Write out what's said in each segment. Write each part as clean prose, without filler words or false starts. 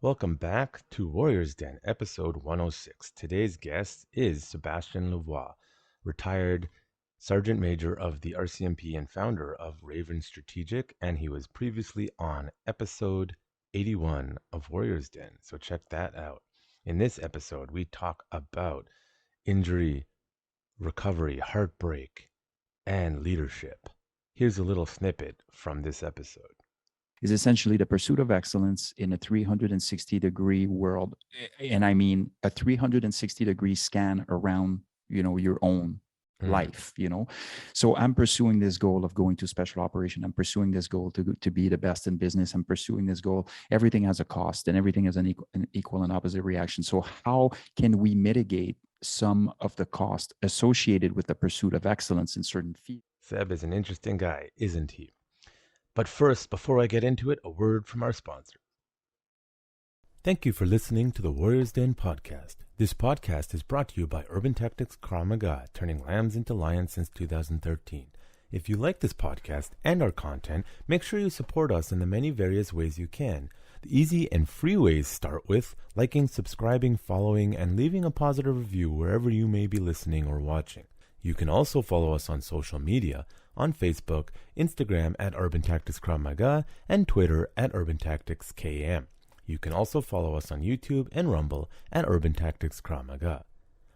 Welcome back to Warriors Den, episode 106. Today's guest is Sebastien Lavoie, retired Sergeant Major of the RCMP and founder of Raven Strategic, and he was previously on episode 81 of Warriors Den, so check that out. In this episode, we talk about injury, recovery, heartbreak, and leadership. Here's a little snippet from this episode. Is essentially the pursuit of excellence in a 360-degree world. And I mean a 360-degree scan around, your own life, So I'm pursuing this goal of going to special operation. I'm pursuing this goal to be the best in business. I'm pursuing this goal. Everything has a cost and everything has an equal and opposite reaction. So how can we mitigate some of the cost associated with the pursuit of excellence in certain fields? Seb is an interesting guy, isn't he? But first, before I get into it, a word from our sponsor. Thank you for listening to the Warriors Den podcast. This podcast is brought to you by Urban Tactics Krav Maga, turning lambs into lions since 2013. If you like this podcast and our content, make sure you support us in the many various ways you can. The easy and free ways start with liking, subscribing, following, and leaving a positive review wherever you may be listening or watching. You can also follow us on social media, on Facebook, Instagram at Urban Tactics Krav Maga, and Twitter at Urban Tactics KM. You can also follow us on YouTube and Rumble at Urban Tactics Krav Maga.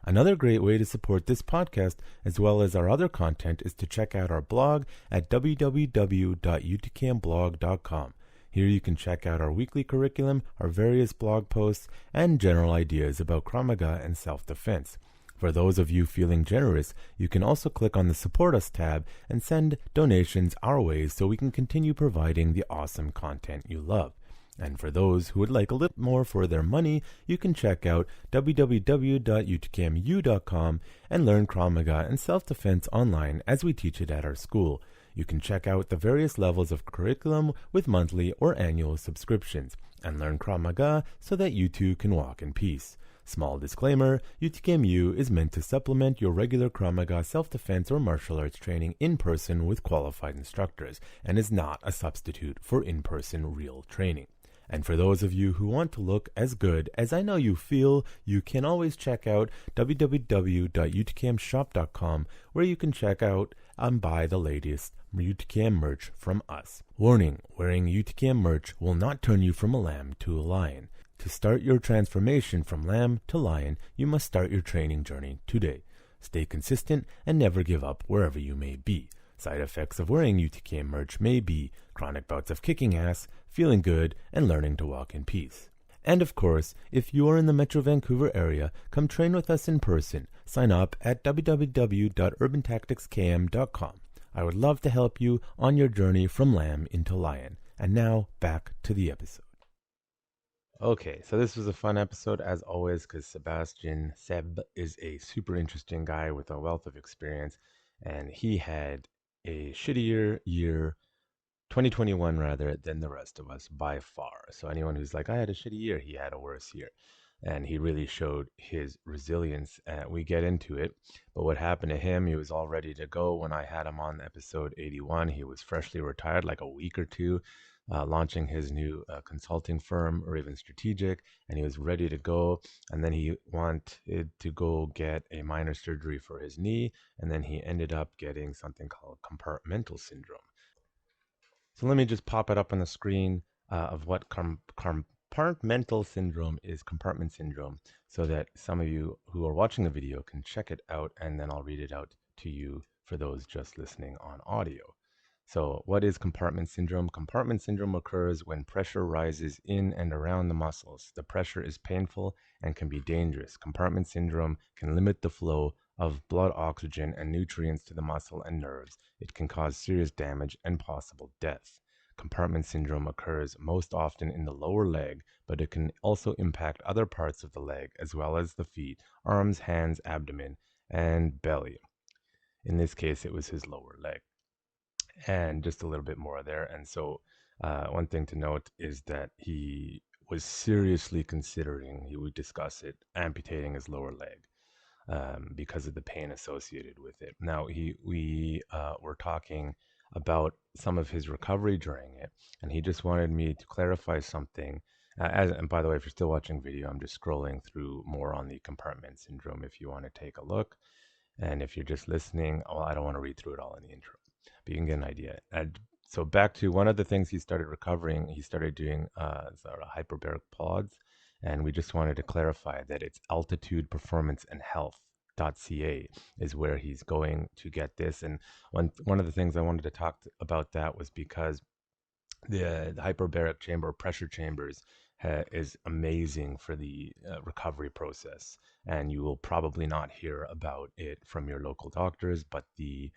Another great way to support this podcast, as well as our other content, is to check out our blog at www.utkmblog.com. Here you can check out our weekly curriculum, our various blog posts, and general ideas about Krav Maga and self-defense. For those of you feeling generous, you can also click on the Support Us tab and send donations our way so we can continue providing the awesome content you love. And for those who would like a little more for their money, you can check out www.utkmu.com and learn Krav Maga and self-defense online as we teach it at our school. You can check out the various levels of curriculum with monthly or annual subscriptions and learn Krav Maga so that you too can walk in peace. Small disclaimer, UTKMU is meant to supplement your regular Krav Maga self-defense or martial arts training in person with qualified instructors and is not a substitute for in-person real training. And for those of you who want to look as good as I know you feel, you can always check out www.utkmshop.com where you can check out and buy the latest UTKM merch from us. Warning, wearing UTKM merch will not turn you from a lamb to a lion. To start your transformation from lamb to lion, you must start your training journey today. Stay consistent and never give up wherever you may be. Side effects of wearing UTKM merch may be chronic bouts of kicking ass, feeling good, and learning to walk in peace. And of course, if you are in the Metro Vancouver area, come train with us in person. Sign up at www.urbantacticskm.com. I would love to help you on your journey from lamb into lion. And now, back to the episode. Okay, so this was a fun episode as always because Seb is a super interesting guy with a wealth of experience, and he had a shittier year, 2021 rather, than the rest of us by far. So anyone who's like, I had a shitty year, he had a worse year. And he really showed his resilience. We get into it, but what happened to him, he was all ready to go when I had him on episode 81. He was freshly retired, like a week or two, launching his new consulting firm, Raven Strategic, and he was ready to go. And then he wanted to go get a minor surgery for his knee, and then he ended up getting something called compartmental syndrome. So let me just pop it up on the screen of what compartmental syndrome is, compartment syndrome, so that some of you who are watching the video can check it out, and then I'll read it out to you for those just listening on audio. So what is compartment syndrome? Compartment syndrome occurs when pressure rises in and around the muscles. The pressure is painful and can be dangerous. Compartment syndrome can limit the flow of blood oxygen and nutrients to the muscle and nerves. It can cause serious damage and possible death. Compartment syndrome occurs most often in the lower leg, but it can also impact other parts of the leg as well as the feet, arms, hands, abdomen, and belly. In this case, it was his lower leg. And just a little bit more there. And so one thing to note is that he was seriously considering, he would discuss it, amputating his lower leg because of the pain associated with it. Now, we were talking about some of his recovery during it, and he just wanted me to clarify something And by the way, if you're still watching video, I'm just scrolling through more on the compartment syndrome if you want to take a look. And if you're just listening, well, I don't want to read through it all in the intro, but you can get an idea. And so back to one of the things he started recovering, he started doing sort of hyperbaric pods. And we just wanted to clarify that it's altitude performance and health.ca is where he's going to get this. And one of the things I wanted to talk about that was because the hyperbaric chamber or pressure chambers is amazing for the recovery process, and you will probably not hear about it from your local doctors, but the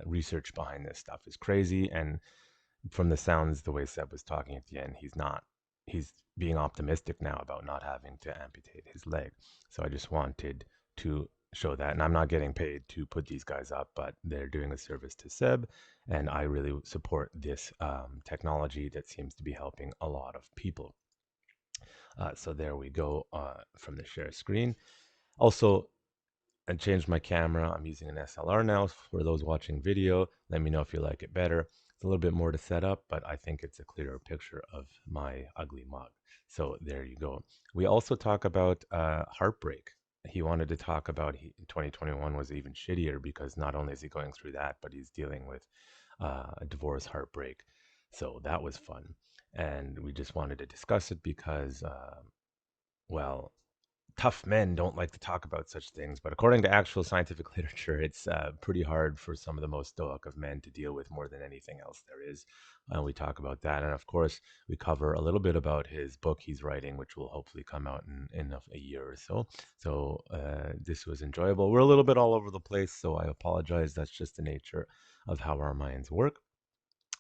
research behind this stuff is crazy. And from the sounds, the way Seb was talking at the end, he's being optimistic now about not having to amputate his leg. So I just wanted to show that. And I'm not getting paid to put these guys up, but they're doing a service to Seb. And I really support this technology that seems to be helping a lot of people. So there we go from the share screen. Also, I changed my camera. I'm using an SLR now for those watching video. Let me know if you like it better. It's a little bit more to set up, but I think it's a clearer picture of my ugly mug. So there you go. We also talk about Heartbreak. He wanted to talk about 2021 was even shittier because not only is he going through that, but he's dealing with a divorce heartbreak. So that was fun. And we just wanted to discuss it because, well, tough men don't like to talk about such things, but according to actual scientific literature, it's pretty hard for some of the most stoic of men to deal with more than anything else there is. We talk about that. And of course, we cover a little bit about his book he's writing, which will hopefully come out in a year or so. So this was enjoyable. We're a little bit all over the place, so I apologize. That's just the nature of how our minds work.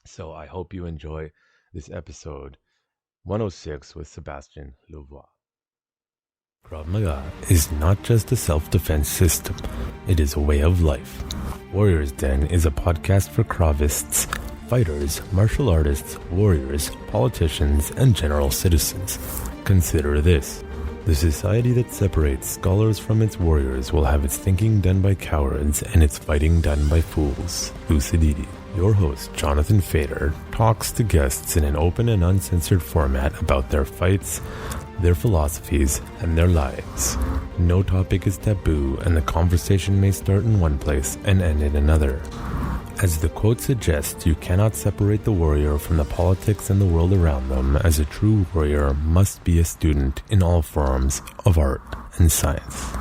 So I hope you enjoy this episode 106 with Sebastien Lavoie. Krav Maga is not just a self-defense system, it is a way of life. Warriors Den is a podcast for Kravists, fighters, martial artists, warriors, politicians, and general citizens. Consider this. The society that separates scholars from its warriors will have its thinking done by cowards and its fighting done by fools. Lucidity. Your host, Jonathan Fader, talks to guests in an open and uncensored format about their fights, their philosophies, and their lives. No topic is taboo, and the conversation may start in one place and end in another. As the quote suggests, you cannot separate the warrior from the politics and the world around them, as a true warrior must be a student in all forms of art and science.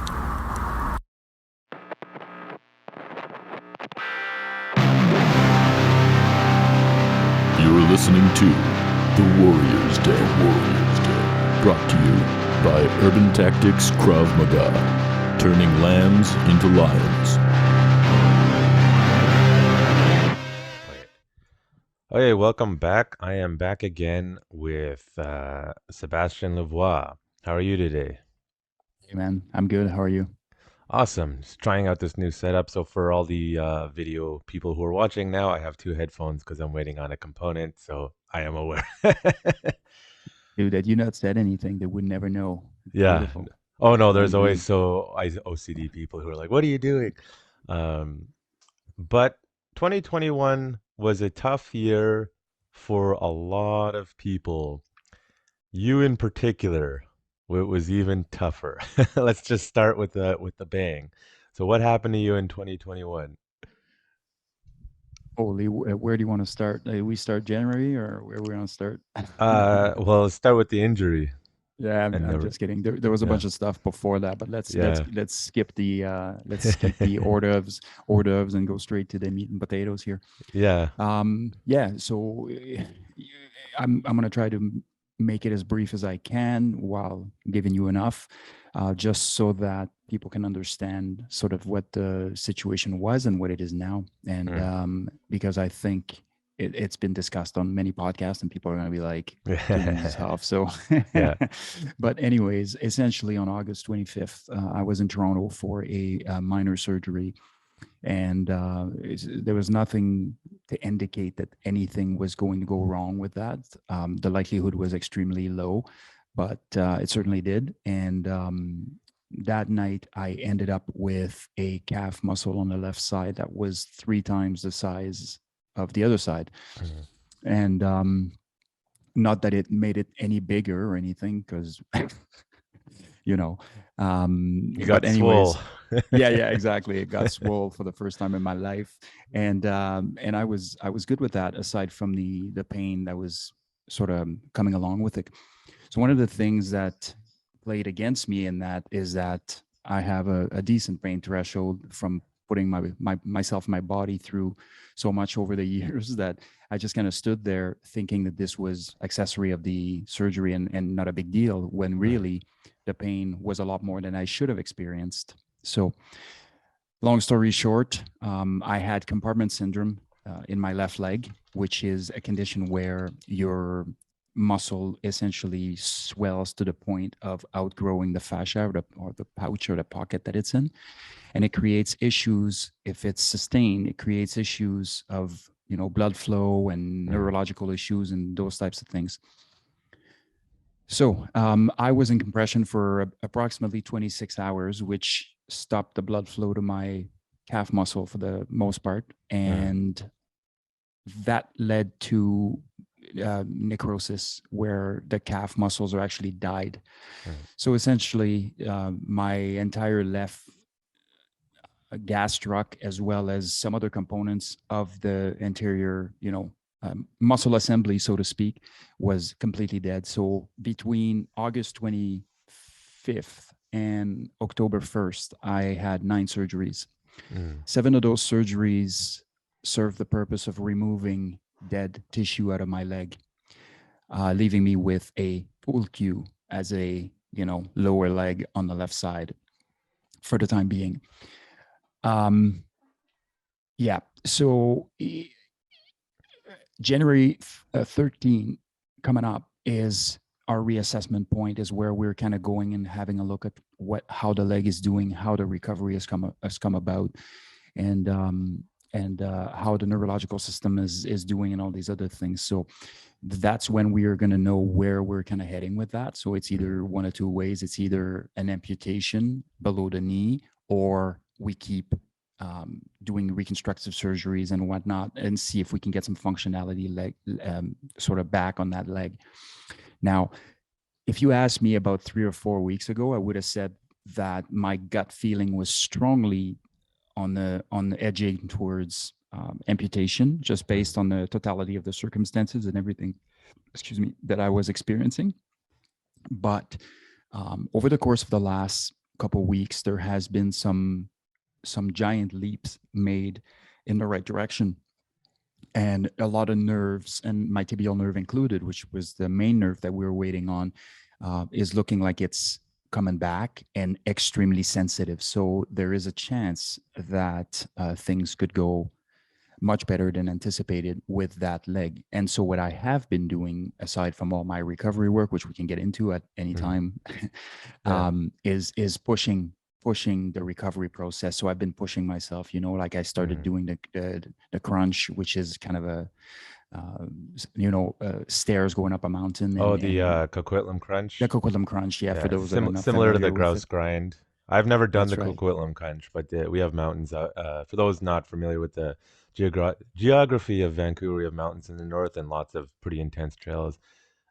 You're listening to The Warrior's Day. Brought to you by Urban Tactics Krav Maga, turning lambs into lions. Okay, welcome back. I am back again with Sebastien Lavoie. How are you today? Hey man, I'm good. How are you? Awesome. Just trying out this new setup. So for all the video people who are watching now, I have two headphones because I'm waiting on a component. So I am aware. Dude, had you not said anything, they would never know. It's Yeah. beautiful. Oh no, there's always OCD people who are like, "What are you doing?" But 2021 was a tough year for a lot of people. You in particular, it was even tougher. Let's just start with the bang. So what happened to you in 2021? Holy, where do you want to start? We start January or where we want to start? Well, let's start with the injury. Yeah, And I'm just kidding. There was a yeah, bunch of stuff before that, but let's yeah. skip the hors d'oeuvres and go straight to the meat and potatoes here. Yeah. Yeah. So I'm gonna try to make it as brief as I can while giving you enough, just so that people can understand sort of what the situation was and what it is now. And because I think it's been discussed on many podcasts and people are going to be like, doing this half. So, Yeah. But anyways, essentially on August 25th, I was in Toronto for a minor surgery, and there was nothing to indicate that anything was going to go wrong with that. The likelihood was extremely low, but it certainly did. And that night, I ended up with a calf muscle on the left side that was 3 times the size of the other side. Mhm. And not that it made it any bigger or anything, because you know. You But got swole. anyways, yeah, exactly. It got swole for the first time in my life, and I was good with that. Aside from the pain that was sort of coming along with it. So one of the things that played against me in that is that I have a decent pain threshold from putting myself, my body through so much over the years that I just kind of stood there thinking that this was accessory of the surgery and not a big deal, when really the pain was a lot more than I should have experienced. So long story short, I had compartment syndrome in my left leg, which is a condition where your muscle essentially swells to the point of outgrowing the fascia or the pouch or the pocket that it's in. And it creates issues. If it's sustained, it creates issues of, blood flow and neurological issues and those types of things. So I was in compression for approximately 26 hours, which stopped the blood flow to my calf muscle for the most part. And that led to necrosis, where the calf muscles are actually died. So essentially, my entire left gastroc, as well as some other components of the anterior, muscle assembly, so to speak, was completely dead. So between August 25th and October 1st, I had 9 surgeries. 7 of those surgeries served the purpose of removing dead tissue out of my leg, leaving me with a pull cue as a, lower leg on the left side for the time being. So January 13 coming up is our reassessment point, is where we're kind of going and having a look at how the leg is doing, how the recovery has come about, and how the neurological system is doing, and all these other things. So that's when we are going to know where we're kind of heading with that. So it's either one of two ways. It's either an amputation below the knee, or we keep doing reconstructive surgeries and whatnot, and see if we can get some functionality sort of back on that leg. Now, if you asked me about 3 or 4 weeks ago, I would have said that my gut feeling was strongly on the edging towards amputation, just based on the totality of the circumstances and everything, that I was experiencing. But over the course of the last couple of weeks, there has been some giant leaps made in the right direction, and a lot of nerves, and my tibial nerve included, which was the main nerve that we were waiting on, is looking like it's coming back and extremely sensitive. So there is a chance that things could go much better than anticipated with that leg. And so what I have been doing, aside from all my recovery work, which we can get into at any time, is pushing the recovery process. So I've been pushing myself, like I started doing the crunch, which is kind of a stairs going up a mountain. The Coquitlam crunch. The Coquitlam crunch, yeah. For those that are not similar to the familiar grouse grind. I've never done That's the right. Coquitlam crunch, but we have mountains. For those not familiar with the geography of Vancouver, we have mountains in the north and lots of pretty intense trails.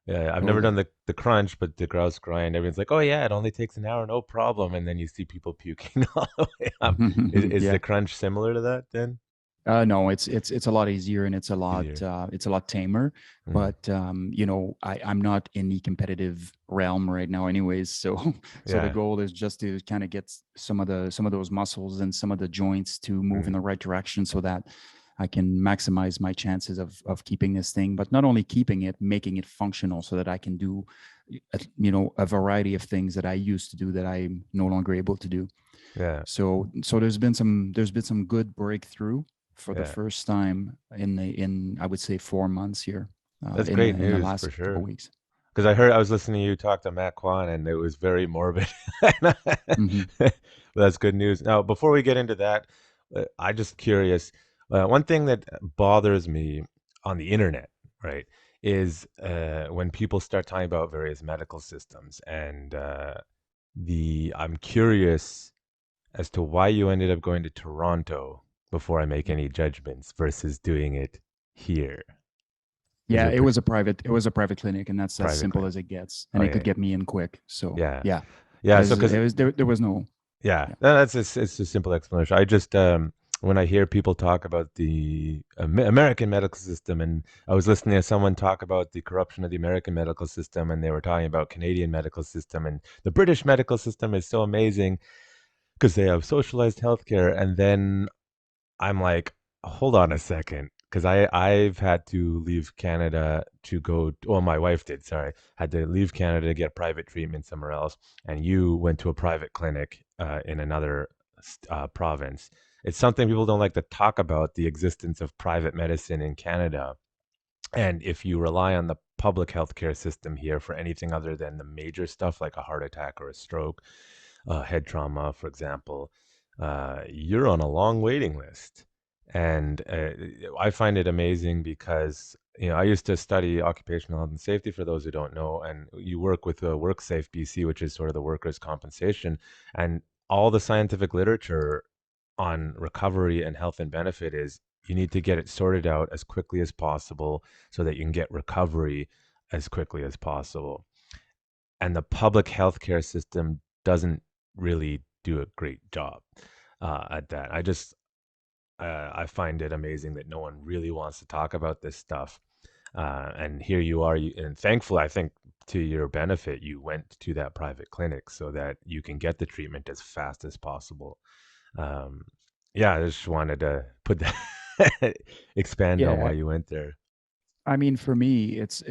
I've never done the crunch, but the grouse grind, everyone's like, oh yeah, it only takes an hour, no problem. And then you see people puking all the way up. Is Yeah. the crunch similar to that then? No, it's a lot easier, and it's a lot tamer. But I'm not in the competitive realm right now, anyways. So the goal is just to kind of get some of those muscles and some of the joints to move in the right direction, so that I can maximize my chances of keeping this thing. But not only keeping it, making it functional, so that I can do a variety of things that I used to do that I'm no longer able to do. Yeah. So there's been some good breakthrough for the first time in I would say 4 months here. That's great news, in the last for sure. couple weeks. Because I was listening to you talk to Matt Kwan, and it was very morbid. That's good news. Now, before we get into that, I'm just curious. One thing that bothers me on the internet, right, is when people start talking about various medical systems, and I'm curious as to why you ended up going to Toronto before I make any judgments versus doing it here. Yeah, it was a private clinic, and that's as private simple clinic? as it gets. Oh And it yeah, could get me in quick. So yeah, yeah, yeah. So because there was no yeah, yeah. that's it's a simple explanation. I just when I hear people talk about the American medical system, and I was listening to someone talk about the corruption of the American medical system, and they were talking about Canadian medical system, and the British medical system is so amazing because they have socialized healthcare, and then I'm like, hold on a second, because I've had to leave Canada to go. Well, my wife did. Sorry, had to leave Canada to get private treatment somewhere else, and you went to a private clinic in another province. It's something people don't like to talk about, the existence of private medicine in Canada. And if you rely on the public healthcare system here for anything other than the major stuff like a heart attack or a stroke, head trauma, for example, you're on a long waiting list. And I find it amazing because, I used to study occupational health and safety for those who don't know, and you work with WorkSafe BC, which is sort of the workers' compensation. And all the scientific literature on recovery and health and benefit is you need to get it sorted out as quickly as possible so that you can get recovery as quickly as possible. And the public healthcare system doesn't really do a great job at that. I find it amazing that no one really wants to talk about this stuff. And here you are, and thankfully, I think to your benefit, you went to that private clinic so that you can get the treatment as fast as possible. Um, yeah, I just wanted to put that, expand on why Yeah, you went there. I mean, for me, it's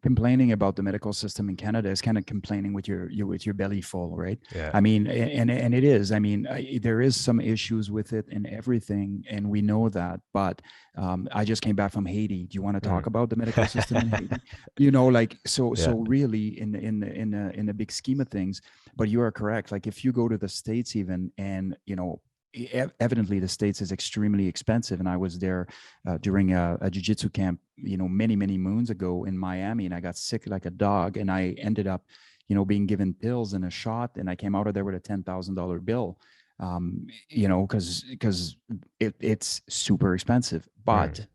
complaining about the medical system in Canada is kind of complaining with your belly full, right? Yeah. I mean, and it is. I mean, there is some issues with it and everything, and we know that. But I just came back from Haiti. Do you want to talk Mm. about the medical system in Haiti? You know, like so. Yeah. So really, in the big scheme of things, but you are correct. Like if you go to the States, even, and evidently the States is extremely expensive, and I was there during a jiu-jitsu camp, many moons ago in Miami, and I got sick like a dog, and I ended up, being given pills and a shot, and I came out of there with a $10,000 bill, because it's super expensive, Mm. but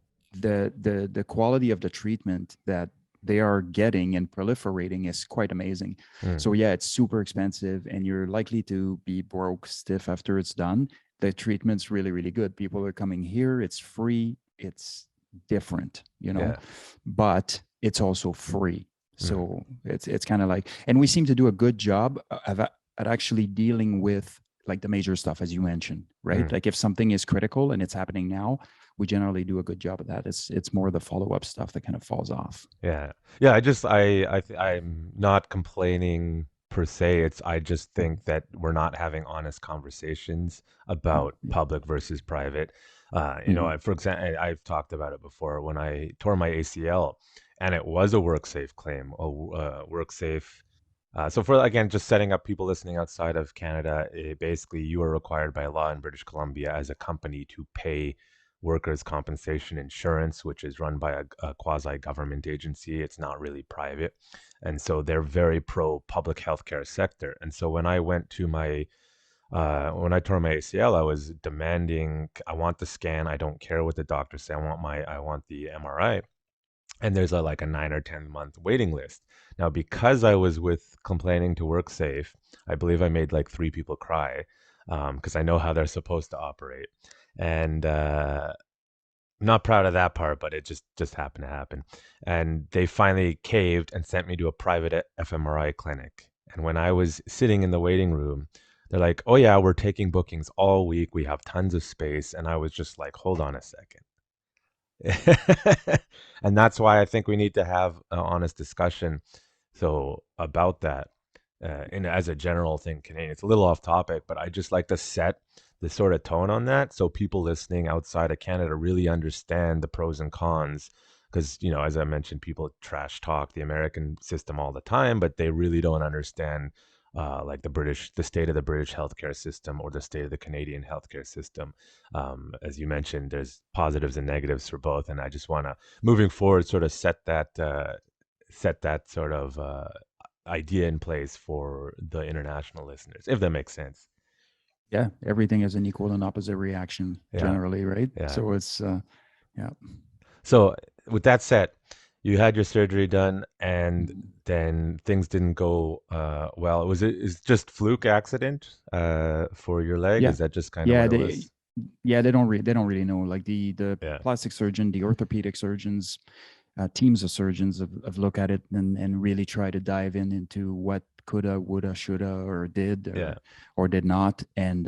the quality of the treatment that they are getting and proliferating is quite amazing. Mm. So yeah, it's super expensive, and you're likely to be broke stiff after it's done. The treatment's really, really good. People are coming here. It's free. It's different, Yeah. but it's also free. Mm. So it's kind of like, and we seem to do a good job at actually dealing with like the major stuff, as you mentioned, right? Mm. Like if something is critical and it's happening now, we generally do a good job of that. It's more the follow-up stuff that kind of falls off. Yeah. Yeah, I'm not complaining per se. I just think that we're not having honest conversations Mm, about yeah. public versus private. Mhm. For example, I've talked about it before when I tore my ACL, and it was a work safe claim, work safe. So for again, just setting up people listening outside of Canada, basically you are required by law in British Columbia as a company to pay workers' compensation insurance, which is run by a quasi government agency. It's not really private. And so they're very pro public healthcare sector. And so when I tore my ACL, I was demanding, I want the scan. I don't care what the doctors say. I want the MRI. And there's like a 9 or 10 month waiting list. Now, because I was with complaining to WorkSafe, I believe I made like three people cry because I know how they're supposed to operate. And I'm not proud of that part, but it just happened to happen. And they finally caved and sent me to a private fMRI clinic. And when I was sitting in the waiting room, they're like, "Oh yeah, we're taking bookings all week. We have tons of space." And I was just like, "Hold on a second." And that's why I think we need to have an honest discussion. So about that, and as a general thing, Canadian, it's a little off topic, but I just like to set the sort of tone on that so people listening outside of Canada really understand the pros and cons. Because as I mentioned, people trash talk the American system all the time, but they really don't understand like the state of the British healthcare system or the state of the Canadian healthcare system. As you mentioned, there's positives and negatives for both, and I just want to, moving forward, sort of set that sort of idea in place for the international listeners, if that makes sense. Yeah, everything is an equal and opposite reaction Yeah, generally, right? yeah. So it's yeah. So with that said, you had your surgery done, and then things didn't go well. Is just fluke accident for your leg? Yeah, Is that just kind of what yeah, it was? they don't really know. Like the Yeah, plastic surgeon, the orthopedic surgeons, teams of surgeons have looked at it and really try to dive into what coulda, woulda, shoulda, or did yeah, or did not, and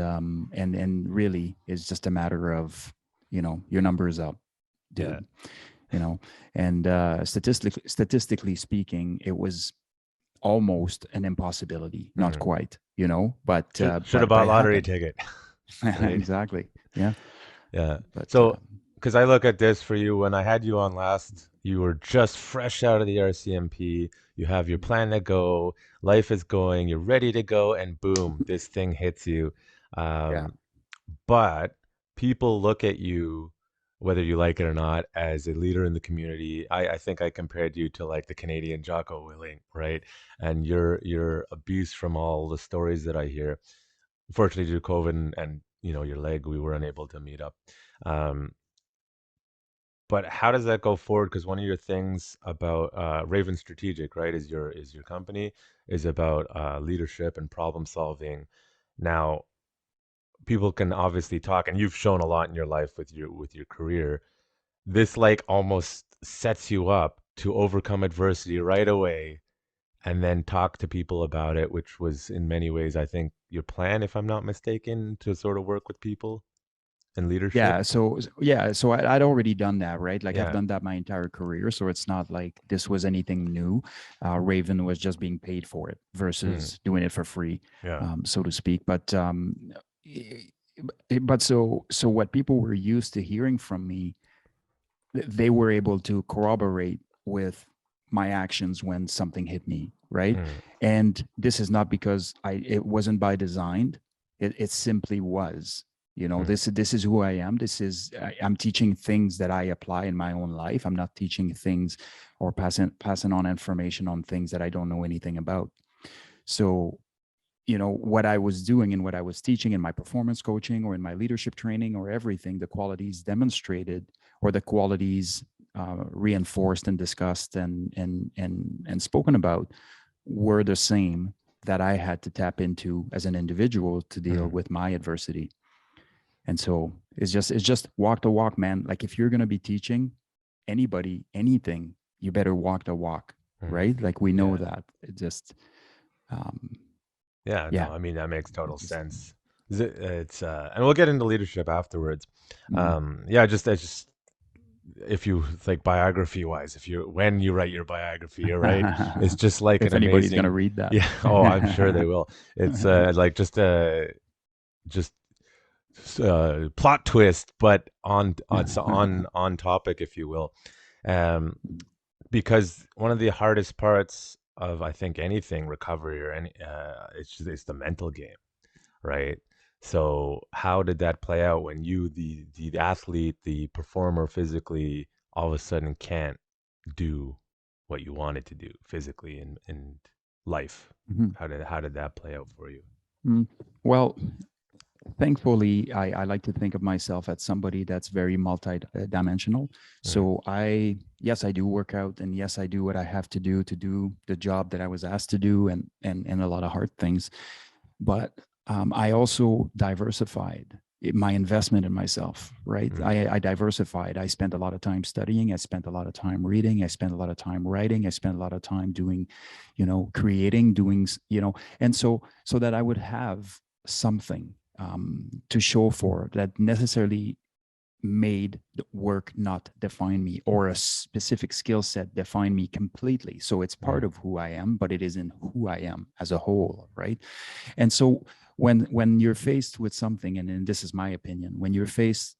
really it's just a matter of your numbers up, yeah. dude. You know, and statistically speaking, it was almost an impossibility, not Mhm. quite, but Should have but bought it lottery happened. ticket, right? Exactly. Yeah. Yeah. But So, because I look at this for you, when I had you on last, you were just fresh out of the RCMP. You have your plan to go, life is going, you're ready to go, and boom, this thing hits you. yeah. Um, but people look at you, whether you like it or not, as a leader in the community. I think I compared you to like the Canadian Jocko Willing, right? And you're a beast from all the stories that I hear. Unfortunately, due to COVID and your leg, we were unable to meet up. Um, but how does that go forward? Because one of your things about Raven Strategic, right, is your company is about leadership and problem solving. Now, people can obviously talk, and you've shown a lot in your life with your career. This like almost sets you up to overcome adversity right away, and then talk to people about it, which was in many ways, I think, your plan, if I'm not mistaken, to sort of work with people and leadership. So I'd already done that, right? Like I've Yeah. done that my entire career, so it's not like this was anything new. Raven was just being paid for it Mm, versus doing it for free, yeah. so to speak. But what people were used to hearing from me, they were able to corroborate with my actions when something hit me, right? Mm, And this is not because it wasn't by design. It simply was. mm, This is who I am. I'm teaching things that I apply in my own life. I'm not teaching things or passing on information on things that I don't know anything about. So what I was doing and what I was teaching in my performance coaching or in my leadership training or everything, the qualities demonstrated or the qualities reinforced and discussed and spoken about were the same that I had to tap into as an individual to deal mm, with my adversity. And so it's just walk the walk, man. Like if you're going to be teaching anybody anything, you better walk the walk, mm. right? Like we know Yeah. that. It just um Yeah, no, yeah, I mean that makes it total just sense. It's and we'll get into leadership afterwards. mhm. Yeah, just if you like biography wise, if you when you write your biography, you're right. It's just like an If anybody's gonna amazing, read that. yeah. Oh, I'm sure they will. It's like just plot twist, but on topic, if you will. Um, because one of the hardest parts of I think anything recovery or it's the mental game, right? So how did that play out when you the athlete, the performer physically all of a sudden can't do what you wanted to do physically in life? Mhm. How did that play out for you? Mm. Well, thankfully, I like to think of myself as somebody that's very multi-dimensional. Mm, So yes, I do work out, and yes, I do what I have to do the job that I was asked to do, and a lot of hard things. But I also diversified my investment in myself, right? mm, I diversified. I spent a lot of time studying. I spent a lot of time reading. I spent a lot of time writing. I spent a lot of time doing, creating, and so that I would have something to show for that necessarily made the work not define me or a specific skill set define me completely. So it's part mm, of who I am, but it isn't who I am as a whole, right? And so when you're faced with something, and this is my opinion, when you're faced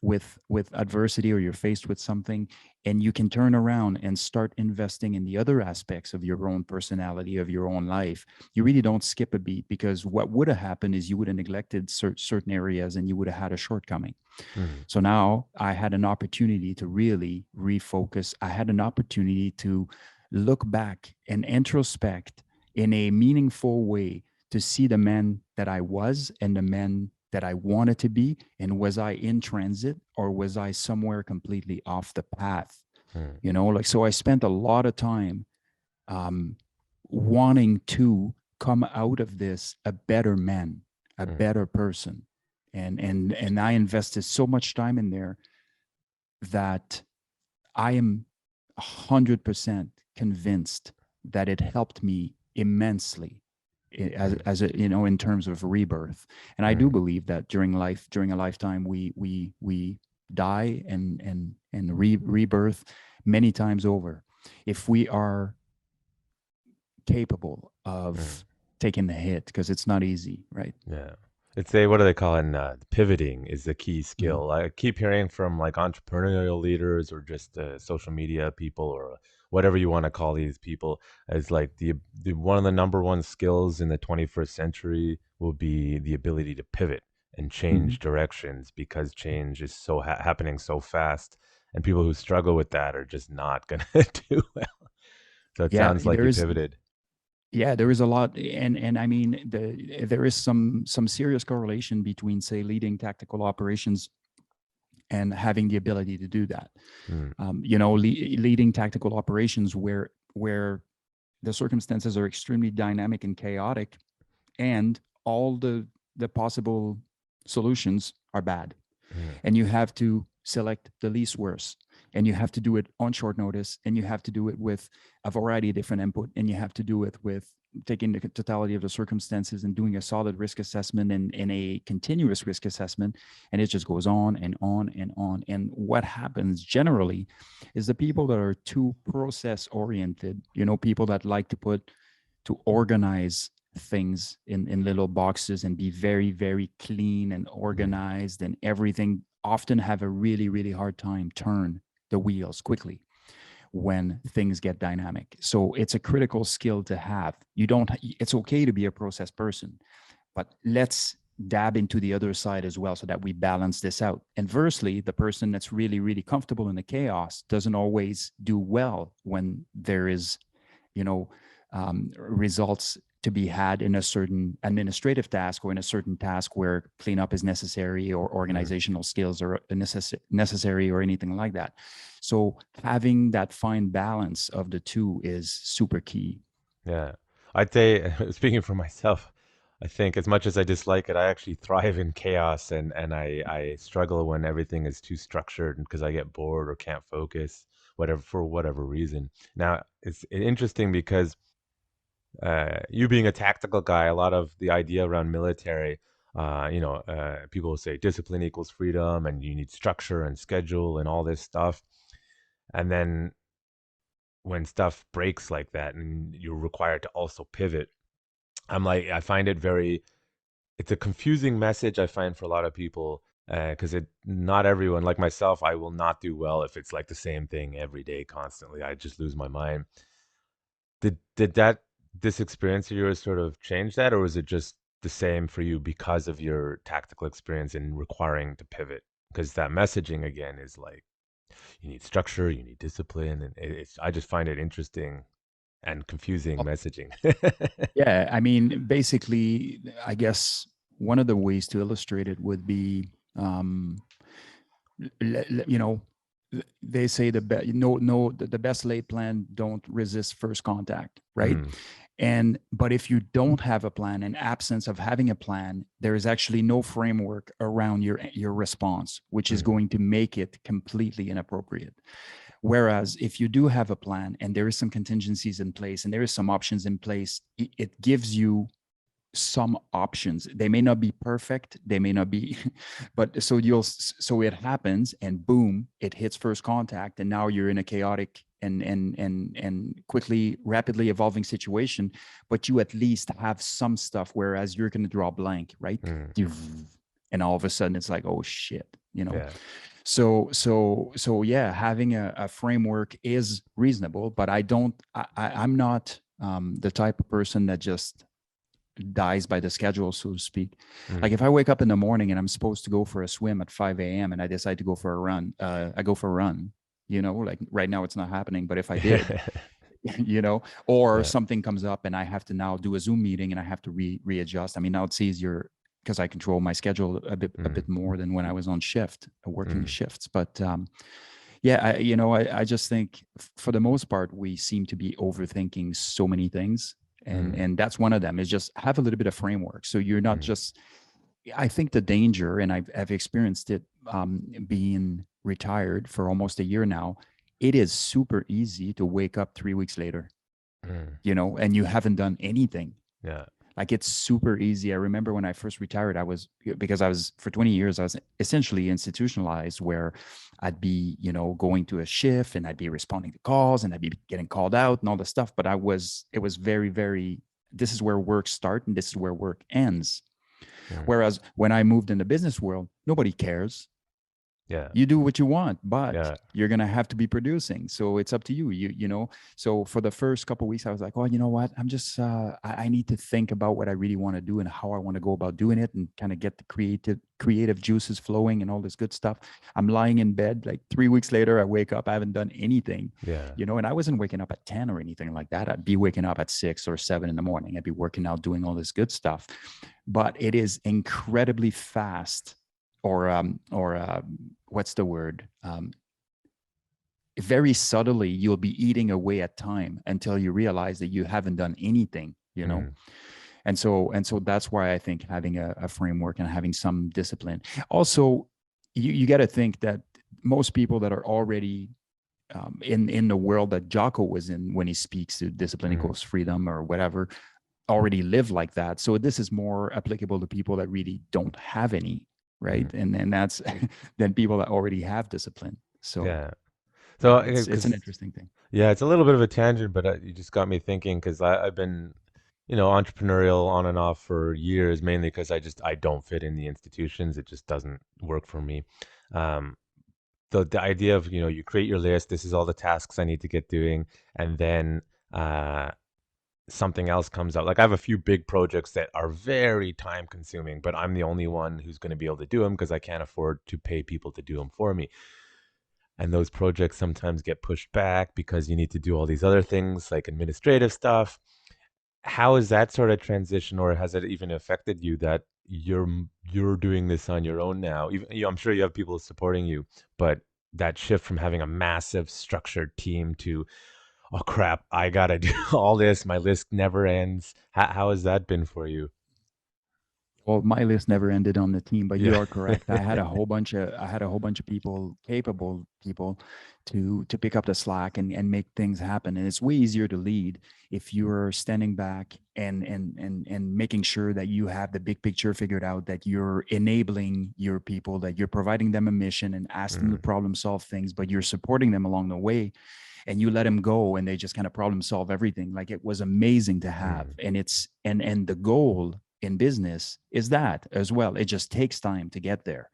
with adversity or you're faced with something and you can turn around and start investing in the other aspects of your own personality, of your own life, you really don't skip a beat, because what would have happened is you would have neglected certain areas and you would have had a shortcoming. mm, So now I had an opportunity to really refocus. I had an opportunity to look back and introspect in a meaningful way to see the man that I was and the man that I wanted to be. And was I in transit, or was I somewhere completely off the path You know, like, so I spent a lot of time wanting to come out of this a better man, a better person. And I invested so much time in there that I am 100% convinced that it helped me immensely as a, you know, in terms of rebirth. And I do believe that during a lifetime, we die and rebirth many times over if we are capable of taking the hit, because it's not easy, right? Yeah. It's what do they call it? Pivoting is the key skill. I keep hearing from like entrepreneurial leaders or just social media people or whatever you want to call these people, as like the one of the number one skills in the 21st century will be the ability to pivot and change directions, because change is so happening so fast, and people who struggle with that are just not going to do well. So it sounds like you pivoted. Yeah, there is a lot, and I mean, there is some serious correlation between, say, leading tactical operations and having the ability to do that. You know, leading tactical operations where the circumstances are extremely dynamic and chaotic, and all the possible solutions are bad, and you have to select the least worst, and you have to do it on short notice, and you have to do it with a variety of different input, and you have to do it with taking the totality of the circumstances and doing a solid risk assessment and a continuous risk assessment. And it just goes on and on and on. And what happens generally is the people that are too process oriented, you know, people that like to organize things in little boxes and be very, very clean and organized and everything, often have a really, really hard time turn the wheels quickly when things get dynamic. So it's a critical skill to have. It's okay to be a process person, but let's dab into the other side as well so that we balance this out. Inversely, the person that's really, really comfortable in the chaos doesn't always do well when there is, you know, results to be had in a certain administrative task or in a certain task where cleanup is necessary or organizational skills are necessary or anything like that. So having that fine balance of the two is super key. Yeah. I'd say, speaking for myself, I think as much as I dislike it, I actually thrive in chaos, and I struggle when everything is too structured because I get bored or can't focus, for whatever reason. Now, it's interesting because you being a tactical guy, a lot of the idea around military, people will say discipline equals freedom, and you need structure and schedule and all this stuff. And then when stuff breaks like that and you're required to also pivot, I find it's a confusing message, I find, for a lot of people, because not everyone, like myself, I will not do well if it's like the same thing every day constantly. I just lose my mind. Did this experience of yours sort of change that, or was it just the same for you because of your tactical experience in requiring to pivot? Because that messaging again is like, you need structure, you need discipline, and I just find it interesting and confusing messaging. Yeah, I mean, basically, I guess one of the ways to illustrate it would be, you know, they say the best laid plan don't resist first contact, right? But if you don't have a plan, in absence of having a plan, there is actually no framework around your response, which is going to make it completely inappropriate. Whereas if you do have a plan and there is some contingencies in place and there is some options in place, it gives you some options. They may not be perfect, they may not be, but so it happens and boom, it hits first contact, and now you're in a chaotic and rapidly evolving situation, but you at least have some stuff, whereas you're going to draw blank, right? And all of a sudden it's like, oh shit, you know. Yeah. So yeah, having a framework is reasonable, but I'm not the type of person that just dies by the schedule, so to speak. Like if I wake up in the morning and I'm supposed to go for a swim at 5 a.m. and I decide to go for a run, I go for a run, you know, like right now it's not happening, but if I did, you know, or something comes up and I have to now do a Zoom meeting and I have to readjust. I mean, now it's easier because I control my schedule a bit more than when I was on shift, working shifts. But Yeah, I just think for the most part, we seem to be overthinking so many things. And that's one of them is just have a little bit of framework. So you're not just, I think the danger, and I've experienced it being retired for almost a year now, it is super easy to wake up 3 weeks later, and you haven't done anything. Yeah. Like it's super easy. I remember when I first retired, because I was for 20 years, I was essentially institutionalized where I'd be, going to a shift and I'd be responding to calls and I'd be getting called out and all this stuff. But it was very, very, this is where work starts and this is where work ends. Whereas when I moved in the business world, nobody cares. Yeah. You do what you want, but Yeah. you're going to have to be producing. So it's up to you. So for the first couple of weeks, I was like, oh, you know what? I'm just, I need to think about what I really want to do and how I want to go about doing it and kind of get the creative juices flowing and all this good stuff. I'm lying in bed, like 3 weeks later, I wake up, I haven't done anything, Yeah. and I wasn't waking up at 10 or anything like that. I'd be waking up at 6 or 7 in the morning. I'd be working out, doing all this good stuff, but it is incredibly fast or what's the word? Very subtly, you'll be eating away at time until you realize that you haven't done anything, And so that's why I think having a framework and having some discipline. Also, you got to think that most people that are already in the world that Jocko was in when he speaks to discipline equals freedom or whatever, already live like that. So this is more applicable to people that really don't have any, right? And that's than people that already have discipline. So yeah. So it's an interesting thing. Yeah, it's a little bit of a tangent, but you just got me thinking because I've been, entrepreneurial on and off for years, mainly because I don't fit in the institutions. It just doesn't work for me. Um, the idea of, you create your list. This is all the tasks I need to get doing, and then something else comes out. Like I have a few big projects that are very time consuming, but I'm the only one who's going to be able to do them because I can't afford to pay people to do them for me. And those projects sometimes get pushed back because you need to do all these other things like administrative stuff. How is that sort of transition, or has it even affected you that you're doing this on your own now? Even, I'm sure you have people supporting you, but that shift from having a massive structured team to, oh crap, I gotta do all this. My list never ends. How has that been for you? Well, my list never ended on the team, but you Yeah. are correct. I had a whole bunch of people, capable people, to pick up the slack and make things happen. And it's way easier to lead if you're standing back and making sure that you have the big picture figured out, that you're enabling your people, that you're providing them a mission and asking them to problem solve things, but you're supporting them along the way. And you let them go and they just kind of problem solve everything. Like it was amazing to have. And it's and the goal in business is that as well. It just takes time to get there,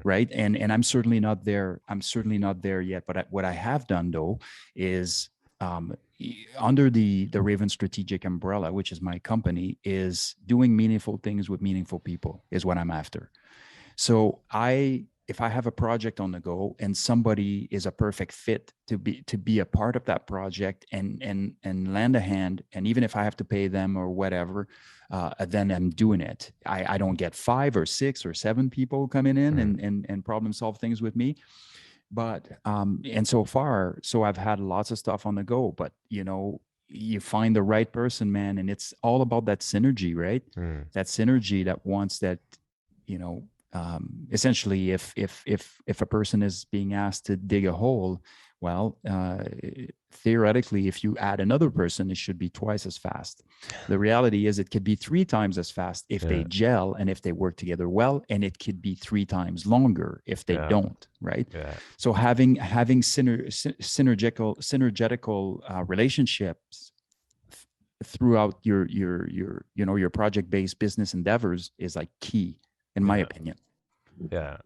right? And I'm certainly not there. I'm certainly not there yet. But what I have done though is under the Raven Strategic umbrella, which is my company, is doing meaningful things with meaningful people is what I'm after. So if I have a project on the go and somebody is a perfect fit to be a part of that project and lend a hand, and even if I have to pay them or whatever, then I'm doing it. I don't get 5 or 6 or 7 people coming in and problem solve things with me. But and so I've had lots of stuff on the go, but you find the right person, man, and it's all about that synergy, right? That synergy that wants that, essentially if a person is being asked to dig a hole, well, theoretically, if you add another person, it should be twice as fast. The reality is it could be 3 times as fast if they gel and if they work together well, and it could be 3 times longer if they don't, right? So having synergetical relationships throughout your project-based business endeavors is like key, in my opinion. Yeah.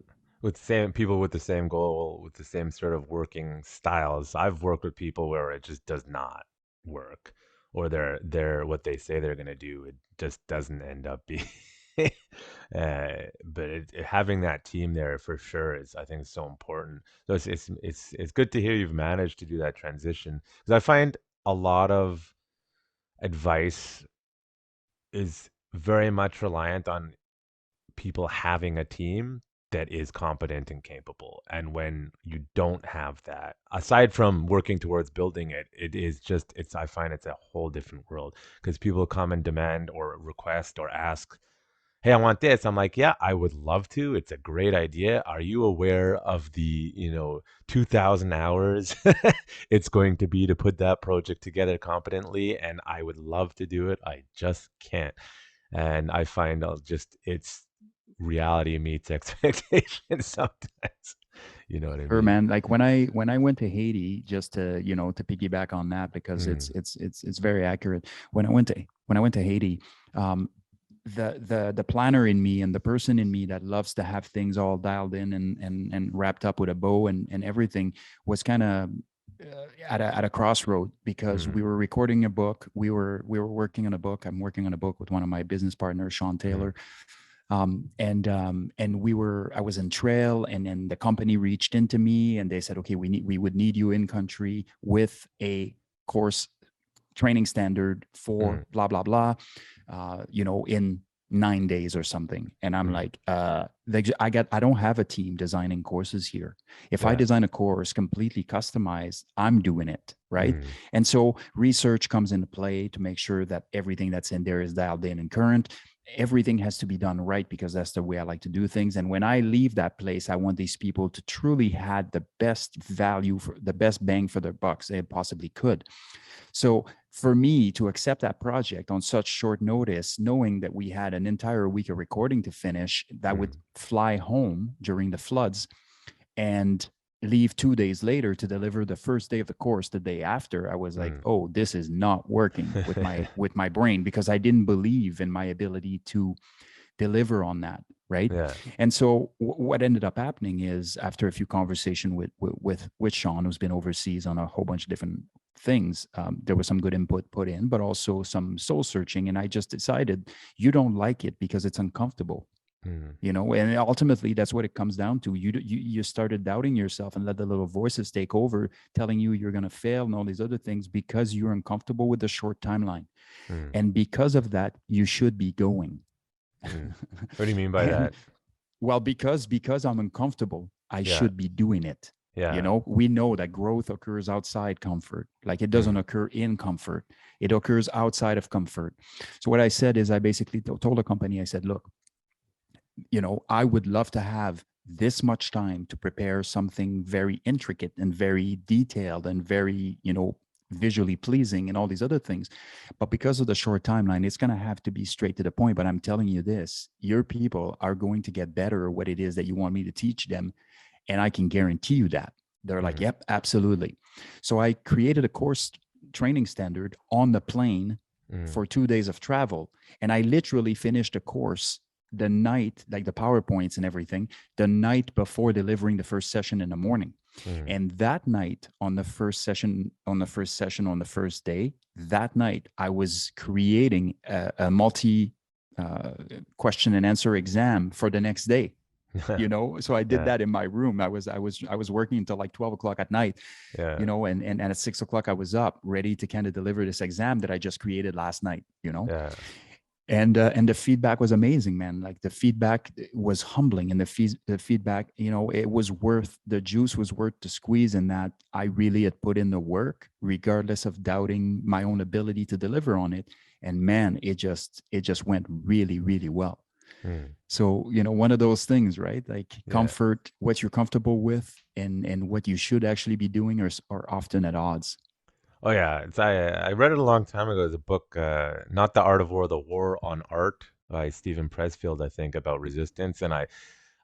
With same people with the same goal, with the same sort of working styles. I've worked with people where it just does not work, or they're what they say they're gonna do, it just doesn't end up being. But having that team there for sure is, I think, so important. So it's good to hear you've managed to do that transition, because I find a lot of advice is very much reliant on people having a team that is competent and capable. And when you don't have that, aside from working towards building it, it is just, it's, I find it's a whole different world, because people come and demand or request or ask, hey, I want this. I'm like, yeah, I would love to. It's a great idea. Are you aware of the, 2,000 hours it's going to be to put that project together competently? And I would love to do it. I just can't. And I find it's reality meets expectations sometimes. You know what I Sure, mean? man. Like when I went to Haiti, just to to piggyback on that, because Mm, it's very accurate. When I went to Haiti, um, the planner in me and the person in me that loves to have things all dialed in and wrapped up with a bow and everything was kind of at a crossroad, because mm, we were recording a book. We were working on a book. I'm working on a book with one of my business partners, Sean mm, Taylor. And I was in trail, and then the company reached into me and they said, okay, we would need you in country with a course training standard for mm, blah blah blah, in 9 days or something. And I'm mm. like, I don't have a team designing courses here. If I Yeah. design a course completely customized, I'm doing it, right? Mm, And so research comes into play to make sure that everything that's in there is dialed in and current. Everything has to be done right, because that's the way I like to do things. And when I leave that place, I want these people to truly had the best value, for the best bang for their bucks they possibly could. So for me to accept that project on such short notice, knowing that we had an entire week of recording to finish, that would mm, fly home during the floods and leave 2 days later to deliver the first day of the course the day after, I was like, mm. oh, this is not working with my brain, because I didn't believe in my ability to deliver on that, right? Yeah. And so what ended up happening is, after a few conversations with Sean, who's been overseas on a whole bunch of different things, there was some good input put in, but also some soul searching. And I just decided, you don't like it because it's uncomfortable, Mm, and ultimately that's what it comes down to. You started doubting yourself and let the little voices take over, telling you you're going to fail and all these other things, because you're uncomfortable with the short timeline. mm, And because of that, you should be going. mm. What do you mean by And that? well, because I'm uncomfortable, I Yeah. should be doing it. Yeah. We know that growth occurs outside comfort. Like, it doesn't Mm, occur in comfort. It occurs outside of comfort. So what I said is, I basically told the company, I said, look, I would love to have this much time to prepare something very intricate and very detailed and very, visually pleasing and all these other things. But because of the short timeline, it's going to have to be straight to the point. But I'm telling you this, your people are going to get better at what it is that you want me to teach them. And I can guarantee you that. They're like, mm, yep, absolutely. So I created a course training standard on the plane mm, for 2 days of travel. And I literally finished a course the night, like the PowerPoints and everything, the night before delivering the first session in the morning. mm. And that night, on the first session, on the first day, that night, I was creating a multi question and answer exam for the next day. So I did Yeah. that in my room. I was working until like 12 o'clock at night, Yeah. and at 6 o'clock I was up ready to kind of deliver this exam that I just created last night. Yeah. And the feedback was amazing, man. Like, the feedback was humbling, and the feedback, it was worth, the juice was worth the squeeze, in that I really had put in the work, regardless of doubting my own ability to deliver on it. And man, it just went really, really well. Mm, So, one of those things, right? Like, yeah. comfort, what you're comfortable with, and what you should actually be doing are often at odds. Oh yeah. I read it a long time ago. It's a book, not The Art of War, The War on Art by Stephen Pressfield, I think, about resistance. And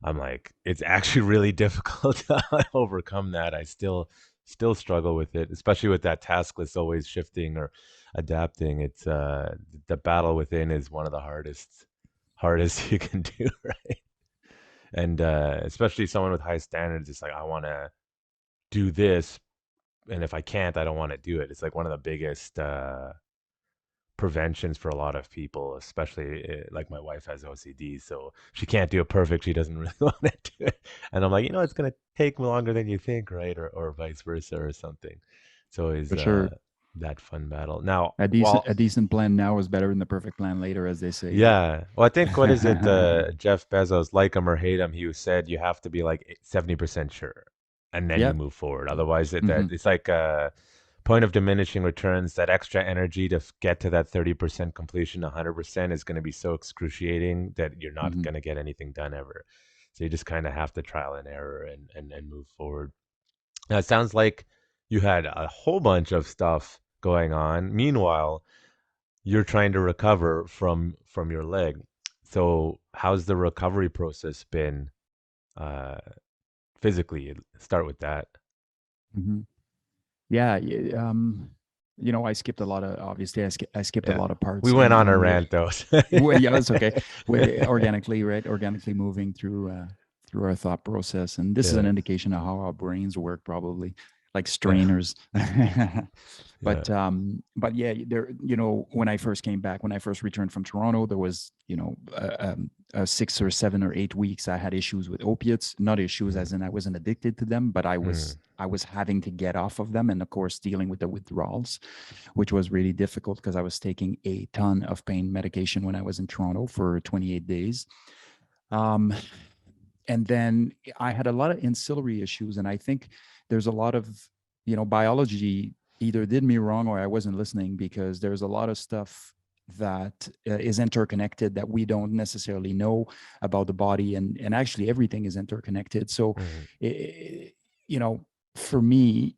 I'm like, it's actually really difficult to overcome that. I still struggle with it, especially with that task list always shifting or adapting. It's the battle within is one of the hardest you can do, right? And especially someone with high standards, it's like, I want to do this, and if I can't, I don't want to do it. It's like one of the biggest preventions for a lot of people, especially like my wife has OCD, so she can't do it perfect. She doesn't really want to do it, and I'm like, it's gonna take longer than you think, right? Or vice versa or something. So is For sure. that fun battle. Now, A while decent plan now is better than the perfect plan later, as they say. yeah, well, I think what is it? Jeff Bezos, like him or hate him, he said you have to be like 70% sure, and then you Yep. move forward. Otherwise, Hmm. it's like a point of diminishing returns. That extra energy to get to that 30% completion, 100% is going to be so excruciating that you're not Hmm. going to get anything done ever. So you just kind of have to trial and error and move forward. Now, it sounds like you had a whole bunch of stuff going on. Meanwhile, you're trying to recover from your leg. So, how's the recovery process been uh, physically? Start with that. Hmm. Yeah. I skipped a lot of, obviously, I skipped a Yeah, lot of we parts went on a in your, rant though. well, yeah, that's okay. We organically, right? Organically moving through our thought process, and this is an Yeah, indication of how our brains work, probably like yeah, strainers. yeah. But yeah, there. When I first came back, when I first returned from Toronto, there was 6 or 7 or 8 weeks. I had issues with opiates, not issues Mm, as in I wasn't addicted to them, but I mm, was having to get off of them, and of course dealing with the withdrawals, which was really difficult because I was taking a ton of pain medication when I was in Toronto for 28 days. Um, and then I had a lot of ancillary issues, and I think there's a lot of, biology either did me wrong or I wasn't listening, because there's a lot of stuff that is interconnected that we don't necessarily know about the body, and actually everything is interconnected. So, mm, it, you know, for me,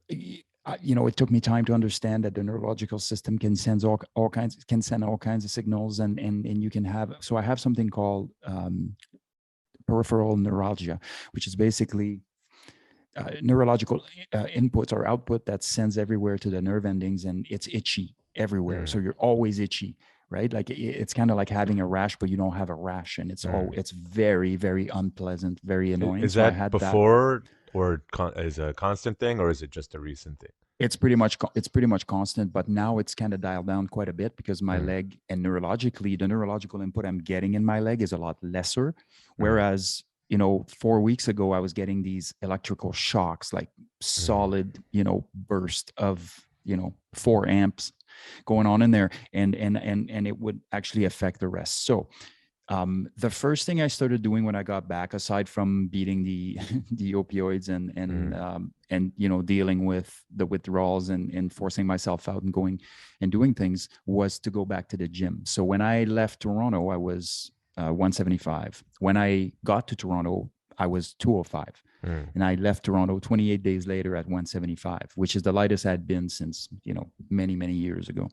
it took me time to understand that the neurological system can send all kinds of signals, and you can have. So I have something called peripheral neuralgia, which is basically neurological input or output that sends everywhere to the nerve endings, and it's itchy everywhere. mm, So you're always itchy, right? Like it's kind of like having a rash, but you don't have a rash, and mm. it's very, very unpleasant, very annoying. Is So I that had that. before or is a constant thing, or is it just a recent thing? It's pretty much constant, but now it's kind of dialed down quite a bit because my Mm, leg, and neurologically, the neurological input I'm getting in my leg is a lot lesser. mm, Whereas, 4 weeks ago, I was getting these electrical shocks, like mm, solid, burst of, 4 amps going on in there, and it would actually affect the rest. So the first thing I started doing when I got back, aside from beating the the opioids mm, and dealing with the withdrawals and forcing myself out and going and doing things, was to go back to the gym. So when I left Toronto, I was 175. When I got to Toronto, I was 205. mm, And I left Toronto 28 days later at 175, which is the lightest I'd been since, many, many years ago.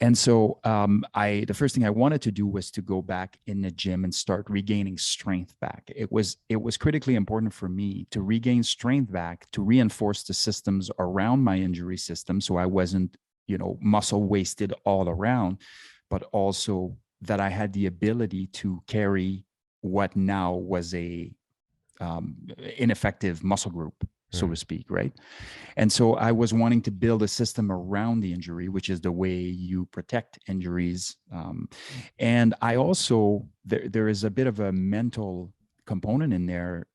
And so the first thing I wanted to do was to go back in the gym and start regaining strength back. It was critically important for me to regain strength back, to reinforce the systems around my injury system, so I wasn't, muscle wasted all around, but also that I had the ability to carry what now was a ineffective muscle group, so to mm, speak, right? And so I was wanting to build a system around the injury, which is the way you protect injuries. And I also, there is a bit of a mental component in there.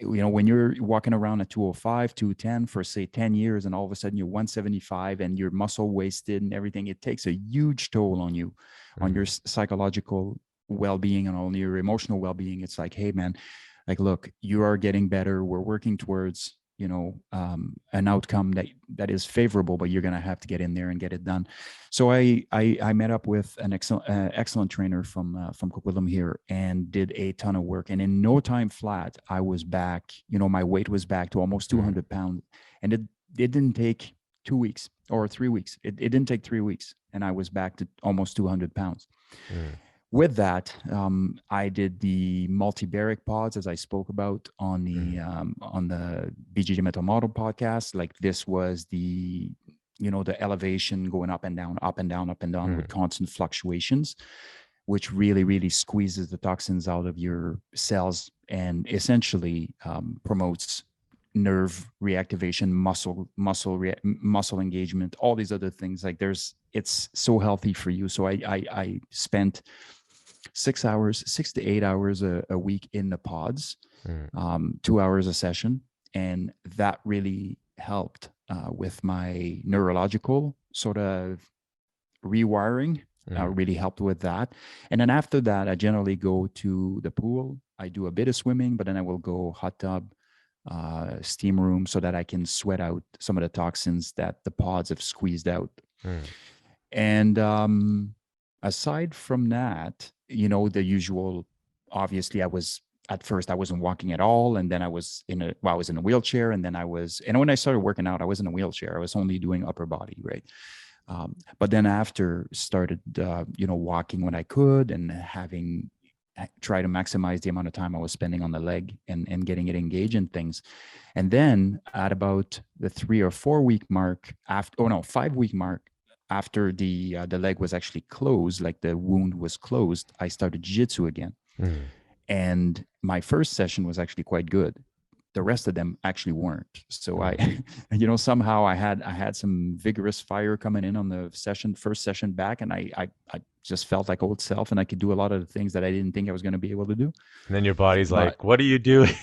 When you're walking around at 205, 210 for say 10 years, and all of a sudden you're 175 and you're muscle wasted and everything, it takes a huge toll on you, on your mm, psychological well-being and on your emotional well-being. It's like, hey man, like, look, you are getting better. We're working towards, an outcome that is favorable, but you're going to have to get in there and get it done. So I met up with an excellent trainer from Coquitlam here, and did a ton of work. And in no time flat, I was back. My weight was back to almost mm, 200 pounds, and it didn't take 2 weeks or 3 weeks. It didn't take 3 weeks, and I was back to almost 200 pounds. mm, With that, I did the multi-baric pods, as I spoke about mm, on the BJJ Mental Model podcast. Like, this was the elevation going up and down, up and down, up and down, with mm, constant fluctuations, which really, really squeezes the toxins out of your cells, and essentially promotes nerve reactivation, muscle engagement, all these other things. Like, it's so healthy for you. So I spent 6 to 8 hours a week in the pods, mm, 2 hours a session, and that really helped with my neurological sort of rewiring. Really helped with that. And then after that, I generally go to the pool. I do a bit of swimming, but then I will go hot tub, steam room, so that I can sweat out some of the toxins that the pods have squeezed out. And aside from that, the usual, obviously at first I wasn't walking at all. And then I was in a wheelchair. And then when I started working out, I was in a wheelchair. I was only doing upper body, right? But then after started, walking when I could, and try to maximize the amount of time I was spending on the leg and getting it engaged in things. And then at about the 3 or 4 week mark 5 week mark, after the leg was actually closed, like the wound was closed, I started jiu-jitsu again. And my first session was actually quite good. The rest of them actually weren't. So I, somehow I had some vigorous fire coming in on the first session back, and I just felt like old self, and I could do a lot of the things that I didn't think I was going to be able to do. And then your body's like, what are you doing?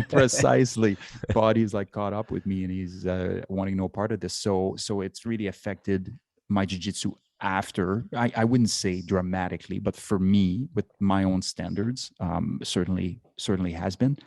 Precisely. Body's like caught up with me, and he's wanting no part of this. So it's really affected my jiu-jitsu after. I wouldn't say dramatically, but for me, with my own standards, certainly has been.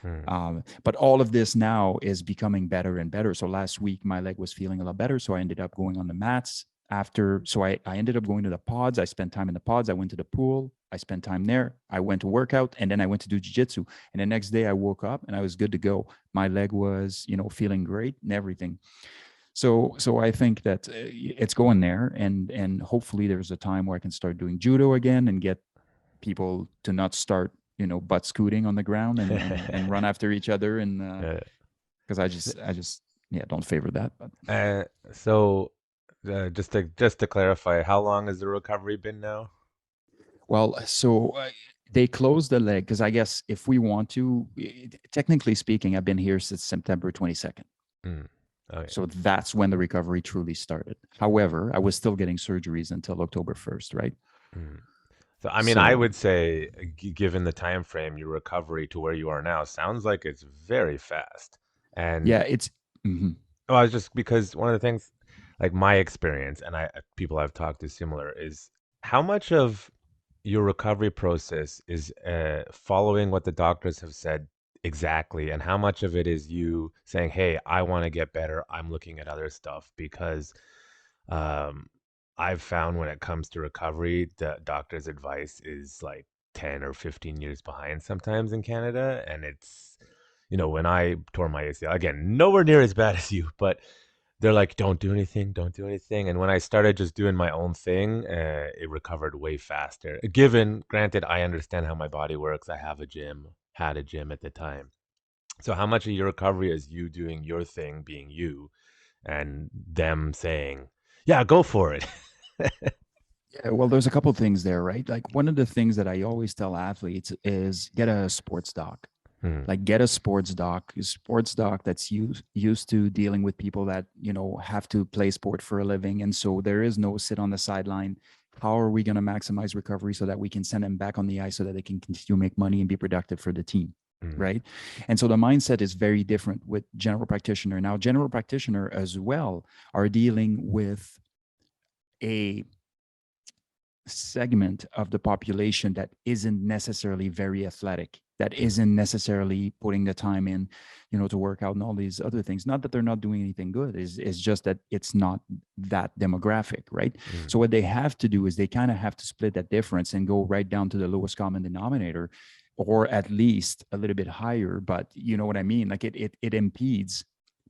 But all of this now is becoming better and better. So last week my leg was feeling a lot better, so I ended up going on the mats after. So I ended up going to the pods. I spent time in the pods. I went to the pool. I spent time there. I went to work out, and then I went to do jiu-jitsu. And the next day I woke up and I was good to go. My leg was, feeling great and everything. So I think that it's going there, and hopefully there's a time where I can start doing judo again and get people to not start, butt scooting on the ground and run after each other, and because I just don't favor that. But so just to clarify, how long has the recovery been now? Well, so they closed the leg because I guess if we want to, technically speaking, I've been here since September 22nd. Okay. So that's when the recovery truly started. However, I was still getting surgeries until October 1st, right? So, I would say, given the time frame, your recovery to where you are now sounds like it's very fast. And yeah, it's. Well, it's just because one of the things, like my experience, and people I've talked to similar, is how much of your recovery process is following what the doctors have said exactly, and how much of it is you saying, hey, I want to get better, I'm looking at other stuff. Because I've found when it comes to recovery, the doctor's advice is like 10 or 15 years behind sometimes in Canada. And it's, when I tore my ACL, again, nowhere near as bad as you, but they're like, don't do anything. And when I started just doing my own thing, it recovered way faster. Granted, I understand how my body works. I had a gym at the time. So how much of your recovery is you doing your thing, being you, and them saying, yeah, go for it? Yeah, well, there's a couple of things there, right? Like one of the things that I always tell athletes is get a sports doc. Like get a sports doc that's used to dealing with people that, have to play sport for a living. And so there is no sit on the sideline. How are we going to maximize recovery so that we can send them back on the ice so that they can continue to make money and be productive for the team? Right. And so the mindset is very different with general practitioner. Now, general practitioner as well are dealing with a segment of the population that isn't necessarily very athletic, that isn't necessarily putting the time in, to work out and all these other things. Not that they're not doing anything good, it's just that it's not that demographic, right? So what they have to do is they kind of have to split that difference and go right down to the lowest common denominator, or at least a little bit higher. But you know what I mean? Like it impedes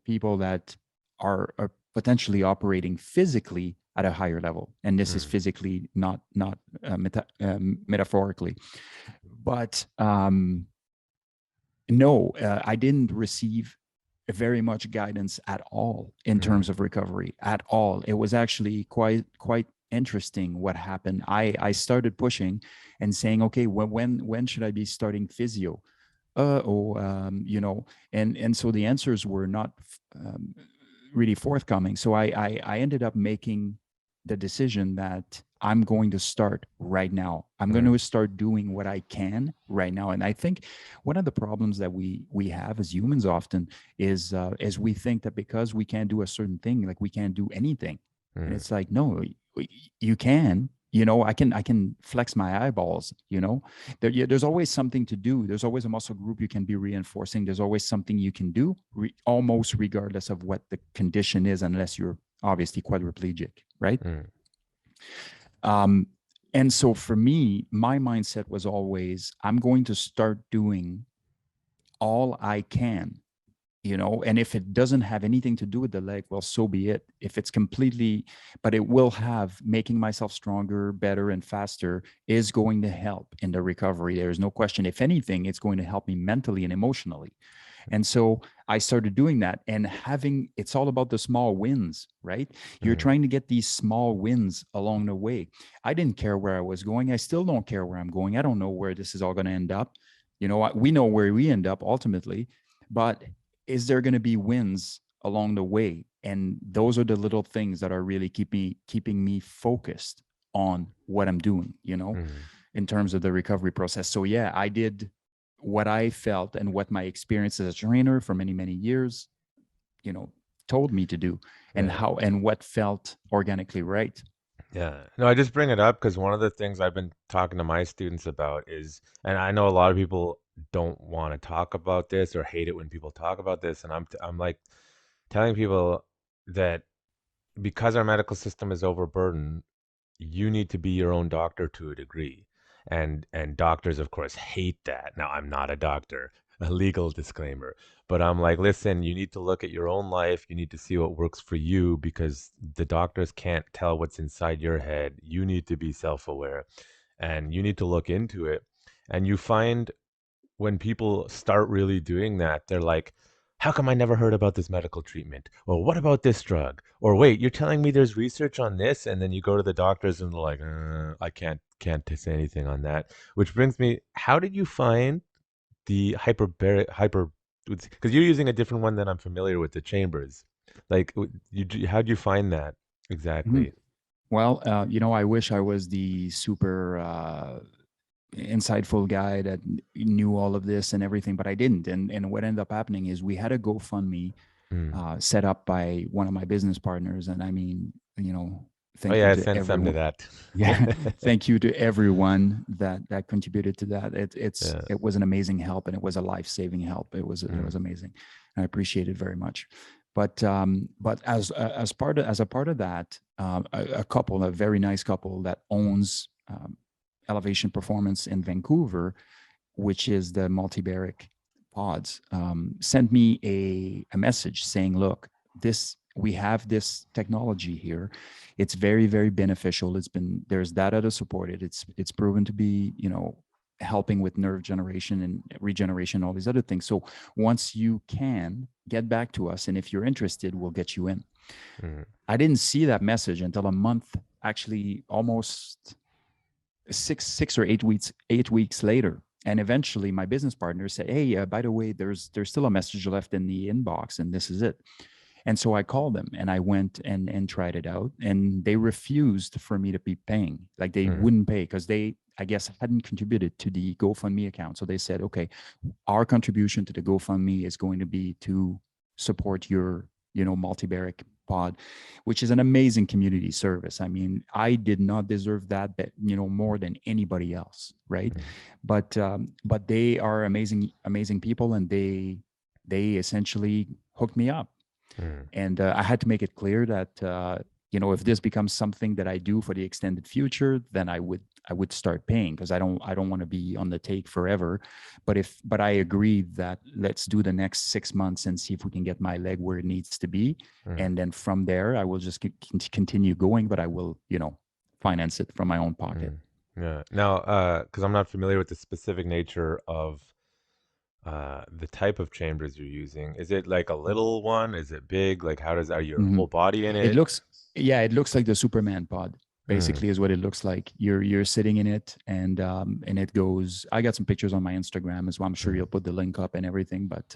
people that are potentially operating physically at a higher level, and this is physically, not metaphorically. But no, I didn't receive very much guidance at all in terms of recovery at all. It was actually quite interesting what happened. I started pushing and saying, okay, when should I be starting physio? And so the answers were not really forthcoming. So I ended up making the decision that I'm going to start right now. I'm going to start doing what I can right now. And I think one of the problems that we have as humans often is we think that because we can't do a certain thing, like we can't do anything. And it's like, no, you can. I can flex my eyeballs. There's always something to do. There's always a muscle group you can be reinforcing. There's always something you can do, almost regardless of what the condition is, unless you're obviously quadriplegic, right? And so for me, my mindset was always, I'm going to start doing all I can, and if it doesn't have anything to do with the leg, well, so be it. If it's completely, but it will have making myself stronger, better, and faster is going to help in the recovery. There's no question. If anything, it's going to help me mentally and emotionally. And so I started doing that, and it's all about the small wins, right? You're trying to get these small wins along the way. I didn't care where I was going. I still don't care where I'm going. I don't know where this is all going to end up. We know where we end up ultimately, but is there going to be wins along the way? And those are the little things that are really keeping me focused on what I'm doing, in terms of the recovery process. So yeah, I did what I felt and what my experience as a trainer for many, many years, told me to do, and and what felt organically right. Yeah. No, I just bring it up because one of the things I've been talking to my students about is, and I know a lot of people don't want to talk about this or hate it when people talk about this, and I'm like telling people that because our medical system is overburdened, you need to be your own doctor to a degree. And doctors, of course, hate that. Now, I'm not a doctor, a legal disclaimer, but I'm like, listen, you need to look at your own life. You need to see what works for you because the doctors can't tell what's inside your head. You need to be self-aware and you need to look into it. And you find when people start really doing that, they're like, how come I never heard about this medical treatment? Or what about this drug? Or wait, you're telling me there's research on this? And then you go to the doctors and they're like, I can't say anything on that. Which brings me, how did you find the because you're using a different one than I'm familiar with, the chambers. Like, how'd you find that exactly? Well, I wish I was the super insightful guy that knew all of this and everything, but I didn't. And what ended up happening is we had a GoFundMe set up by one of my business partners. And I mean, thank you to send some to that. Yeah, thank you to everyone that contributed to that. It was an amazing help, and it was a life-saving help. It was amazing. I appreciate it very much. But as a part of that, a very nice couple that owns Elevation Performance in Vancouver, which is the multibaric pods, sent me a message saying, look, we have this technology here. It's very, very beneficial. There's data to support it. It's proven to be, helping with nerve generation and regeneration, all these other things. So once you can get back to us, and if you're interested, we'll get you in. I didn't see that message until a month, actually almost six or 8 weeks later. And eventually my business partner said, hey, by the way, there's still a message left in the inbox, and this is it. And so I called them and I went and tried it out, and they refused for me to be paying. Like they wouldn't pay because they, I guess, hadn't contributed to the GoFundMe account. So they said, okay, our contribution to the GoFundMe is going to be to support your, multibaric pod, which is an amazing community service. I mean, I did not deserve that, more than anybody else. Right. But they are amazing people. And they essentially hooked me up. And I had to make it clear that, if this becomes something that I do for the extended future, then I would start paying, because I don't want to be on the take forever. But I agree that let's do the next 6 months and see if we can get my leg where it needs to be. And then from there, I will just continue going, but I will, finance it from my own pocket. Yeah. Now, because I'm not familiar with the specific nature of the type of chambers you're using. Is it like a little one? Is it big? Like, are your whole body in it? It looks like the Superman pod, basically, is what it looks like. You're sitting in it, and it goes. I got some pictures on my Instagram as well. I'm sure you'll put the link up and everything. But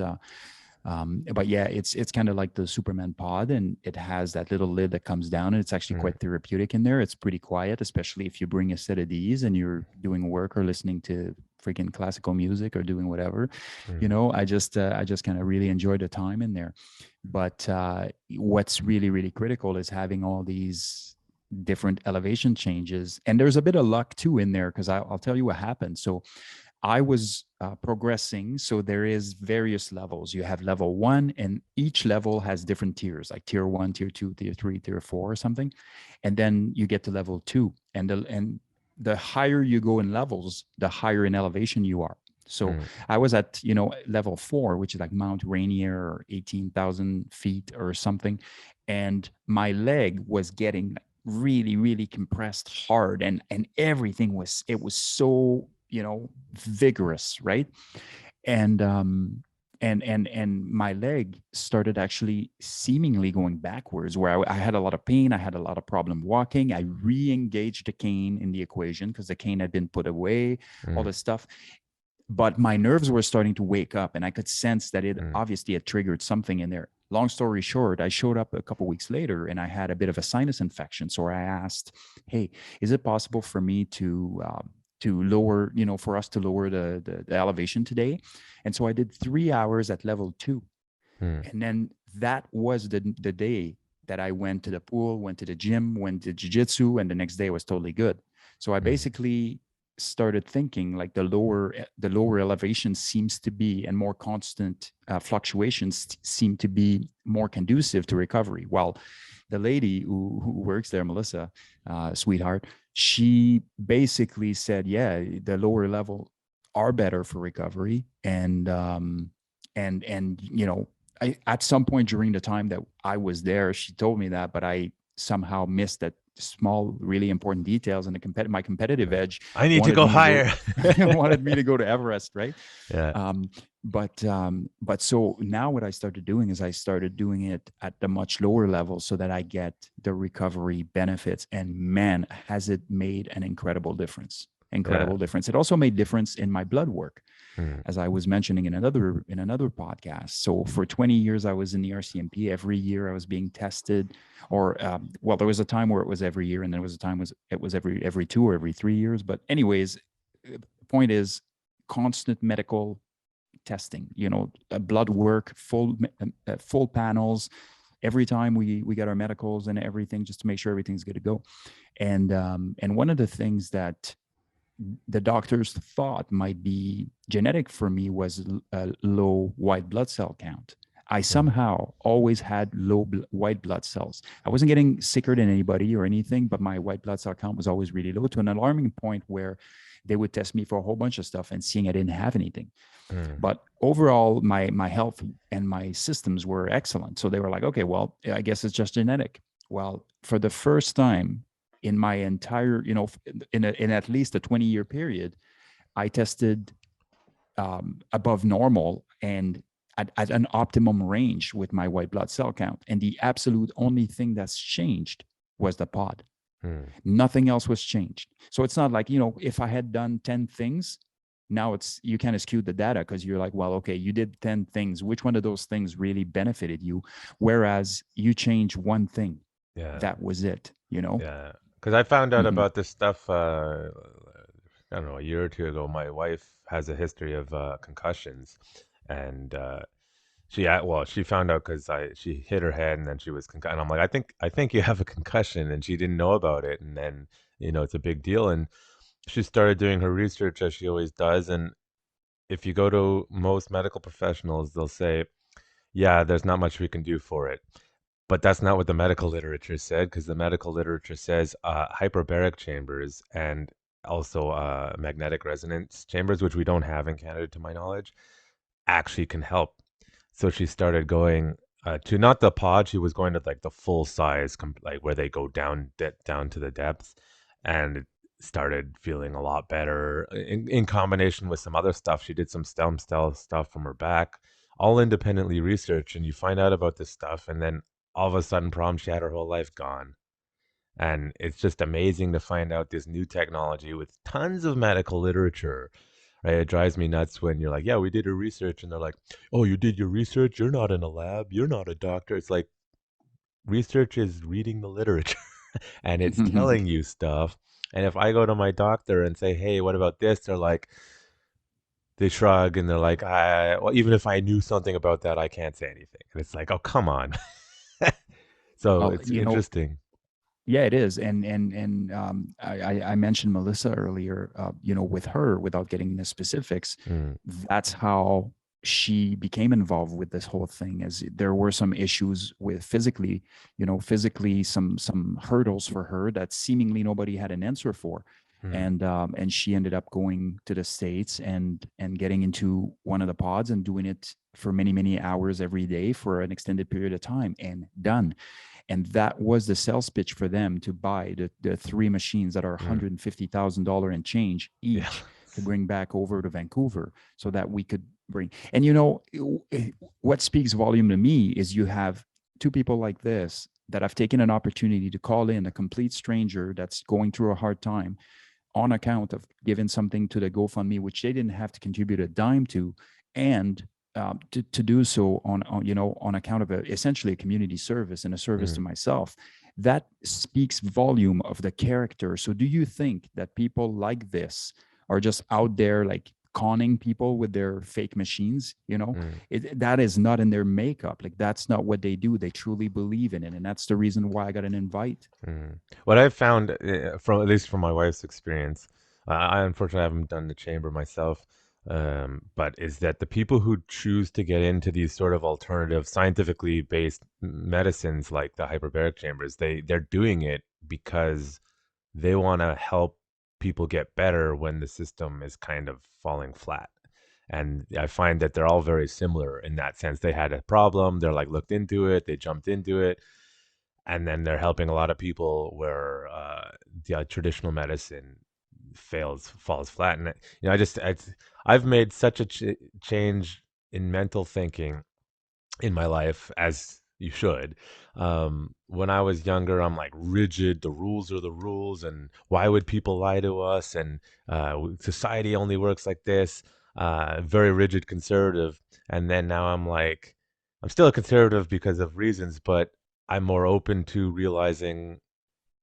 But yeah, it's kind of like the Superman pod, and it has that little lid that comes down, and it's actually quite therapeutic in there. It's pretty quiet, especially if you bring a set of these and you're doing work or listening to freaking classical music or doing whatever. I just kind of really enjoy the time in there. But what's really, really critical is having all these different elevation changes. And there's a bit of luck too in there, because I'll tell you what happened. So I was progressing. So there is various levels. You have level 1, and each level has different tiers, like tier 1, tier 2, tier 3, tier 4 or something. And then you get to level 2. And the higher you go in levels, the higher in elevation you are. So I was at, level 4, which is like Mount Rainier, or 18,000 feet or something. And my leg was getting really, really compressed hard, and everything was so, vigorous, right? And my leg started actually seemingly going backwards, where I had a lot of pain. I had a lot of problem walking. I re-engaged the cane in the equation because the cane had been put away, all this stuff. But my nerves were starting to wake up, and I could sense that it obviously had triggered something in there. Long story short, I showed up a couple of weeks later and I had a bit of a sinus infection. So I asked, hey, is it possible for me to lower, for us to lower the elevation today? And so I did 3 hours at level 2. And then that was the day that I went to the pool, went to the gym, went to jiu-jitsu, and the next day was totally good. So I basically started thinking like the lower elevation seems to be, and more constant fluctuations seem to be more conducive to recovery. While the lady who works there, Melissa, sweetheart, she basically said, yeah, the lower level are better for recovery. And at some point during the time that I was there, she told me that, but I somehow missed that small, really important details, and my competitive edge. I need to go higher. Wanted me to go to Everest, right? Yeah. But so now what I started doing is I started doing it at the much lower level so that I get the recovery benefits. And man, has it made an incredible difference. Difference. It also made difference in my blood work, as I was mentioning in another podcast. So for 20 years, I was in the RCMP. Every year I was being tested, or there was a time where it was every year, and there was a time it was every 2 or every 3 years. But anyways, the point is constant medical testing, blood work, full panels. Every time we got our medicals and everything, just to make sure everything's good to go. And one of the things that the doctors thought might be genetic for me was a low white blood cell count. I somehow always had low white blood cells. I wasn't getting sicker than anybody or anything, but my white blood cell count was always really low, to an alarming point where they would test me for a whole bunch of stuff and seeing I didn't have anything. But overall, my health and my systems were excellent. So they were like, okay, well, I guess it's just genetic. Well, for the first time in my entire, in at least a 20-year period, I tested above normal and at an optimum range with my white blood cell count. And the absolute only thing that's changed was the pod. Nothing else was changed. So it's not like, if I had done 10 things, now you kind of skewed the data, because you're like, well, okay, you did 10 things. Which one of those things really benefited you? Whereas you change one thing. Yeah. That was it, Yeah. Because I found out about this stuff, I don't know, a year or two ago. My wife has a history of concussions, and she found out because she hit her head and then she was concussed. And I'm like, I think you have a concussion, and she didn't know about it. And then it's a big deal. And she started doing her research, as she always does. And if you go to most medical professionals, they'll say, yeah, there's not much we can do for it. But that's not what the medical literature said, because the medical literature says hyperbaric chambers and also magnetic resonance chambers, which we don't have in Canada to my knowledge, actually can help. So she started going to not the pod, she was going to like the full size, like where they go down to the depths, and started feeling a lot better in combination with some other stuff. She did some stem cell stuff from her back, all independently researched, and you find out about this stuff, and then all of a sudden, she had her whole life gone. And it's just amazing to find out this new technology with tons of medical literature right? It drives me nuts when you're like, yeah, we did a research, and they're like, oh, you did your research? You're not in a lab. You're not a doctor. It's like research is reading the literature and it's telling you stuff. And if I go to my doctor and say, hey, what about this? They're like, they shrug and they're like, well, even if I knew something about that, I can't say anything. And it's like, oh, come on. So Well, it's interesting. yeah, it is. I mentioned Melissa earlier. With her, without getting into specifics, that's how she became involved with this whole thing. As there were some issues with physically some hurdles for her that seemingly nobody had an answer for. And she ended up going to the States and getting into one of the pods and doing it for many hours every day for an extended period of time, and done. And that was the sales pitch for them to buy the three machines that are $150,000 and change each to bring back over to Vancouver so that we could bring. And what speaks volume to me is you have two people like this that have taken an opportunity to call in a complete stranger that's going through a hard time on account of giving something to the GoFundMe, which they didn't have to contribute a dime to, and to do so on account of essentially a community service and a service to myself. That speaks volume of the character. So do you think that people like this are just out there like conning people with their fake machines? That is not in their makeup. Like, that's not what they do. They truly believe in it, and that's the reason why I got an invite. What I've found, from at least from my wife's experience, I unfortunately haven't done the chamber myself, but is that the people who choose to get into these sort of alternative, scientifically based medicines like the hyperbaric chambers, they're doing it because they want to help people get better when the system is kind of falling flat. And I find that they're all very similar in that sense. They had a problem, they're like looked into it, they jumped into it, and then they're helping a lot of people where the traditional medicine falls flat. And I've made such a change in mental thinking in my life, as you should. When I was younger, I'm like rigid. The rules are the rules, and why would people lie to us? And society only works like this. Very rigid conservative. And then now I'm like, I'm still a conservative because of reasons, but I'm more open to realizing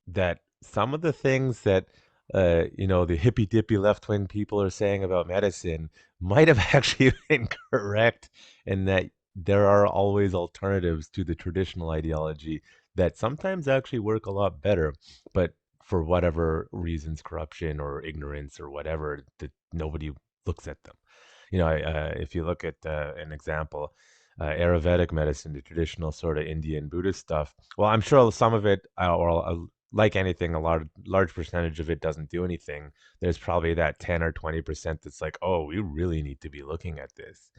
that some of the things that the hippy dippy left wing people are saying about medicine might have actually been correct, and that there are always alternatives to the traditional ideology that sometimes actually work a lot better, but for whatever reasons, corruption or ignorance or whatever, that nobody looks at them. If you look at an example, Ayurvedic medicine, the traditional sort of Indian Buddhist stuff. Well, I'm sure some of it, like anything, large percentage of it doesn't do anything. There's probably that 10 or 20% that's like, oh, we really need to be looking at this.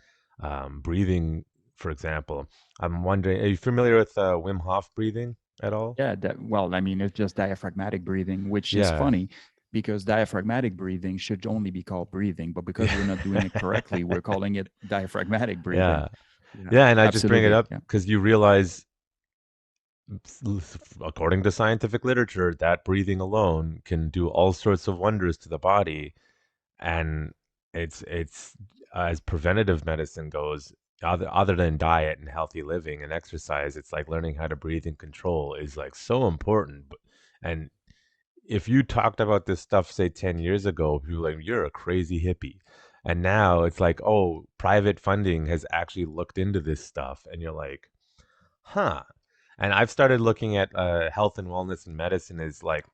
Breathing, for example. I'm wondering, are you familiar with Wim Hof breathing at all? Yeah, it's just diaphragmatic breathing, which is funny because diaphragmatic breathing should only be called breathing, but because we're not doing it correctly, we're calling it diaphragmatic breathing. Yeah, and I just bring it up because you realize, according to scientific literature, that breathing alone can do all sorts of wonders to the body. And it's as preventative medicine goes, other than diet and healthy living and exercise, it's like learning how to breathe in control is like so important. And if you talked about this stuff, say 10 years ago, people were like, you're a crazy hippie. And now it's like, oh, private funding has actually looked into this stuff. And you're like, huh. And I've started looking at health and wellness and medicine as like,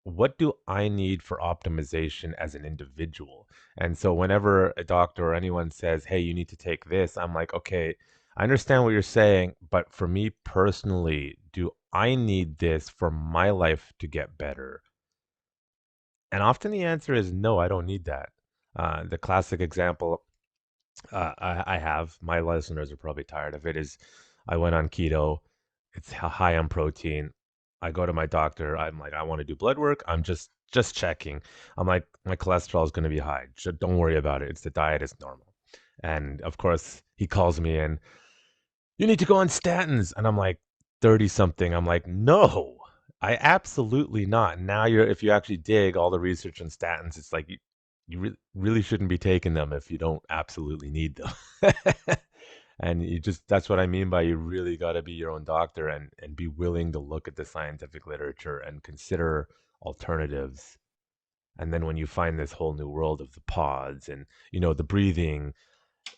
what do I need for optimization as an individual? And so whenever a doctor or anyone says, hey, you need to take this, I'm like, okay, I understand what you're saying, but for me personally, do I need this for my life to get better? And often the answer is no, I don't need that. The classic example I have, my listeners are probably tired of it, is I went on keto. It's high on protein. I go to my doctor. I'm like, I want to do blood work. I'm just checking. I'm like, my cholesterol is going to be high. Don't worry about it. It's the diet is normal. And of course, he calls me in. You need to go on statins. And I'm like, 30 something. I'm like, no, I absolutely not. Now if you actually dig all the research on statins, it's like you really shouldn't be taking them if you don't absolutely need them. And you just, that's what I mean by you really got to be your own doctor, and be willing to look at the scientific literature and consider alternatives. And then when you find this whole new world of the pods and, the breathing,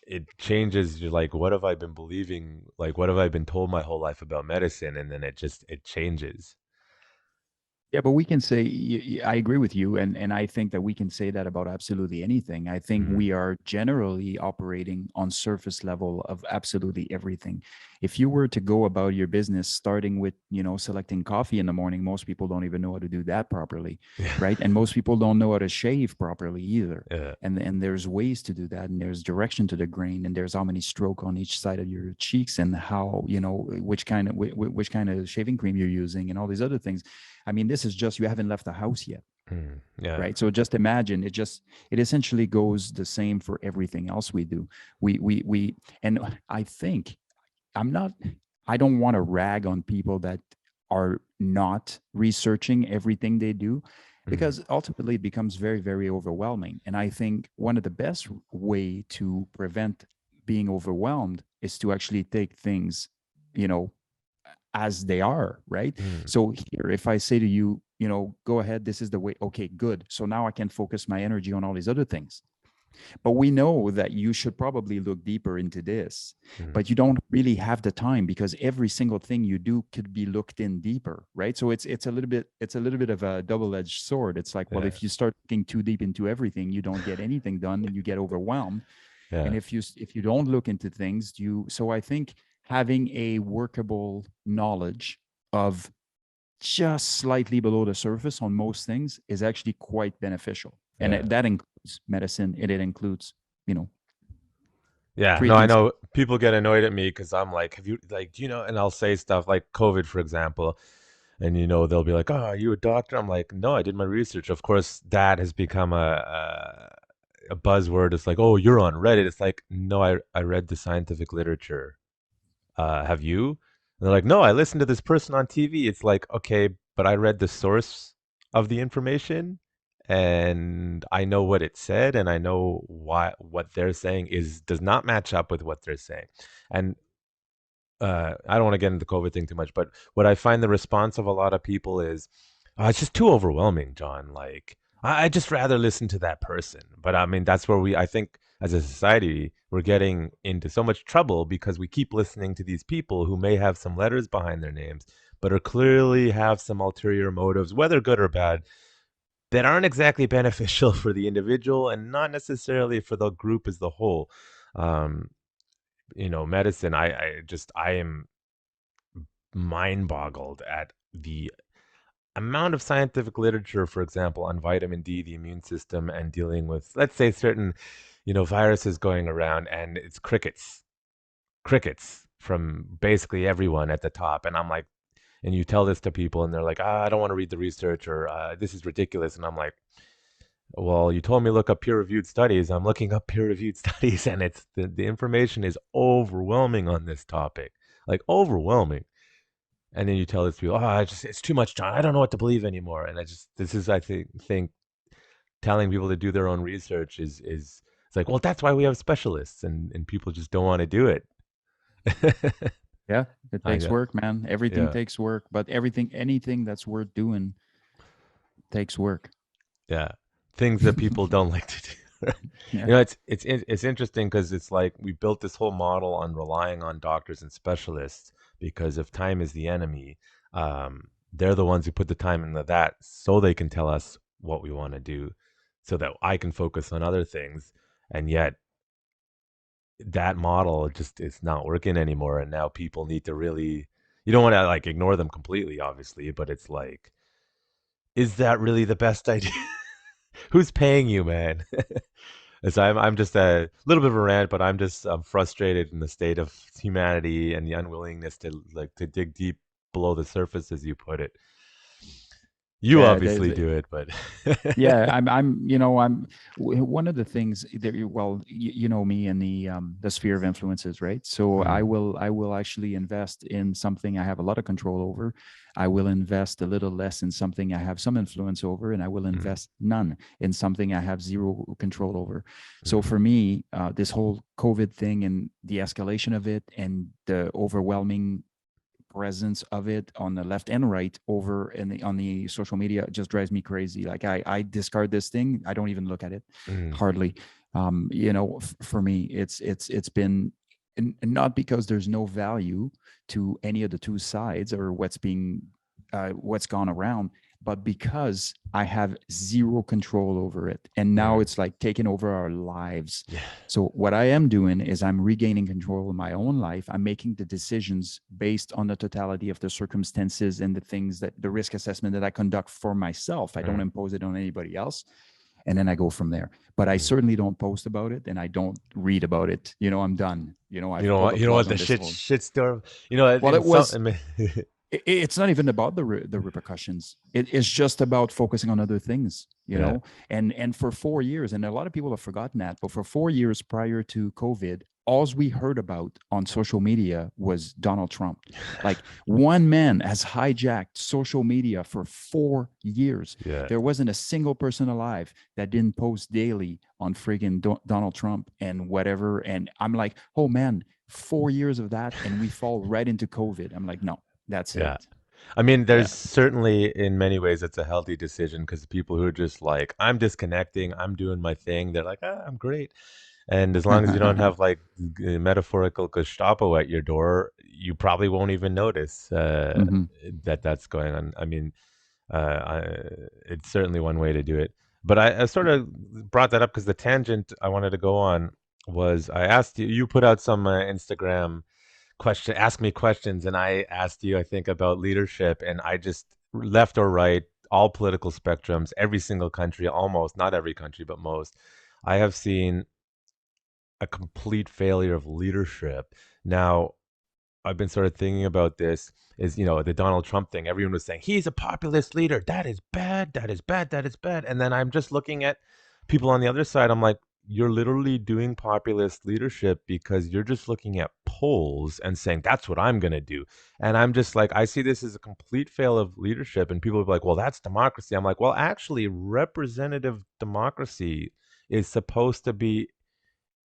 it changes. You're like, what have I been believing? Like, what have I been told my whole life about medicine? And then it changes. Yeah, but we can say I agree with you, and I think that we can say that about absolutely anything. I think Mhm. we are generally operating on surface level of absolutely everything. If you were to go about your business starting with, selecting coffee in the morning, most people don't even know how to do that properly, Yeah. right? And most people don't know how to shave properly either. Yeah. And there's ways to do that, and there's direction to the grain, and there's how many stroke on each side of your cheeks, and how, which kind of shaving cream you're using, and all these other things. I mean, this is just, you haven't left the house yet, Yeah. right? So just imagine it essentially goes the same for everything else we do. And I think I'm not, I don't want to rag on people that are not researching everything they do, Mhm. because ultimately it becomes very, very overwhelming. And I think one of the best way to prevent being overwhelmed is to actually take things, you know, as they are, right? Mhm. So here, if I say to you, go ahead, this is the way, okay, good. So now I can focus my energy on all these other things. But we know that you should probably look deeper into this, Mhm. but you don't really have the time, because every single thing you do could be looked in deeper, right? So it's a little bit of a double-edged sword. It's like, well, Yeah. if you start looking too deep into everything, you don't get anything done and you get overwhelmed. And Yeah. if you don't look into things, so I think having a workable knowledge of just slightly below the surface on most things is actually quite beneficial. And Yeah. that includes medicine, and it includes, you know, Yeah. No, I treatments. know people get annoyed at me because I'm like, have you, like, do you know? And I'll say stuff like COVID, for example. And, they'll be like, oh, are you a doctor? I'm like, no, I did my research. Of course, that has become a buzzword. It's like, oh, you're on Reddit. It's like, no, I read the scientific literature. Have you? And they're like, no, I listened to this person on TV. It's like, okay, but I read the source of the information, and I know what it said, and I know why what they're saying does not match up with what they're saying. And I don't want to get into the COVID thing too much, but what I find the response of a lot of people is, oh, it's just too overwhelming, John. Like, I just rather listen to that person. But I mean, that's where I think as a society, we're getting into so much trouble because we keep listening to these people who may have some letters behind their names, but are clearly have some ulterior motives, whether good or bad, that aren't exactly beneficial for the individual and not necessarily for the group as the whole. Um, Medicine, I am mind boggled at the amount of scientific literature, for example, on vitamin D, the immune system, and dealing with, let's say, certain, viruses going around, and it's crickets from basically everyone at the top. And I'm like, and you tell this to people, and they're like, I don't want to read the research, or this is ridiculous. And I'm like, well, you told me to look up peer-reviewed studies. I'm looking up peer-reviewed studies, and it's the information is overwhelming on this topic, like overwhelming. And then you tell this people, it's too much, John. I don't know what to believe anymore. And this is, I think telling people to do their own research is it's like, well, that's why we have specialists, and people just don't want to do it. Yeah, it I takes got, work, man. Everything yeah, takes work, but anything that's worth doing takes work. yeah, things that people don't like to do. Yeah. It's interesting because it's like we built this whole model on relying on doctors and specialists because if time is the enemy, they're the ones who put the time into that so they can tell us what we want to do, so that I can focus on other things. And yet that model just is not working anymore. And now people need to really, you don't want to like ignore them completely, obviously, but it's like, is that really the best idea? Who's paying you, man? As I'm just a little bit of a rant, but I'm frustrated in the state of humanity and the unwillingness to dig deep below the surface, as you put it. You Yeah, obviously do it, but yeah, one of the things that you know me and the sphere of influences, right? So I will actually invest in something I have a lot of control over. I will invest a little less in something I have some influence over, and I will invest none in something I have zero control over. So for me, this whole COVID thing and the escalation of it and the overwhelming presence of it on the left and right over on the social media just drives me crazy. Like I discard this thing. I don't even look at it hardly. For me, it's been not because there's no value to any of the two sides or what's gone around, but because I have zero control over it. And now it's like taking over our lives. Yeah. So what I am doing is I'm regaining control of my own life. I'm making the decisions based on the totality of the circumstances and the risk assessment that I conduct for myself. I don't impose it on anybody else. And then I go from there. But I certainly don't post about it, and I don't read about it. I'm done. I've pulled the plug on this whole. Shit storm. Well, it was. It's not even about the repercussions. It's just about focusing on other things, know. And for 4 years, and a lot of people have forgotten that, but for 4 years prior to COVID, all we heard about on social media was Donald Trump. Like one man has hijacked social media for 4 years. Yeah. There wasn't a single person alive that didn't post daily on friggin' Donald Trump and whatever. And I'm like, oh man, 4 years of that, and we fall right into COVID. I'm like, no. That's it. I mean, there's certainly in many ways it's a healthy decision because people who are just like, I'm disconnecting, I'm doing my thing, they're like, I'm great. And as long as you don't have like metaphorical Gestapo at your door, you probably won't even notice that that's going on. I mean, it's certainly one way to do it. But I sort of brought that up because the tangent I wanted to go on was I asked you put out some Instagram ask me questions, and I asked you, I think, about leadership, and I just left or right, all political spectrums, every single country, almost, not every country, but most, I have seen a complete failure of leadership. Now, I've been sort of thinking about this is, the Donald Trump thing. Everyone was saying, he's a populist leader. That is bad. That is bad. That is bad. And then I'm just looking at people on the other side. I'm like, you're literally doing populist leadership because you're just looking at polls and saying, that's what I'm going to do. And I'm just like, I see this as a complete fail of leadership. And people are like, well, that's democracy. I'm like, well, actually, representative democracy is supposed to be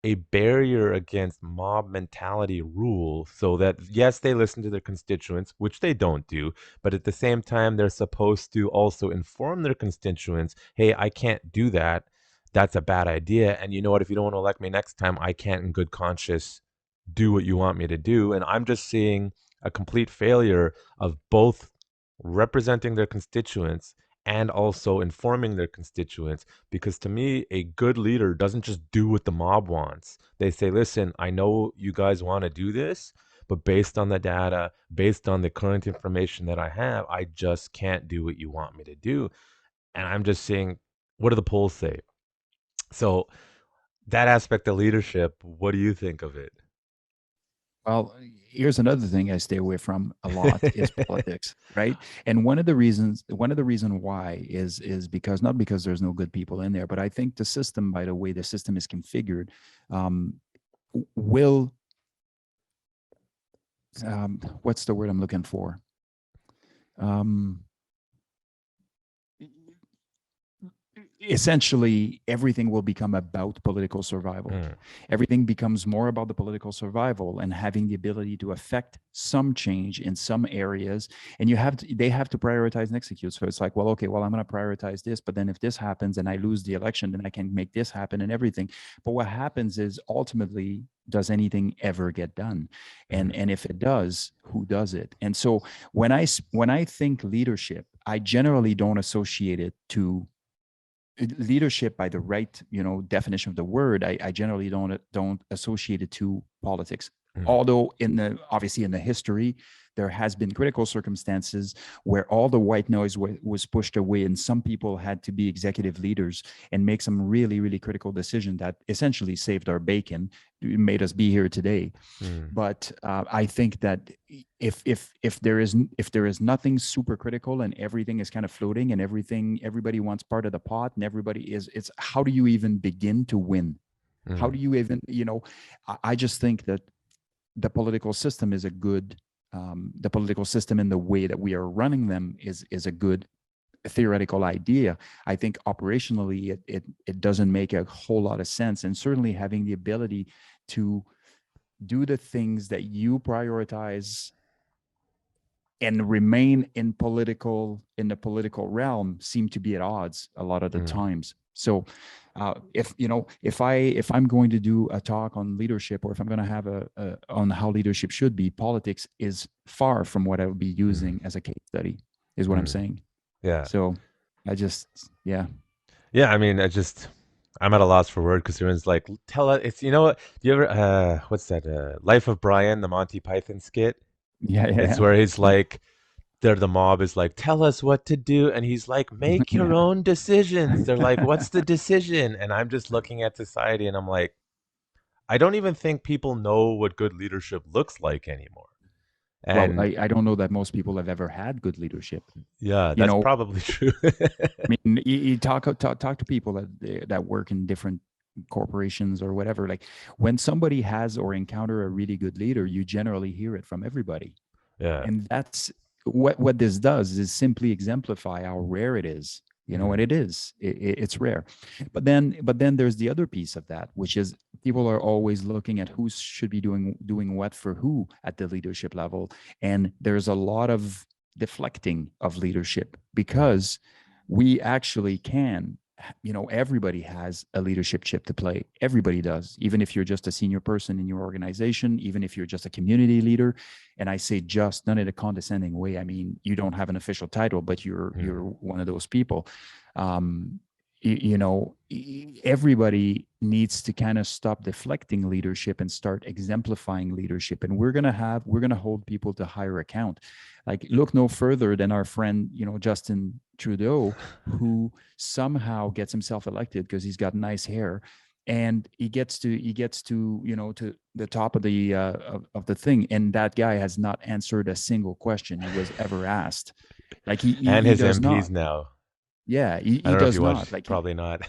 a barrier against mob mentality rule so that, yes, they listen to their constituents, which they don't do, but at the same time, they're supposed to also inform their constituents, hey, I can't do that. That's a bad idea. And you know what? If you don't want to elect me next time, I can't in good conscience do what you want me to do. And I'm just seeing a complete failure of both representing their constituents and also informing their constituents, because to me, a good leader doesn't just do what the mob wants. They say, listen, I know you guys want to do this, but based on the data, based on the current information that I have, I just can't do what you want me to do. And I'm just saying, what do the polls say? So that aspect of leadership, what do you think of it? Well, here's another thing I stay away from a lot is politics, right? And one of the reason why is because not because there's no good people in there, but I think the system, by the way the system is configured, will what's the word I'm looking for? Essentially everything will become about political survival. Everything becomes more about the political survival and having the ability to affect some change in some areas. And they have to prioritize and execute. So it's like, well, okay, well, I'm going to prioritize this, but then if this happens and I lose the election, then I can make this happen and everything. But what happens is ultimately, does anything ever get done? And if it does, who does it? And so when I think leadership, I generally don't associate it to leadership by the right definition of the word. I generally don't associate it to politics. Although obviously in the history, there has been critical circumstances where all the white noise was pushed away, and some people had to be executive leaders and make some really, really critical decisions that essentially saved our bacon, made us be here today. But I think that if there is nothing super critical and everything is kind of floating and everybody wants part of the pot and it's how do you even begin to win? How do you even, I just think that the political system is a good, the political system in the way that we are running them is a good theoretical idea. I think operationally it doesn't make a whole lot of sense. And certainly having the ability to do the things that you prioritize and remain in the political realm seem to be at odds a lot of the times. So if I'm going to do a talk on leadership, or if I'm going to have on how leadership should be, politics is far from what I would be using as a case study, is what I'm saying. Yeah. So I just, yeah. I mean, I'm at a loss for word, because everyone's like, tell us, it's, do you ever, what's that? Life of Brian, the Monty Python skit? Yeah. It's where he's like, the mob is like, tell us what to do, and he's like, make your own decisions. They're like, what's the decision? And I'm just looking at society and I'm like, I don't even think people know what good leadership looks like anymore. And well, I don't know that most people have ever had good leadership. Yeah, that's probably true. I mean, you talk to people that work in different corporations or whatever. Like, when somebody has or encounter a really good leader, you generally hear it from everybody. Yeah. And that's what this does, is simply exemplify how rare it is. And it is. It's rare. But then there's the other piece of that, which is people are always looking at who should be doing what for who at the leadership level, and there's a lot of deflecting of leadership, because we actually can. Everybody has a leadership chip to play. Everybody does, even if you're just a senior person in your organization, even if you're just a community leader. And I say just, not in a condescending way. I mean, you don't have an official title, but you're one of those people. Everybody needs to kind of stop deflecting leadership and start exemplifying leadership. And we're going to hold people to higher account. Like, look no further than our friend, Justin Trudeau, who somehow gets himself elected because he's got nice hair, and he gets to to the top of the thing, and that guy has not answered a single question he was ever asked. Like his MPs now. Yeah, he does not. Like, probably not.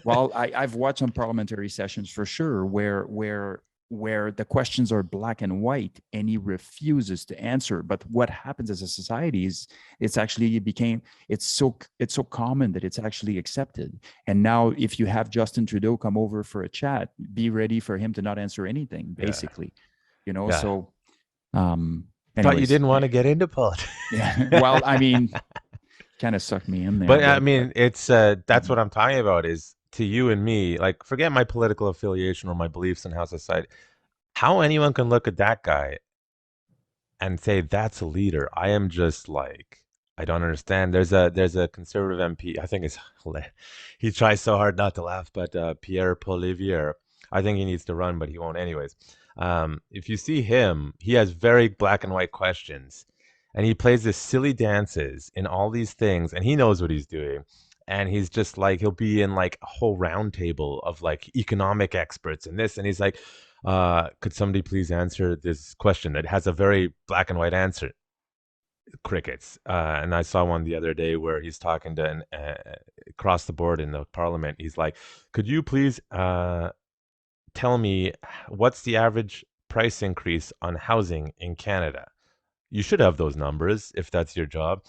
Well, I've watched some parliamentary sessions for sure where the questions are black and white and he refuses to answer. But what happens as a society is it's so common that it's actually accepted. And now if you have Justin Trudeau come over for a chat, be ready for him to not answer anything, basically. So anyways, thought you didn't want to get into politics. Yeah. Well, I mean, kind of sucked me in there. But I mean, it's that's what I'm talking about, is to you and me, like, forget my political affiliation or my beliefs in how society, how anyone can look at that guy and say that's a leader. I am just like, I don't understand. There's a conservative MP, I think he tries so hard not to laugh, but Pierre Poilievre, I think he needs to run, but he won't anyways. If you see him, he has very black and white questions, and he plays this silly dances in all these things, and he knows what he's doing. And he's just like, he'll be in like a whole round table of like economic experts and this. And he's like, could somebody please answer this question that has a very black and white answer? Crickets. And I saw one the other day where he's talking to across the board in the parliament. He's like, could you please tell me what's the average price increase on housing in Canada? You should have those numbers if that's your job.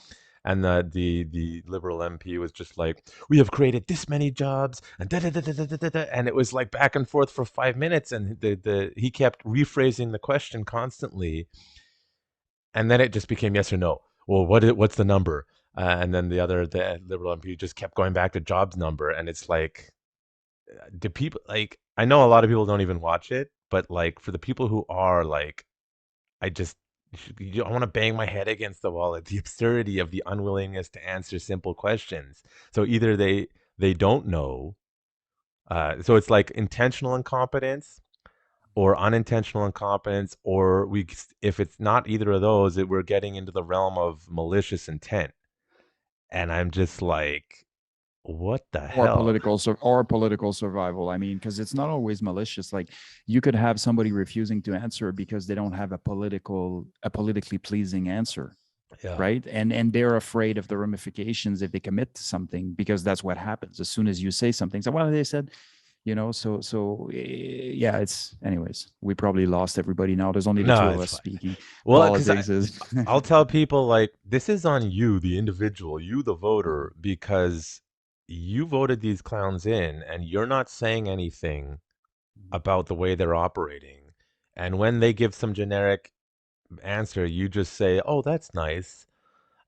And the Liberal MP was just like, we have created this many jobs, and da da da da da da da, and it was like back and forth for 5 minutes, and he kept rephrasing the question constantly, and then it just became yes or no. Well, what's the number? And then the Liberal MP just kept going back to jobs number, and it's like, do people, like, I know a lot of people don't even watch it, but like, for the people who are, like, I want to bang my head against the wall at the absurdity of the unwillingness to answer simple questions. So either they don't know, so it's like intentional incompetence, or unintentional incompetence, or if it's not either of those, we're getting into the realm of malicious intent. And I'm just like, what the or hell? political survival. I mean, because it's not always malicious. Like, you could have somebody refusing to answer because they don't have a politically pleasing answer, Yeah. right? And they're afraid of the ramifications if they commit to something, because that's what happens as soon as you say something. So, well, they said, yeah, it's, anyways, we probably lost everybody now. There's only the No, two of it's us fine. speaking. Well, because Politics is I'll tell people, like, this is on you, the individual, you, the voter, because you voted these clowns in and you're not saying anything about the way they're operating. And when they give some generic answer, you just say, "Oh, that's nice."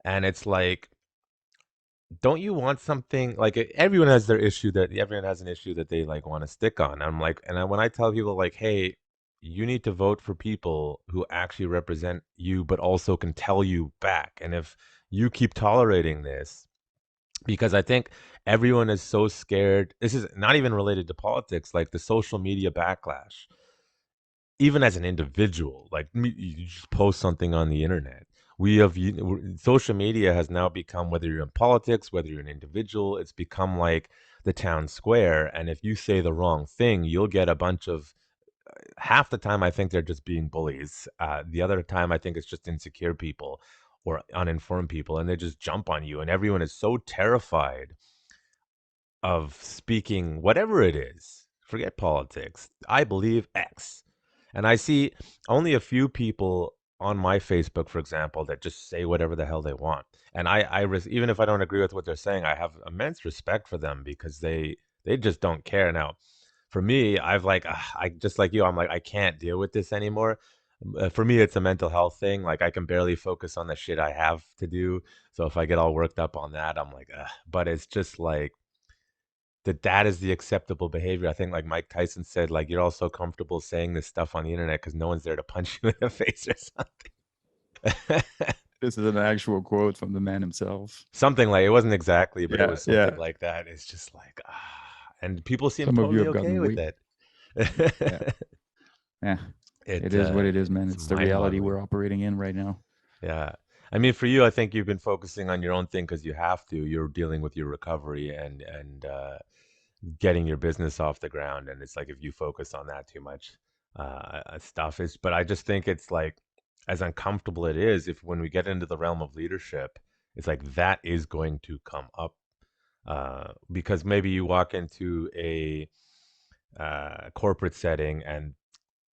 And it's like, don't you want something like everyone has their issue that everyone has an issue that they like want to stick on. I'm like, when I tell people like, "Hey, you need to vote for people who actually represent you, but also can tell you back." And if you keep tolerating this, because I think everyone is so scared. This is not even related to politics, like the social media backlash. Even as an individual, like you just post something on the internet. Social media has now become, whether you're in politics, whether you're an individual, it's become like the town square. And if you say the wrong thing, you'll get a bunch of, half the time I think they're just being bullies. The other time I think it's just insecure people or uninformed people, and they just jump on you. And everyone is so terrified of speaking whatever it is. Forget politics. I believe X. And I see only a few people on my Facebook, for example, that just say whatever the hell they want. And even if I don't agree with what they're saying, I have immense respect for them because they just don't care. Now, for me, I've like, I just like you, I'm like, I can't deal with this anymore. For me, it's a mental health thing. Like, I can barely focus on the shit I have to do. So if I get all worked up on that, I'm like, ugh. But it's just like, that is the acceptable behavior. I think, like Mike Tyson said, like, you're all so comfortable saying this stuff on the internet because no one's there to punch you in the face or something. this is an actual quote from the man himself. Something like, it wasn't exactly, but it Yeah, was something yeah. like that. It's just like, and people seem Some of you totally have okay gotten with weak. it. Yeah, yeah. it It is what it is, man. it's It's the reality mind-boggling. we're operating in right now. Yeah. I mean, for you, I think you've been focusing on your own thing because you have to. You're dealing with your recovery and getting your business off the ground. And it's like, if you focus on that too much, stuff is, but I just think it's like, as uncomfortable it is, if when we get into the realm of leadership, it's like that is going to come up. Because maybe you walk into a corporate setting and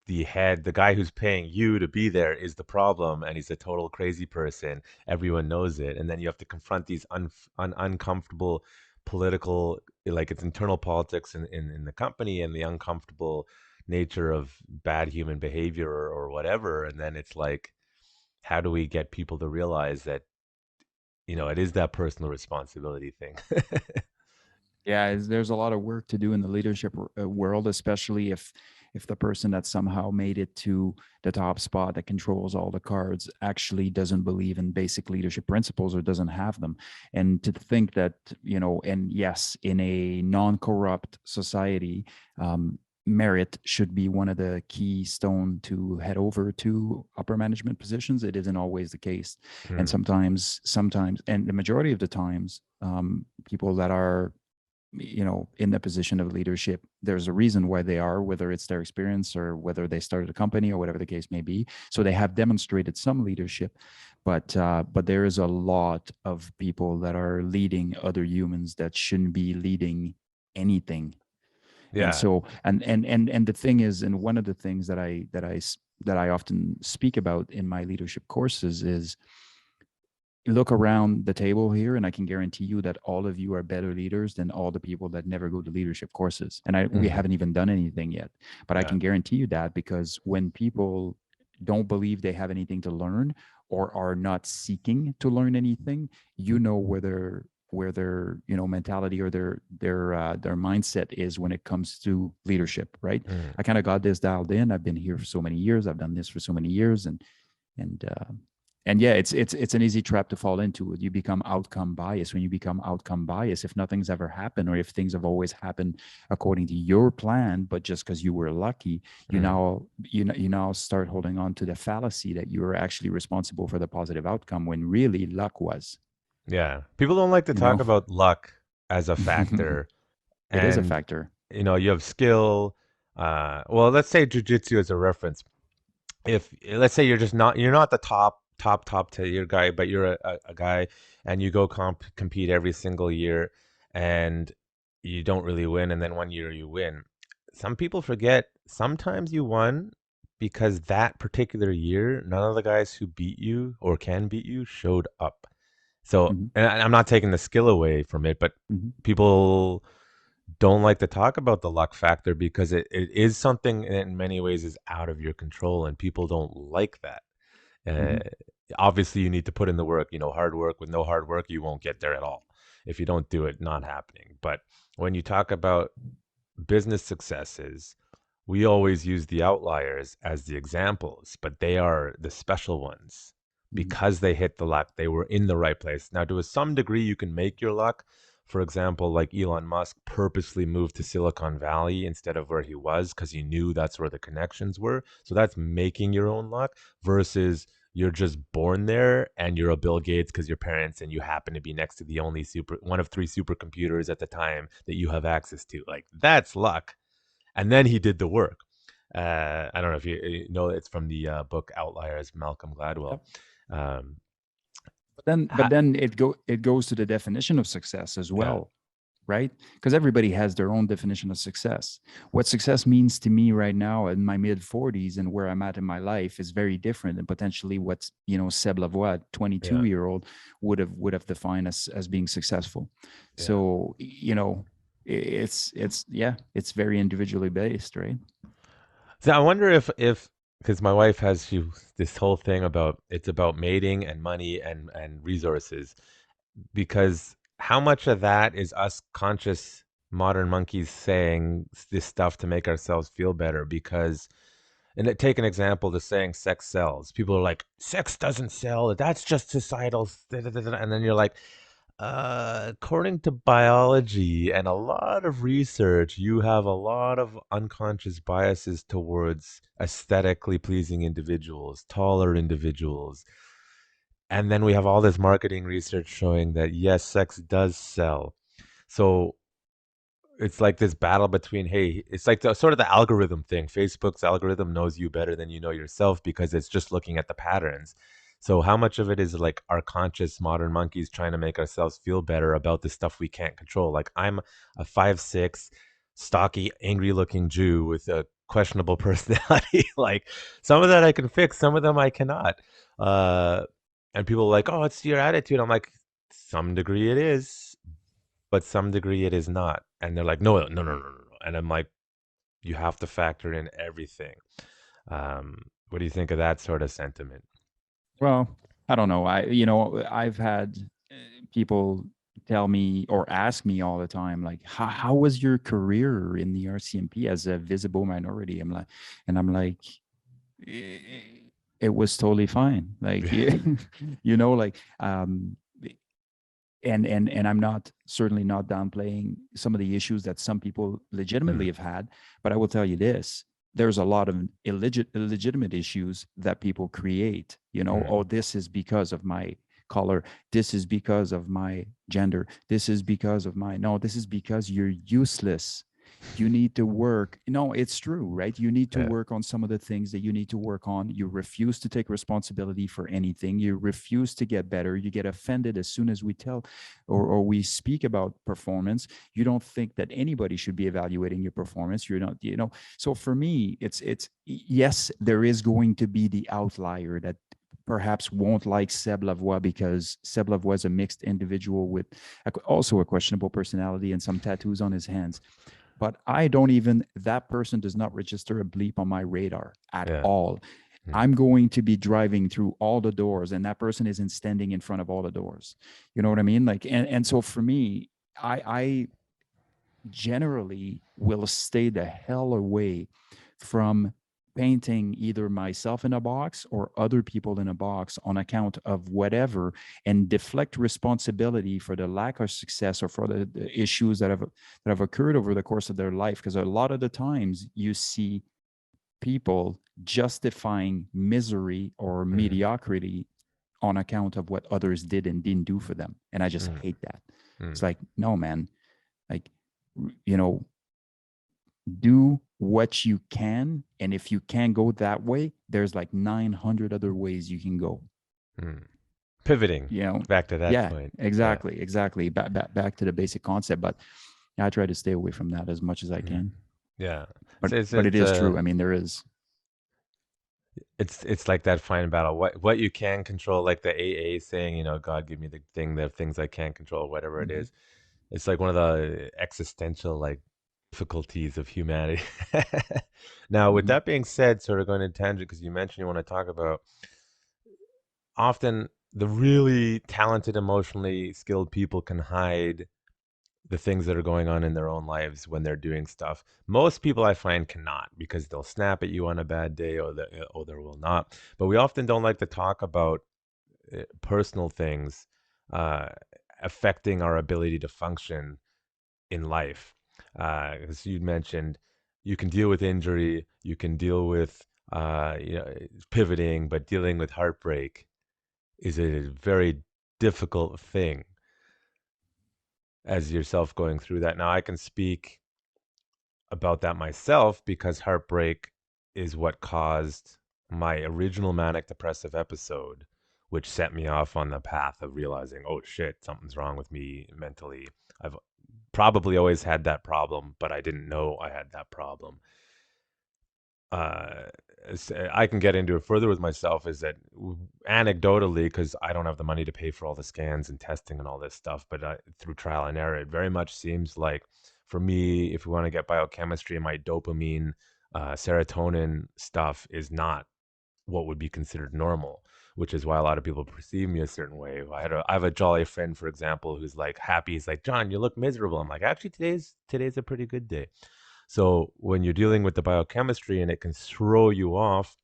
the guy who's paying you to be there is the problem, and he's a total crazy person. Everyone knows it, and then you have to confront these uncomfortable political, like, it's internal politics in the company, and the uncomfortable nature of bad human behavior or whatever. And then it's like, how do we get people to realize that it is that personal responsibility thing? Yeah, there's a lot of work to do in the leadership world, especially if the person that somehow made it to the top spot that controls all the cards actually doesn't believe in basic leadership principles or doesn't have them. And to think that, and yes, in a non-corrupt society, merit should be one of the keystone to head over to upper management positions. It isn't always the case. And sometimes, and the majority of the times, people that are in the position of leadership, there's a reason why they are, whether it's their experience or whether they started a company or whatever the case may be. So they have demonstrated some leadership, but there is a lot of people that are leading other humans that shouldn't be leading anything. Yeah. And so, and the thing is, and one of the things that I often speak about in my leadership courses is, look around the table here, and I can guarantee you that all of you are better leaders than all the people that never go to leadership courses. And we haven't even done anything yet, but I can guarantee you that, because when people don't believe they have anything to learn or are not seeking to learn anything, where their mentality or their mindset is when it comes to leadership, right? I kind of got this dialed in. I've been here for so many years. I've done this for so many years, and And yeah, it's an easy trap to fall into. You become outcome bias. When you become outcome bias, if nothing's ever happened, or if things have always happened according to your plan, but just because you were lucky, you now start holding on to the fallacy that you are actually responsible for the positive outcome, when really luck was. Yeah. People don't like to You talk know, about luck as a factor. it is a And, factor. you have skill. Well, let's say jujitsu as a reference. If let's say you're not the top tier guy, but you're a guy and you go compete every single year and you don't really win, and then one year you win. Some people forget sometimes you won because that particular year none of the guys who beat you or can beat you showed up. So, Hmm. and I'm not taking the skill away from it, but Hmm. people don't like to talk about the luck factor because it is something in many ways is out of your control, and people don't like that. Hmm. Uh, Obviously, you need to put in the work. Hard work. With no hard work, you won't get there at all. If you don't do it, not happening. But when you talk about business successes, we always use the outliers as the examples, but they are the special ones Hmm. because they hit the luck. They were in the right place. Now, to some degree, you can make your luck. For example, like Elon Musk purposely moved to Silicon Valley instead of where he was because he knew that's where the connections were. So that's making your own luck versus you're just born there and you're a Bill Gates because your parents and you happen to be next to the only one of three supercomputers at the time that you have access to. Like that's luck. And then he did the work. I don't know if you know, it's from the book Outliers, Malcolm Gladwell. Yep. Um, But then it goes to the definition of success as yeah, well, right? Because everybody has their own definition of success. What success means to me right now in my mid 40s and where I'm at in my life is very different than potentially what Seb Lavoie, yeah, 22-year-old, would have defined as being successful. yeah. So it's very individually based, right? So I wonder if because my wife has this whole thing about it's about mating and money and resources, because how much of that is us conscious modern monkeys saying this stuff to make ourselves feel better? Because, and take an example, the saying sex sells. People are like, sex doesn't sell. That's just societal. And then you're like, according to biology and a lot of research, you have a lot of unconscious biases towards aesthetically pleasing individuals, taller individuals. And then we have all this marketing research showing that yes, sex does sell. So it's like this battle between, hey, it's like sort of the algorithm thing. Facebook's algorithm knows you better than you know yourself because it's just looking at the patterns. So how much of it is like our conscious modern monkeys trying to make ourselves feel better about the stuff we can't control? Like I'm a 5'6", stocky, angry looking Jew with a questionable personality. Like some of that I can fix, some of them I cannot. uh and people are like, oh, it's your attitude. I'm like, some degree it is, but some degree it is not. And they're like, no, no, no, no, no, no. And I'm like, you have to factor in everything. What do you think of that sort of sentiment? Well, I don't know. I've had people tell me or ask me all the time, like, how was your career in the RCMP as a visible minority? I'm like, "Eh, it was totally fine. Like, like, and I'm not certainly not downplaying some of the issues that some people legitimately Mm, have had, but I will tell you this: there's a lot of illegitimate issues that people create. mm, Oh, this is because of my color. This is because of my gender. This is because of my no. This is because you're useless. You need to work. No, it's true, right? You need to yeah, work on some of the things that you need to work on. You refuse to take responsibility for anything. You refuse to get better. You get offended as soon as we tell or we speak about performance. You don't think that anybody should be evaluating your performance. You're not. So for me, it's yes, there is going to be the outlier that perhaps won't like Seb Lavoie because Seb Lavoie is a mixed individual with also a questionable personality and some tattoos on his hands. But that person does not register a bleep on my radar at yeah, all. mm, I'm going to be driving through all the doors and that person isn't standing in front of all the doors. You know what I mean? Like, and so for me, I generally will stay the hell away from painting either myself in a box or other people in a box on account of whatever, and deflect responsibility for the lack of success or for the issues that have occurred over the course of their life. Because a lot of the times you see people justifying misery or mediocrity on account of what others did and didn't do for them. And I just hate that. It's like, no, man, like, you know, do what you can. And if you can't go that way, there's like 900 other ways you can go. Pivoting, you know, back to that point. Exactly. Back to the basic concept. But I try to stay away from that as much as I can. Yeah. But it is true. I mean, there is. It's like that fine battle. What you can control, like the AA saying, you know, God give me the things I can't control, whatever it is. It's like one of the existential like difficulties of humanity. Now, with that being said, sort of going to tangent, because you mentioned you want to talk about often the really talented, emotionally skilled people can hide the things that are going on in their own lives when they're doing stuff. Most people I find cannot, because they'll snap at you on a bad day, or they will not. But we often don't like to talk about personal things affecting our ability to function in life. As you mentioned, you can deal with injury, you can deal with pivoting, but dealing with heartbreak is a very difficult thing. As yourself going through that. Now, I can speak about that myself because heartbreak is what caused my original manic depressive episode, which set me off on the path of realizing, oh shit, something's wrong with me mentally. I've probably always had that problem, but I didn't know I had that problem. I can get into it further with myself, is that anecdotally, because I don't have the money to pay for all the scans and testing and all this stuff, but through trial and error, it very much seems like for me, if we want to get biochemistry, my dopamine, serotonin stuff is not what would be considered normal, which is why a lot of people perceive me a certain way. I have a jolly friend, for example, who's like happy. He's like, John, you look miserable. I'm like, actually, today's a pretty good day. So when you're dealing with the biochemistry and it can throw you off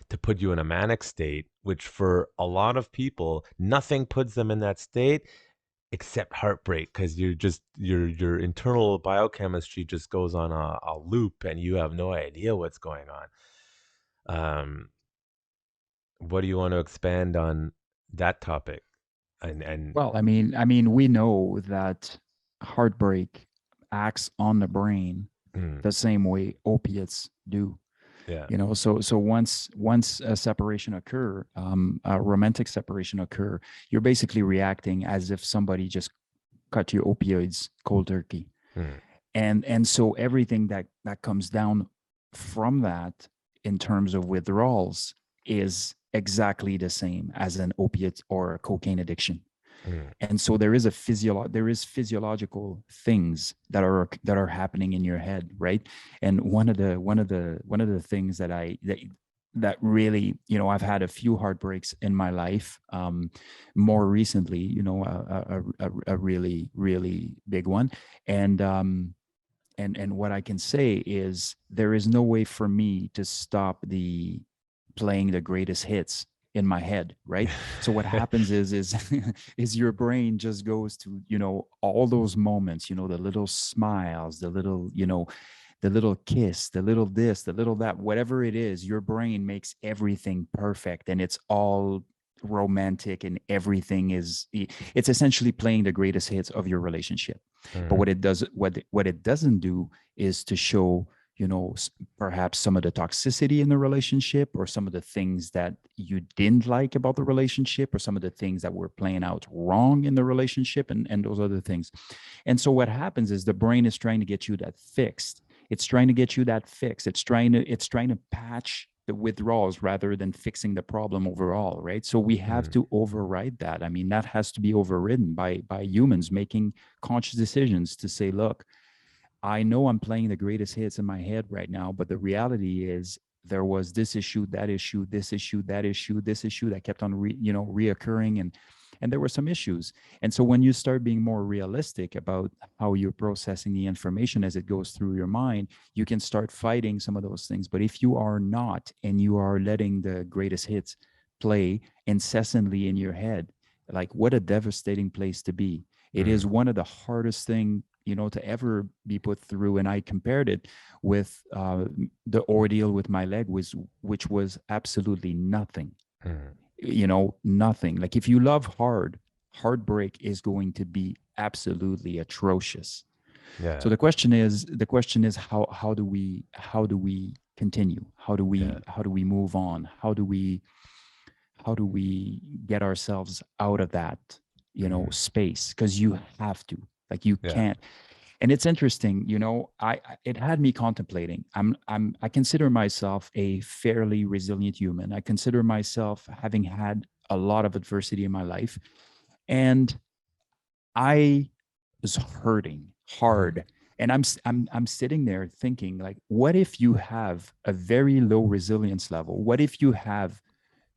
to put you in a manic state, which for a lot of people, nothing puts them in that state except heartbreak, because your internal biochemistry just goes on a loop and you have no idea what's going on. What do you want to expand on that topic? And well, I mean, we know that heartbreak acts on the brain the same way opiates do. Yeah. You know, so once a separation occur, a romantic separation occur, you're basically reacting as if somebody just cut your opioids cold turkey. And so everything that comes down from that in terms of withdrawals is exactly the same as an opiate or a cocaine addiction. And so there is physiological things that are happening in your head, right? And one of the things that really, you know, I've had a few heartbreaks in my life. More recently, you know, a really, really big one. And what I can say is there is no way for me to stop playing the greatest hits in my head, right? So what happens is your brain just goes to, you know, all those moments, you know, the little smiles, the little, you know, the little kiss, the little this, the little that, whatever it is, your brain makes everything perfect and it's all romantic and everything it's essentially playing the greatest hits of your relationship. But what it doesn't do is to show, you know, perhaps some of the toxicity in the relationship, or some of the things that you didn't like about the relationship, or some of the things that were playing out wrong in the relationship, and those other things. And so what happens is the brain is trying to get you that fixed. It's trying to get you that fixed. It's trying to patch the withdrawals rather than fixing the problem overall, right? So we have to override that. I mean, that has to be overridden by humans making conscious decisions to say, look, I know I'm playing the greatest hits in my head right now, but the reality is there was this issue, that issue, this issue, that issue, this issue that kept on reoccurring, and there were some issues. And so when you start being more realistic about how you're processing the information as it goes through your mind, you can start fighting some of those things. But if you are not, and you are letting the greatest hits play incessantly in your head, like, what a devastating place to be. It is one of the hardest thing, to ever be put through. And I compared it with the ordeal with my leg, which was absolutely nothing. Nothing. Like, if you love Heartbreak is going to be absolutely atrocious. Yeah. So the question is how do we continue? How do we move on? How do we get ourselves out of that, space? Because you have to, like, you can't. And it's interesting, it had me contemplating. I consider myself a fairly resilient human. I consider myself having had a lot of adversity in my life, and I was hurting hard. And I'm sitting there thinking, like, what if you have a very low resilience level? What if you have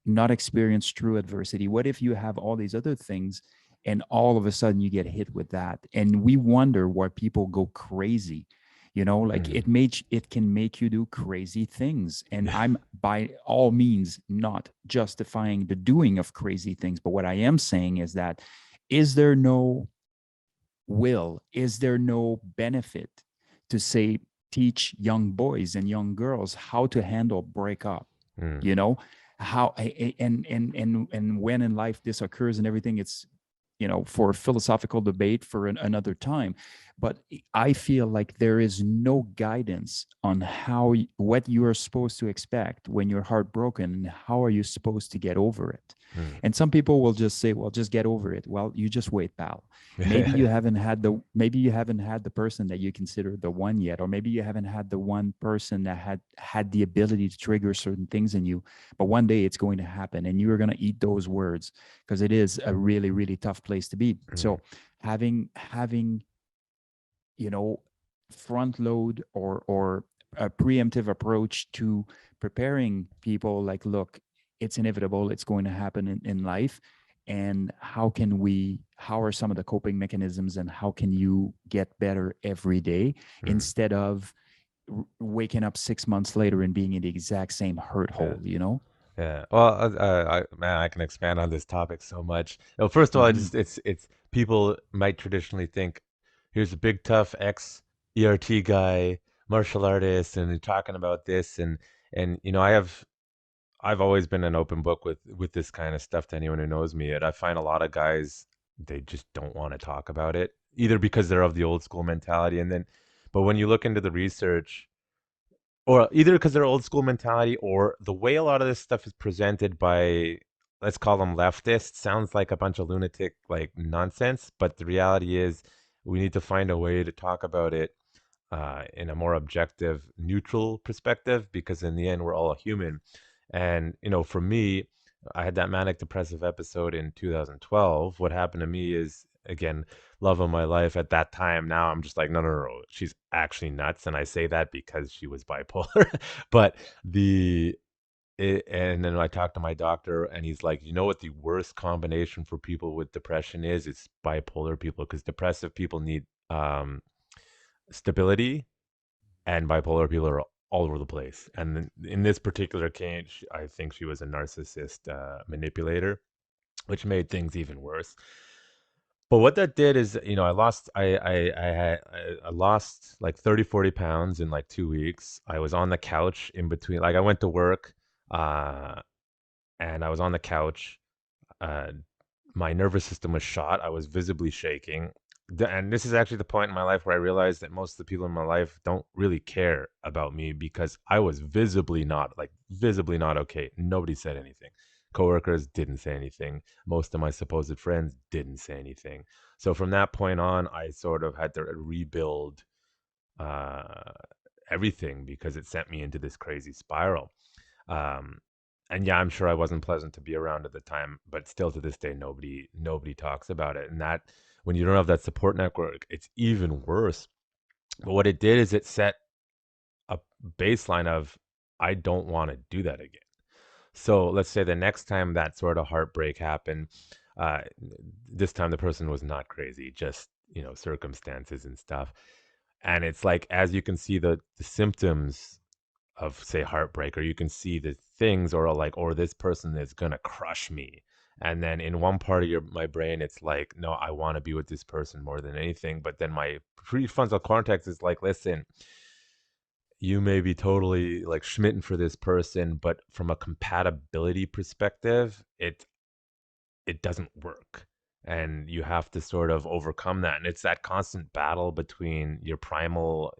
not experienced true adversity? What if you have all these other things, and all of a sudden you get hit with that? And we wonder why people go crazy. Like, it can make you do crazy things. And I'm by all means not justifying the doing of crazy things, but what I am saying is that, is there no benefit to, say, teach young boys and young girls how to handle breakup? How, and when in life this occurs and everything, it's, for philosophical debate for another time. But I feel like there is no guidance on what you are supposed to expect when you're heartbroken, and how are you supposed to get over it. And some people will just say, well, just get over it. Well, you just wait, pal. Maybe you haven't had the person that you consider the one yet, or maybe you haven't had the one person that had the ability to trigger certain things in you. But one day it's going to happen, and you are going to eat those words, because it is a really, really tough place to be. So having front load or a preemptive approach to preparing people, like, look, it's inevitable, it's going to happen in life. And how are some of the coping mechanisms, and how can you get better every day, instead of waking up 6 months later and being in the exact same hurt hole, Yeah. Well, man, I can expand on this topic so much. Well, first of all, it's people might traditionally think, here's a big tough ex ERT guy, martial artist, and they're talking about this, and I've always been an open book with this kind of stuff to anyone who knows me. And I find a lot of guys, they just don't want to talk about it, either because they're of the old school mentality, but when you look into the research, or either because they're old school mentality, or the way a lot of this stuff is presented by, let's call them leftists, sounds like a bunch of lunatic, like, nonsense. But the reality is, we need to find a way to talk about it in a more objective, neutral perspective, because in the end, we're all human. And, for me, I had that manic depressive episode in 2012. What happened to me is, again, love of my life at that time. Now I'm just like, no, no, no, no, she's actually nuts. And I say that because she was bipolar. But and then I talked to my doctor, and he's like, you know what the worst combination for people with depression is? It's bipolar people, because depressive people need stability, and bipolar people are all over the place. And in this particular case, I think she was a narcissist manipulator, which made things even worse. But what that did is, I lost like 30, 40 pounds in like 2 weeks. I was on the couch in between, like, I went to work, and I was on the couch. Uh, my nervous system was shot. I was visibly shaking. And this is actually the point in my life where I realized that most of the people in my life don't really care about me, because I was visibly not okay. Nobody said anything. Coworkers didn't say anything. Most of my supposed friends didn't say anything. So from that point on, I sort of had to rebuild uh, everything, because it sent me into this crazy spiral. Um, and yeah, I'm sure I wasn't pleasant to be around at the time, but still to this day, nobody talks about it. And that, when you don't have that support network, it's even worse. But what it did is it set a baseline of, I don't want to do that again. So let's say the next time that sort of heartbreak happened, Uh, this time the person was not crazy, just, circumstances and stuff. And it's like, as you can see the symptoms of, say, heartbreak, or you can see the things, or this person is gonna crush me. And then in one part of my brain, it's like, no, I want to be with this person more than anything. But then my prefrontal cortex is like, listen, you may be totally like smitten for this person, but from a compatibility perspective, it doesn't work. And you have to sort of overcome that. And it's that constant battle between your primal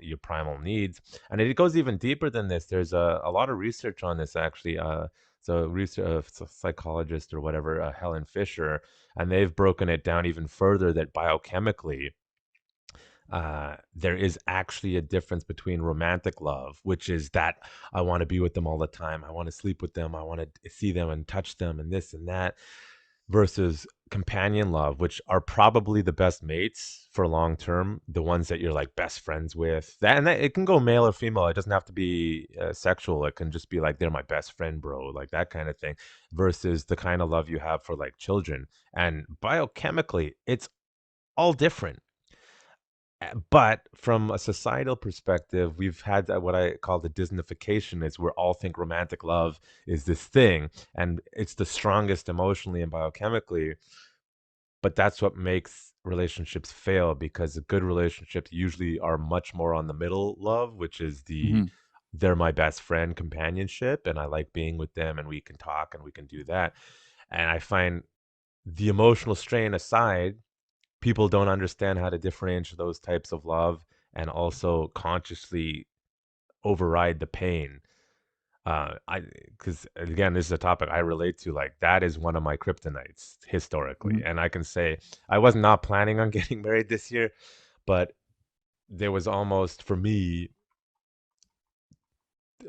needs. And it goes even deeper than this. There's a lot of research on this, actually. Psychologist or whatever, Helen Fisher, and they've broken it down even further, that biochemically, there is actually a difference between romantic love, which is that I want to be with them all the time, I want to sleep with them, I want to see them and touch them and this and that, versus companion love, which are probably the best mates for long term, the ones that you're like best friends with. That it can go male or female. It doesn't have to be sexual. It can just be like, they're my best friend, bro, like that kind of thing. Versus the kind of love you have for like children. And biochemically, it's all different. But from a societal perspective, we've had what I call the Disneyfication, is where all think romantic love is this thing, and it's the strongest emotionally and biochemically. But that's what makes relationships fail, because the good relationships usually are much more on the middle love, which is Mm-hmm. they're my best friend companionship, and I like being with them, and we can talk and we can do that. And I find, the emotional strain aside, people don't understand how to differentiate those types of love, and also consciously override the pain. I Because again, this is a topic I relate to. Like, that is one of my kryptonites historically, Mm-hmm. and I can say I was not planning on getting married this year, but there was almost, for me,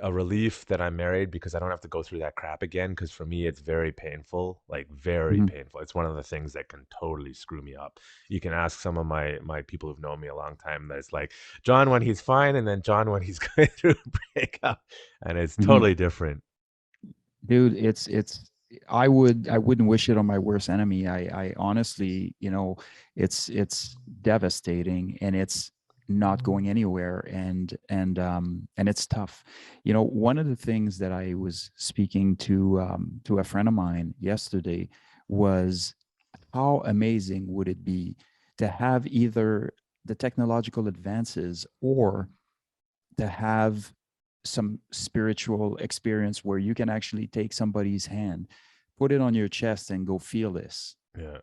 a relief that I'm married, because I don't have to go through that crap again. Because for me, it's very painful, like very Mm-hmm. painful. It's one of the things that can totally screw me up. You can ask some of my people who've known me a long time, that it's like John when he's fine, and then John when he's going through a breakup, and it's Mm-hmm. totally different. Dude, it's I wouldn't wish it on my worst enemy. I honestly, it's devastating, and it's not going anywhere, and it's tough. One of the things that I was speaking to a friend of mine yesterday was, how amazing would it be to have either the technological advances, or to have some spiritual experience where you can actually take somebody's hand, put it on your chest, and go feel this. Yeah.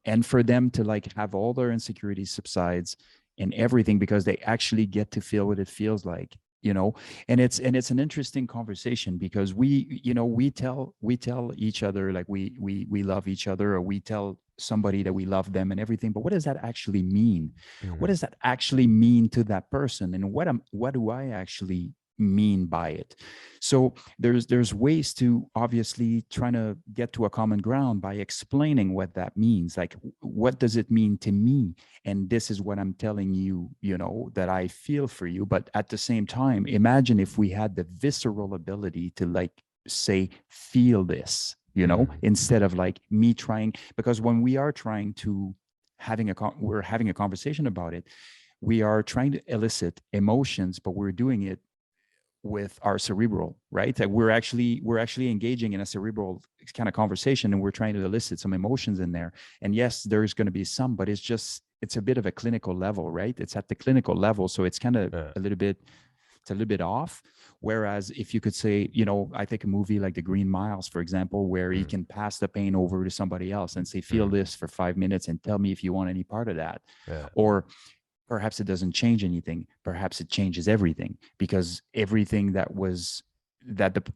And for them to like have all their insecurities subsides and everything, because they actually get to feel what it feels like. And it's an interesting conversation, because we tell each other like we love each other, or we tell somebody that we love them and everything, but what does that actually mean? What Mhm. does that actually mean to that person, and what do I actually mean by it? So there's ways to obviously trying to get to a common ground by explaining what that means. Like, what does it mean to me? And this is what I'm telling you, that I feel for you. But at the same time, imagine if we had the visceral ability to like say, feel this, Mhm. instead of like me trying, because when we are trying to we're having a conversation about it, we are trying to elicit emotions, but we're doing it with our cerebral, right? That we're actually engaging in a cerebral kind of conversation, and we're trying to elicit some emotions in there. And yes, there's going to be some, but it's a bit of a clinical level, right? It's at the clinical level, so it's kind of Yeah. a little bit off. Whereas if you could say, I think a movie like The Green Miles, for example, where he Mm. can pass the pain over to somebody else and say, feel Mm. this for 5 minutes and tell me if you want any part of that. Yeah. Or perhaps it doesn't change anything. Perhaps it changes everything, because everything that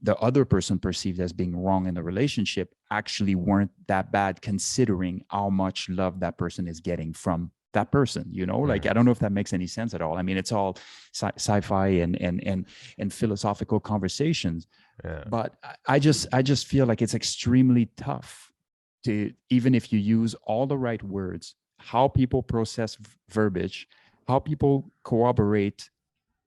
the other person perceived as being wrong in the relationship actually weren't that bad, considering how much love that person is getting from that person. Like, I Mm. don't know if that makes any sense at all. I mean, it's all sci-fi and philosophical conversations, Yeah. but I just feel like it's extremely tough to, even if you use all the right words, how people process verbiage, how people corroborate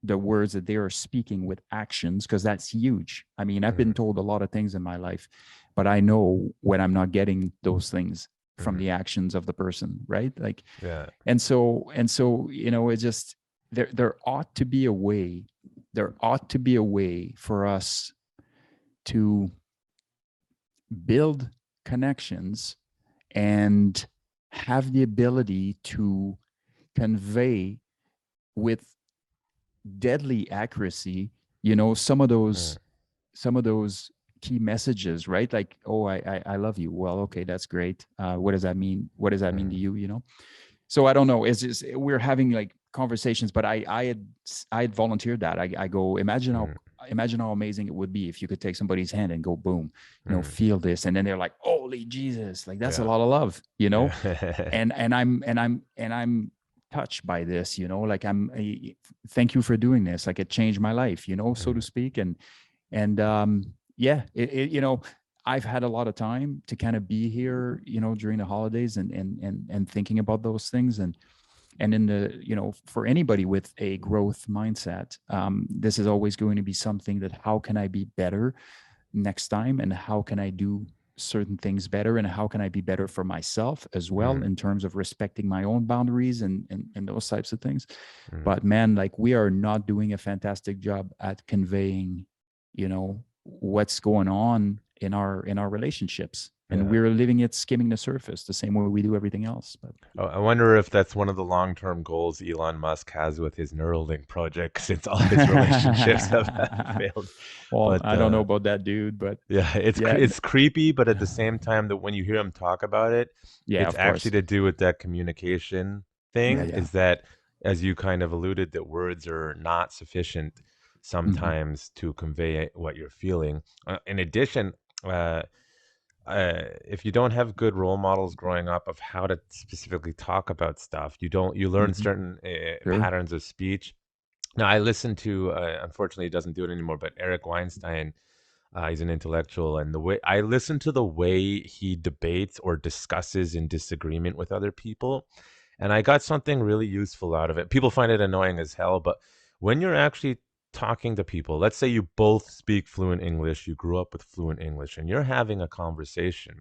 the words that they are speaking with actions, because that's huge. I mean, I've been Mm. told a lot of things in my life, but I know when I'm not getting those things from the actions of the person, right? Like, Yeah. and so it just, there ought to be a way for us to build connections and have the ability to convey with deadly accuracy, some of those key messages, right? Like, oh, I love you. Well, okay, that's great. What does that mean? What does that mean to you? So I don't know. It's just, we're having like conversations, but I had volunteered that. I go, imagine how amazing it would be if you could take somebody's hand and go, boom, feel this, and then they're like, holy Jesus, like that's a lot of love, and I'm touched by this, like thank you for doing this, like it changed my life, so to speak, and yeah, I've had a lot of time to kind of be here, during the holidays and thinking about those things, and in the, for anybody with a growth mindset, this is always going to be something that, how can I be better next time, and how can I do certain things better, and how can I be better for myself as well, in terms of respecting my own boundaries and those types of things. But man, like, we are not doing a fantastic job at conveying, what's going on in our relationships, and we're living it, skimming the surface the same way we do everything else. But I wonder if that's one of the long-term goals Elon Musk has with his Neuralink project, since all his relationships have failed. Well, But I don't know about that, dude, but yeah, it's creepy, but at the same time, that when you hear him talk about it, it's actually to do with that communication thing. Is that, as you kind of alluded, that words are not sufficient sometimes to convey what you're feeling. In addition, if you don't have good role models growing up of how to specifically talk about stuff, you learn certain patterns of speech. Now, I listen to, unfortunately, he doesn't do it anymore, but Eric Weinstein, he's an intellectual, and the way I listen to the way he debates or discusses in disagreement with other people, and I got something really useful out of it. People find it annoying as hell, but when you're actually talking to people, let's say you both speak fluent English, you grew up with fluent English, and you're having a conversation.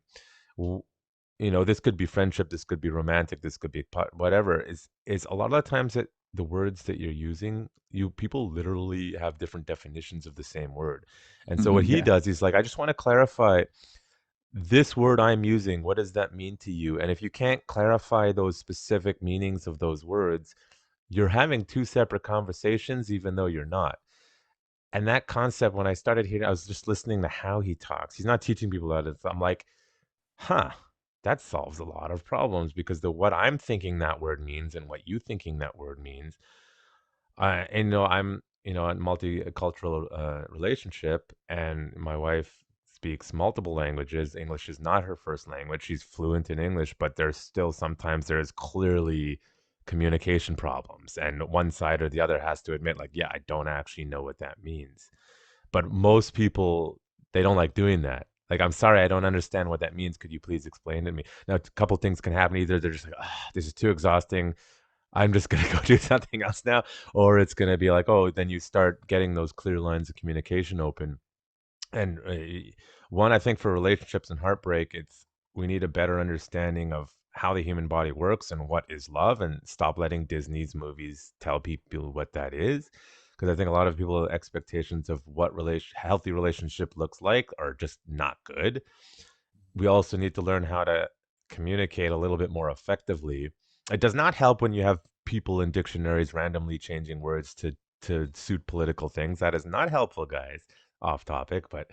This could be friendship, this could be romantic, this could be whatever. Is a lot of the times that the words that you're using, people literally have different definitions of the same word. And so what he does, he's like, I just want to clarify this word I'm using. What does that mean to you? And if you can't clarify those specific meanings of those words, you're having two separate conversations, even though you're not. And that concept, when I started hearing, I was just listening to how he talks. He's not teaching people how to. I'm like, that solves a lot of problems, because what I'm thinking that word means and what you thinking that word means. And I'm in a multicultural relationship, and my wife speaks multiple languages. English is not her first language. She's fluent in English, but there's clearly communication problems, and one side or the other has to admit, like, I don't actually know what that means. But most people, they don't like doing that. Like, I'm sorry, I don't understand what that means. Could you please explain to me? Now, a couple things can happen. Either they're just like, this is too exhausting, I'm just going to go do something else now. Or it's going to be like, oh, then you start getting those clear lines of communication open. And one, I think for relationships and heartbreak, we need a better understanding of how the human body works and what is love, and stop letting Disney's movies tell people what that is. Because I think a lot of people's expectations of what healthy relationship looks like are just not good. We also need to learn how to communicate a little bit more effectively. It does not help when you have people in dictionaries randomly changing words to suit political things. That is not helpful, guys. Off topic, but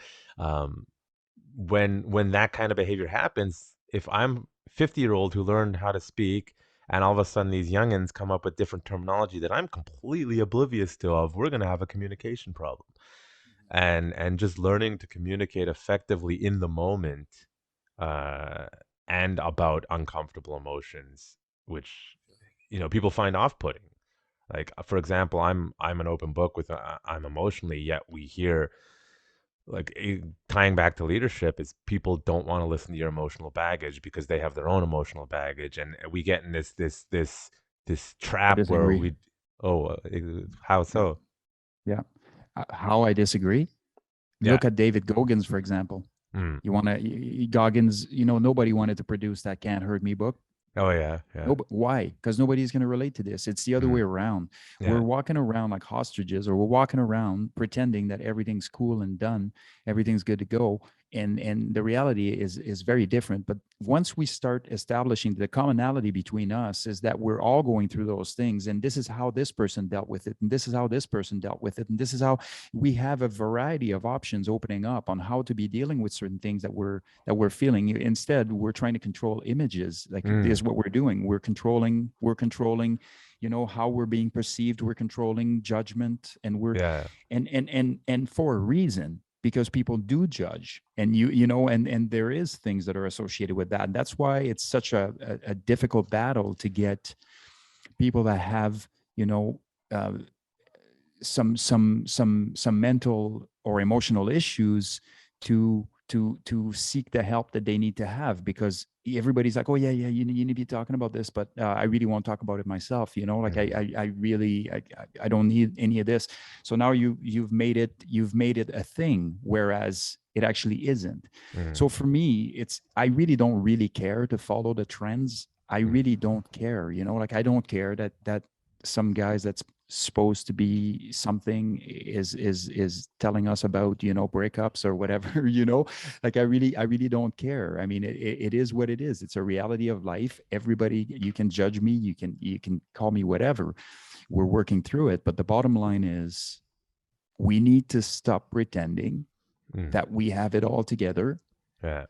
when that kind of behavior happens, if I'm 50-year-old who learned how to speak, and all of a sudden these youngins come up with different terminology that I'm completely oblivious to, we're going to have a communication problem. And just learning to communicate effectively in the moment, and about uncomfortable emotions, which people find off-putting. Like, for example, I'm an open book with I'm emotionally, yet we hear, like, tying back to leadership, is people don't want to listen to your emotional baggage because they have their own emotional baggage, and we get in this trap where we how so? How I disagree. Look at David Goggins, for example. Mm. You want to Goggins, nobody wanted to produce that Can't Hurt Me book. Oh yeah, yeah. No, why? Because nobody's going to relate to this. It's the other way around. Yeah. We're walking around like hostages, or we're walking around pretending that everything's cool and done, everything's good to go. And the reality is very different. But once we start establishing the commonality between us is that we're all going through those things, and this is how this person dealt with it, and this is how this person dealt with it, and this is how we have a variety of options opening up on how to be dealing with certain things that we're feeling. Instead, we're trying to control images. Like this is what we're doing. We're controlling, how we're being perceived. We're controlling judgment, and and for a reason, because people do judge, and and there is things that are associated with that. And that's why it's such a difficult battle to get people that have, some mental or emotional issues to seek the help that they need to have, because everybody's like, oh yeah, you need to be talking about this, but I really won't talk about it myself, like I really I don't need any of this. So now you've made it a thing, whereas it actually isn't. So for me, I really don't really care to follow the trends. I really don't care, like I don't care that some guys that's supposed to be something is telling us about breakups or whatever. Like I really don't care. I mean, it is what it is. It's a reality of life. Everybody, you can judge me, you can call me whatever. We're working through it, but the bottom line is we need to stop pretending that we have it all together. Yeah.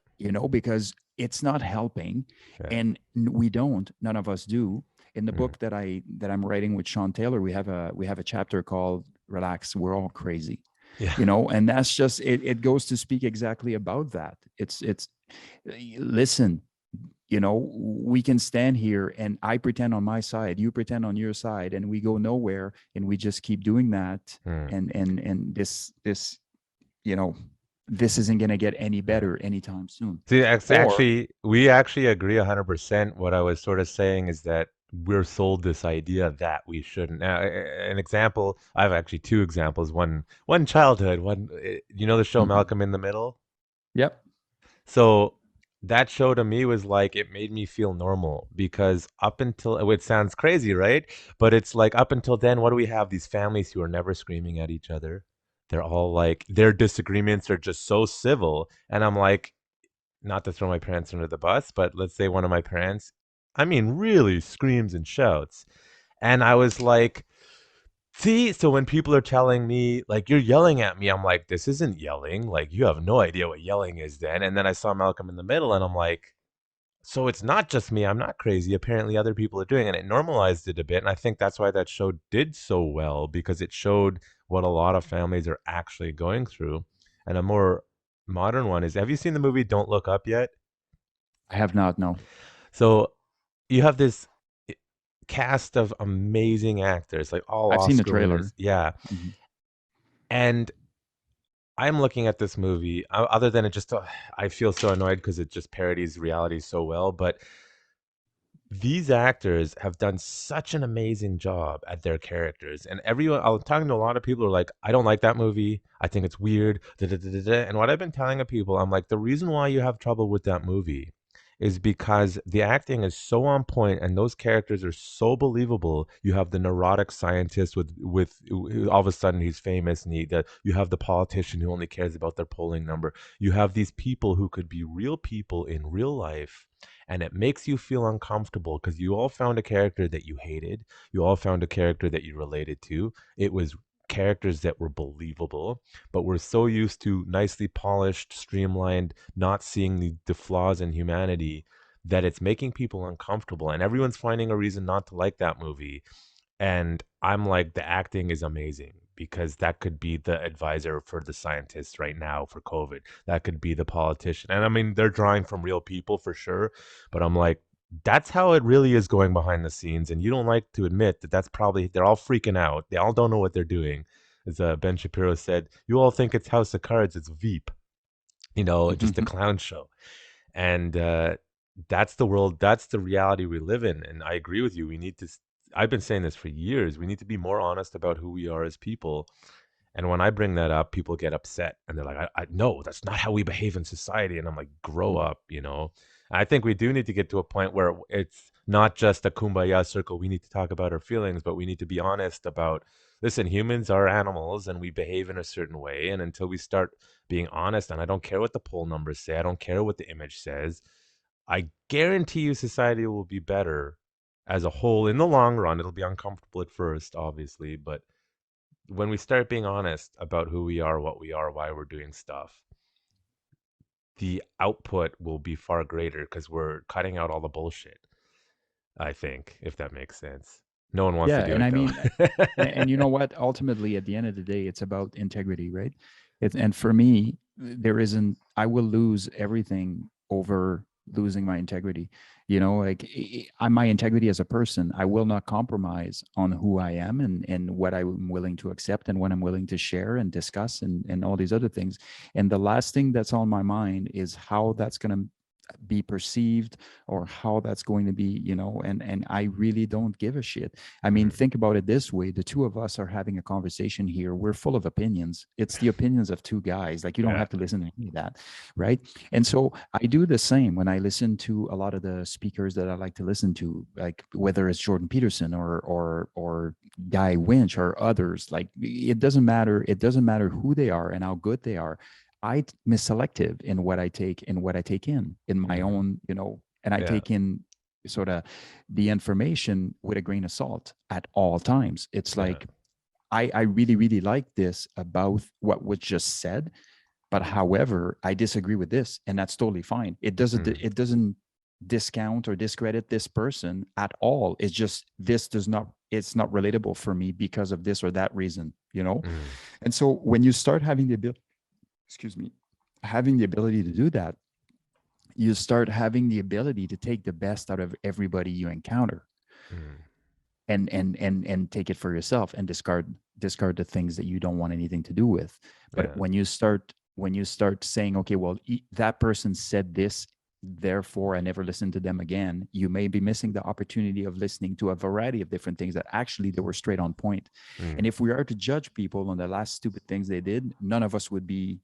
Because it's not helping. And we don't, none of us do. In the book that I'm writing with Sean Taylor, we have a chapter called Relax, We're All Crazy. And that's just it goes to speak exactly about that. It's listen, we can stand here and I pretend on my side, you pretend on your side, and we go nowhere, and we just keep doing that. And this this isn't going to get any better anytime soon. See, we actually agree 100%. What I was sort of saying is that we're sold this idea that we shouldn't. Now, an example, I have actually two examples. One childhood, the show Malcolm in the Middle? Yep. So that show to me was like, it made me feel normal, because up until, it sounds crazy, right? But it's like, up until then, what do we have? These families who are never screaming at each other. They're all like, their disagreements are just so civil. And I'm like, not to throw my parents under the bus, but let's say one of my parents, really screams and shouts. And I was like, see, so when people are telling me, like, you're yelling at me, I'm like, this isn't yelling. Like, you have no idea what yelling is then. And then I saw Malcolm in the Middle, and I'm like, so it's not just me. I'm not crazy. Apparently other people are doing it. And it normalized it a bit. And I think that's why that show did so well, because it showed what a lot of families are actually going through. And a more modern one is, have you seen the movie Don't Look Up yet? I have not, no. So you have this cast of amazing actors, like all I've Oscar seen the trailer. winners. Yeah. And I'm looking at this movie, other than it just, I feel so annoyed because it just parodies reality so well. But these actors have done such an amazing job at their characters. And everyone, I'm talking to a lot of people who are like, I don't like that movie. I think it's weird. And what I've been telling people, I'm like, the reason why you have trouble with that movie is because the acting is so on point and those characters are so believable. You have the neurotic scientist with all of a sudden he's famous, and you have the politician who only cares about their polling number. You have these people who could be real people in real life, and it makes you feel uncomfortable because you all found a character that you hated. You all found a character that you related to. It was characters that were believable, but we're so used to nicely polished, streamlined, not seeing the flaws in humanity, that it's making people uncomfortable, and everyone's finding a reason not to like that movie. And I'm like, the acting is amazing, because that could be the advisor for the scientists right now for COVID. That could be the politician. And they're drawing from real people for sure, but I'm like, that's how it really is going behind the scenes. And you don't like to admit that that's probably, they're all freaking out. They all don't know what they're doing. As Ben Shapiro said, you all think it's House of Cards, it's Veep, just a clown show. And that's the world, that's the reality we live in. And I agree with you. I've been saying this for years. We need to be more honest about who we are as people. And when I bring that up, people get upset and they're like, I no, that's not how we behave in society. And I'm like, grow up, you know? I think we do need to get to a point where it's not just a kumbaya circle. We need to talk about our feelings, but we need to be honest about, listen, humans are animals and we behave in a certain way. And until we start being honest, and I don't care what the poll numbers say, I don't care what the image says, I guarantee you society will be better as a whole in the long run. It'll be uncomfortable at first, obviously, but when we start being honest about who we are, what we are, why we're doing stuff, the output will be far greater because we're cutting out all the bullshit. I think, if that makes sense. No one wants to Yeah, do and it I though. mean, and you know what? Ultimately, at the end of the day, it's about integrity, right? And for me, there isn't. I will lose everything over losing my integrity. You know, like I my integrity as a person. I will not compromise on who I am and what I'm willing to accept and what I'm willing to share and discuss and all these other things. And the last thing that's on my mind is how that's going to be perceived or how that's going to be, you know, and I really don't give a shit. I mean, think about it this way: the two of us are having a conversation here, we're full of opinions. It's the opinions of two guys. Like, you don't Yeah. have to listen to any of that, right? And so I do the same when I listen to a lot of the speakers that I like to listen to, like whether it's Jordan Peterson or Guy Winch or others. Like, it doesn't matter who they are and how good they are. I'm selective in what I take in my own, you know, and I Yeah. take in sort of the information with a grain of salt at all times. It's like, I really, really like this about what was just said, but however, I disagree with this, and that's totally fine. It doesn't discount or discredit this person at all. It's just, it's not relatable for me because of this or that reason, you know? And so when you start having the ability, having the ability to do that, you start having the ability to take the best out of everybody you encounter, and take it for yourself and discard the things that you don't want anything to do with. But when you start saying, okay, well, that person said this, therefore I never listen to them again, you may be missing the opportunity of listening to a variety of different things that actually they were straight on point. And if we are to judge people on the last stupid things they did, none of us would be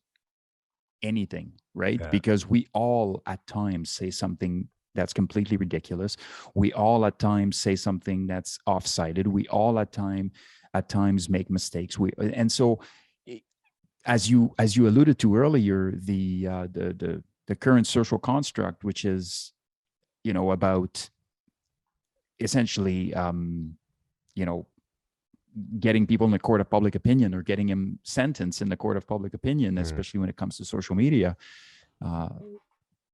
anything, right? Because we all at times say something that's completely ridiculous. We all at times say something that's off-sided. We all at times make mistakes. And so, as you alluded to earlier, the current social construct, which is, you know, about essentially, you know, getting people in the court of public opinion or getting him sentenced in the court of public opinion, especially when it comes to social media,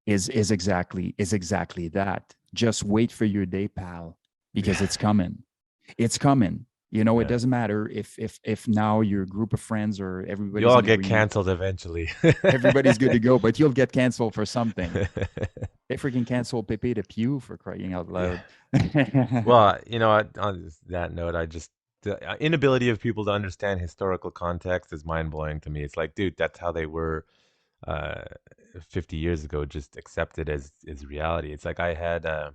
is exactly that. Just wait for your day, pal, because it's coming. It's coming. You know, it doesn't matter if now your group of friends or everybody, you all get canceled eventually. Everybody's good to go, but you'll get canceled for something. They freaking canceled Pepe Le Pew, for crying out loud. Well, you know, on that note, the inability of people to understand historical context is mind-blowing to me. It's like, dude, that's how they were 50 years ago. Just accept it as reality. It's like I had a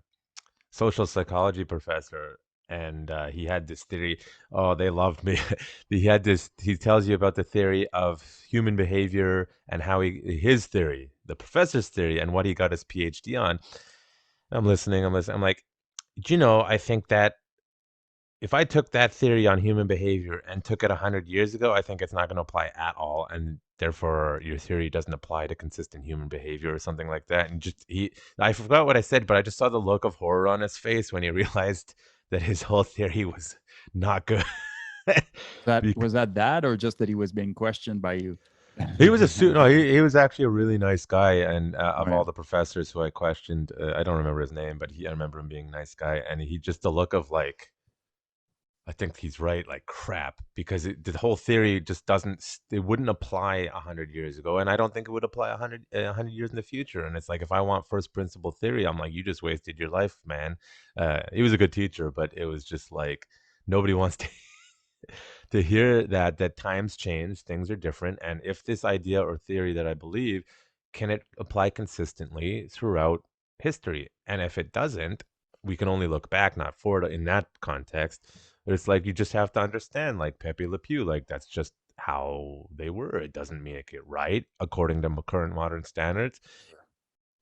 social psychology professor, and he had this theory. Oh, they loved me. He tells you about the theory of human behavior and how his theory, the professor's theory, and what he got his PhD on. I'm listening. I'm like, do you know, I think that if I took that theory on human behavior and took it 100 years ago, I think it's not going to apply at all. And therefore, your theory doesn't apply to consistent human behavior or something like that. And I forgot what I said, but I just saw the look of horror on his face when he realized that his whole theory was not good. Was that or just that he was being questioned by you? He was he was actually a really nice guy, and of all the professors who I questioned, I don't remember his name, but I remember him being a nice guy, and he just the look of like, I think he's right, like crap, because the whole theory just it wouldn't apply 100 years ago, and I don't think it would apply 100 years in the future. And it's like, if I want first principle theory, I'm like, you just wasted your life, man. He was a good teacher, but it was just like, nobody wants to hear that times change, things are different, and if this idea or theory that I believe, can it apply consistently throughout history? And if it doesn't, we can only look back, not forward in that context. But it's like, you just have to understand, like Pepe Le Pew, like that's just how they were. It doesn't make it right according to current modern standards,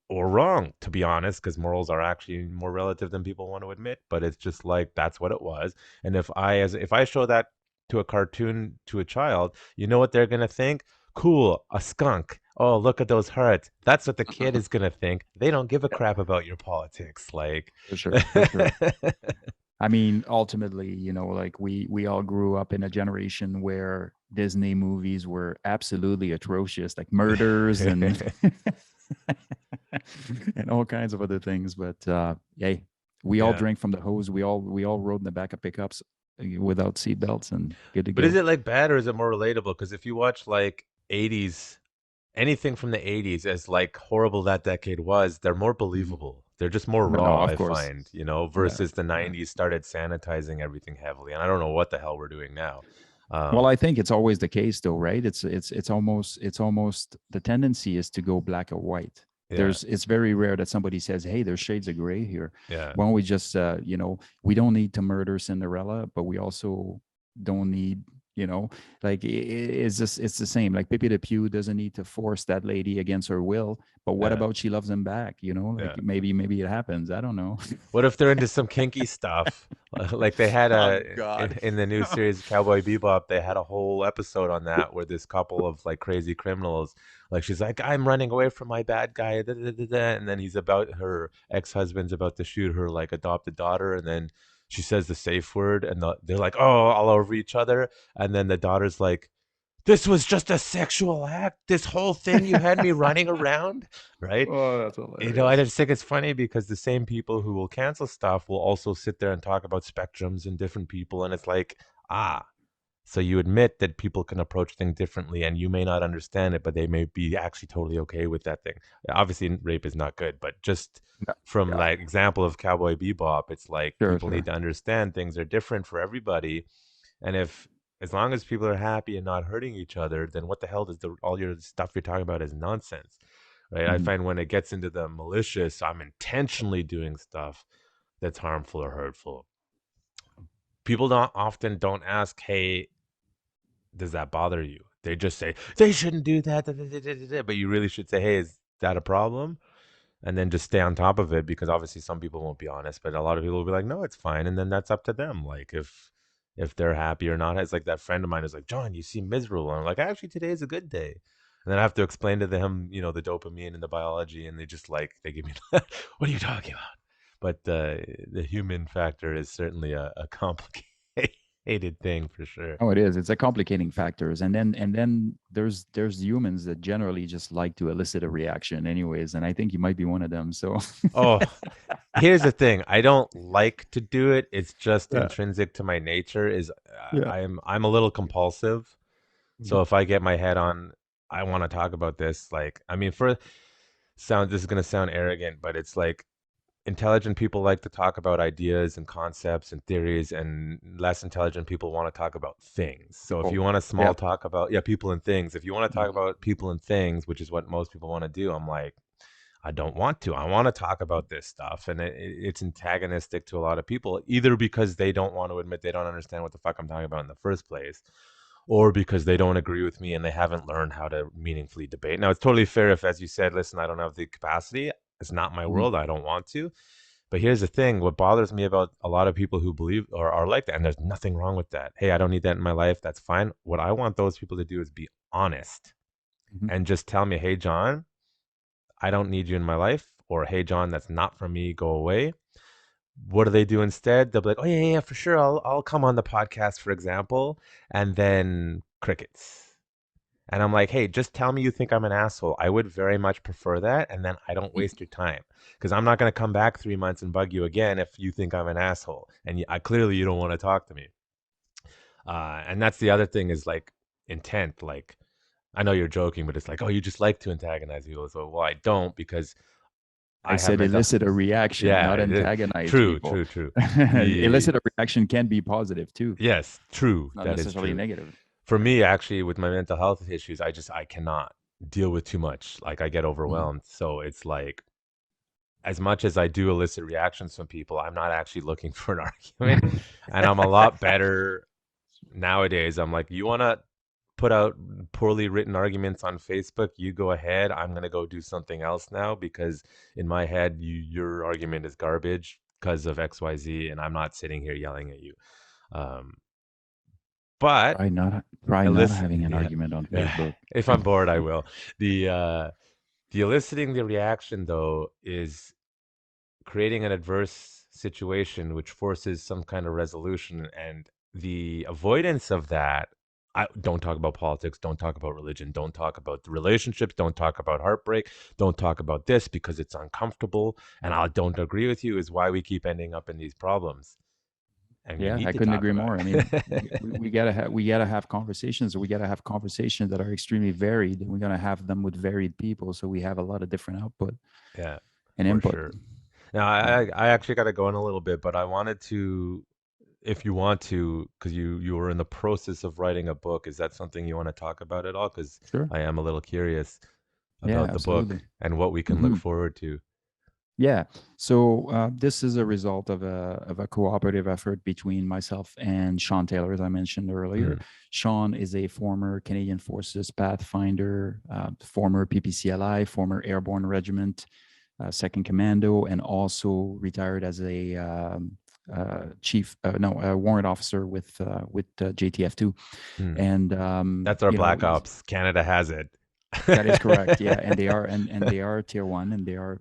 or wrong, to be honest, because morals are actually more relative than people want to admit. But it's just like that's what it was. And if I show that to a cartoon to a child, you know what they're gonna think? Cool, a skunk. Oh, look at those hearts. That's what the kid is gonna think. They don't give a crap about your politics. Like, For sure, for sure. I mean, ultimately, like we all grew up in a generation where Disney movies were absolutely atrocious, like murders and and all kinds of other things. But hey, we all yeah. drank from the hose. We all rode in the back of pickups without seatbelts and good to But is go. it like bad or is it more relatable? Because if you watch like 80s, anything from the 80s, as like horrible that decade was, they're more Mhm. believable. They're just more But no, raw, of I course. find, Yeah. versus the Yeah. 90s started sanitizing everything heavily. And I don't know what the hell we're doing now. Well, Um, I think it's always the case though, right? It's almost the tendency is to go black or white. yeah, It's very rare that somebody says, "Hey, there's shades of gray here." yeah, Why don't we just we don't need to murder Cinderella, but we also don't need, like it's the same. Like Pepe Le Pew doesn't need to force that lady against her will, but what yeah, about she loves him back? yeah. Like maybe it happens. I don't know. What if they're into some kinky stuff? Like they had Oh in, God. in the new series Cowboy Bebop, they had a whole episode on that where this couple of like crazy criminals, like she's like, I'm running away from my bad guy, da, da, da, da, and then her ex-husband's about to shoot her like adopted daughter, and then she says the safe word, and they're like, oh, all over each other, and then the daughter's like, this was just a sexual act. This whole thing you had me running around, right? Oh, that's I hilarious. just think it's funny because the same people who will cancel stuff will also sit there and talk about spectrums and different people. And it's like, ah, so you admit that people can approach things differently and you may not understand it, but they may be actually totally okay with that thing. Obviously, rape is not good, but just Yeah. from Yeah. like example of Cowboy Bebop, it's like Sure, people need sure. to understand things are different for everybody. And as long as people are happy and not hurting each other, then what the hell does all your stuff you're talking about is nonsense, right? I Mhm. find when it gets into the malicious, I'm intentionally doing stuff that's harmful or hurtful. People don't ask, hey, does that bother you? They just say they shouldn't do that, da, da, da, da, da, but you really should say, hey, is that a problem? And then just stay on top of it because obviously some people won't be honest, but a lot of people will be like, no, it's fine, and then that's up to them. Like if they're happy or not. It's like that friend of mine is like, John, you seem miserable. And I'm like, actually, today is a good day. And then I have to explain to them, the dopamine and the biology, and they give me, what are you talking about? But the human factor is certainly a complicated thing for sure. Oh, it is. It's a complicating factors, and then there's humans that generally just like to elicit a reaction, anyways. And I think you might be one of them. So, Oh, here's the thing. I don't like to do it. It's just yeah, intrinsic to my nature. Is yeah. I'm a little compulsive. Mhm. So if I get my head on, I want to talk about this. Like, I mean, this is gonna sound arrogant, but it's like intelligent people like to talk about ideas and concepts and theories, and less intelligent people want to talk about things. So if People. you want to Yeah. small talk about, yeah, people and things, if you want to talk Mhm. about people and things, which is what most people want to do, I'm like, I don't want to. I want to talk about this stuff, and it's antagonistic to a lot of people, either because they don't want to admit they don't understand what the fuck I'm talking about in the first place, or because they don't agree with me and they haven't learned how to meaningfully debate. Now, it's totally fair if, as you said, listen, I don't have the capacity. It's not my Mhm. world. I don't want to. But here's the thing: what bothers me about a lot of people who believe or are like that, and there's nothing wrong with that. Hey, I don't need that in my life. That's fine. What I want those people to do is be honest Mhm. and just tell me, hey, John, I don't need you in my life, or hey, John, that's not for me. Go away. What do they do instead? They'll be like, oh yeah, yeah, for sure. I'll come on the podcast, for example, and then crickets. And I'm like, hey, just tell me you think I'm an asshole. I would very much prefer that, and then I don't waste your time because I'm not gonna come back 3 months and bug you again if you think I'm an asshole, and clearly you don't want to talk to me. And that's the other thing is like intent. Like I know you're joking, but it's like, oh, you just like to antagonize people. So well, I don't because I I have said mental. elicit a reaction, Yeah, not antagonize true, people. true, true. Elicit a reaction can be positive too, Yes, true. not That is necessarily true. negative. For me, actually, with my mental health issues, I cannot deal with too much. Like I get Mhm. overwhelmed. So it's like as much as I do elicit reactions from people, I'm not actually looking for an argument. And I'm a lot better nowadays. I'm like, you want to put out poorly written arguments on Facebook, you go ahead. I'm going to go do something else now because in my head, your argument is garbage because of XYZ, and I'm not sitting here yelling at you. Um, but Try not listen, having an yeah, argument on yeah. Facebook. If I'm bored, I will. The eliciting the reaction though is creating an adverse situation which forces some kind of resolution, and the avoidance of that. I don't talk about politics, don't talk about religion, don't talk about the relationships, don't talk about heartbreak, don't talk about this because it's uncomfortable and I don't agree with you, is why we keep ending up in these problems, and we Yeah, need I to couldn't talk agree about more. I mean, it. we gotta have conversations. We gotta have conversations that are extremely varied, and we're gonna have them with varied people, so we have a lot of different output Yeah, and for input. sure. Now Yeah, I actually got to go in a little bit, but I wanted to, if you want to, because you were in the process of writing a book, is that something you want to talk about at all? Because sure. I am a little curious Yeah, about the book absolutely. and what we can look Hmm. forward to. Yeah. So this is a result of a cooperative effort between myself and Sean Taylor, as I mentioned earlier. Mm, Sean is a former Canadian Forces Pathfinder, former PPCLI, former Airborne Regiment, Second Commando, and also retired as a warrant officer with JTF2. mm. And That's our Black Ops. Canada has it. that is correct. Yeah, and they are and they are tier one, and they are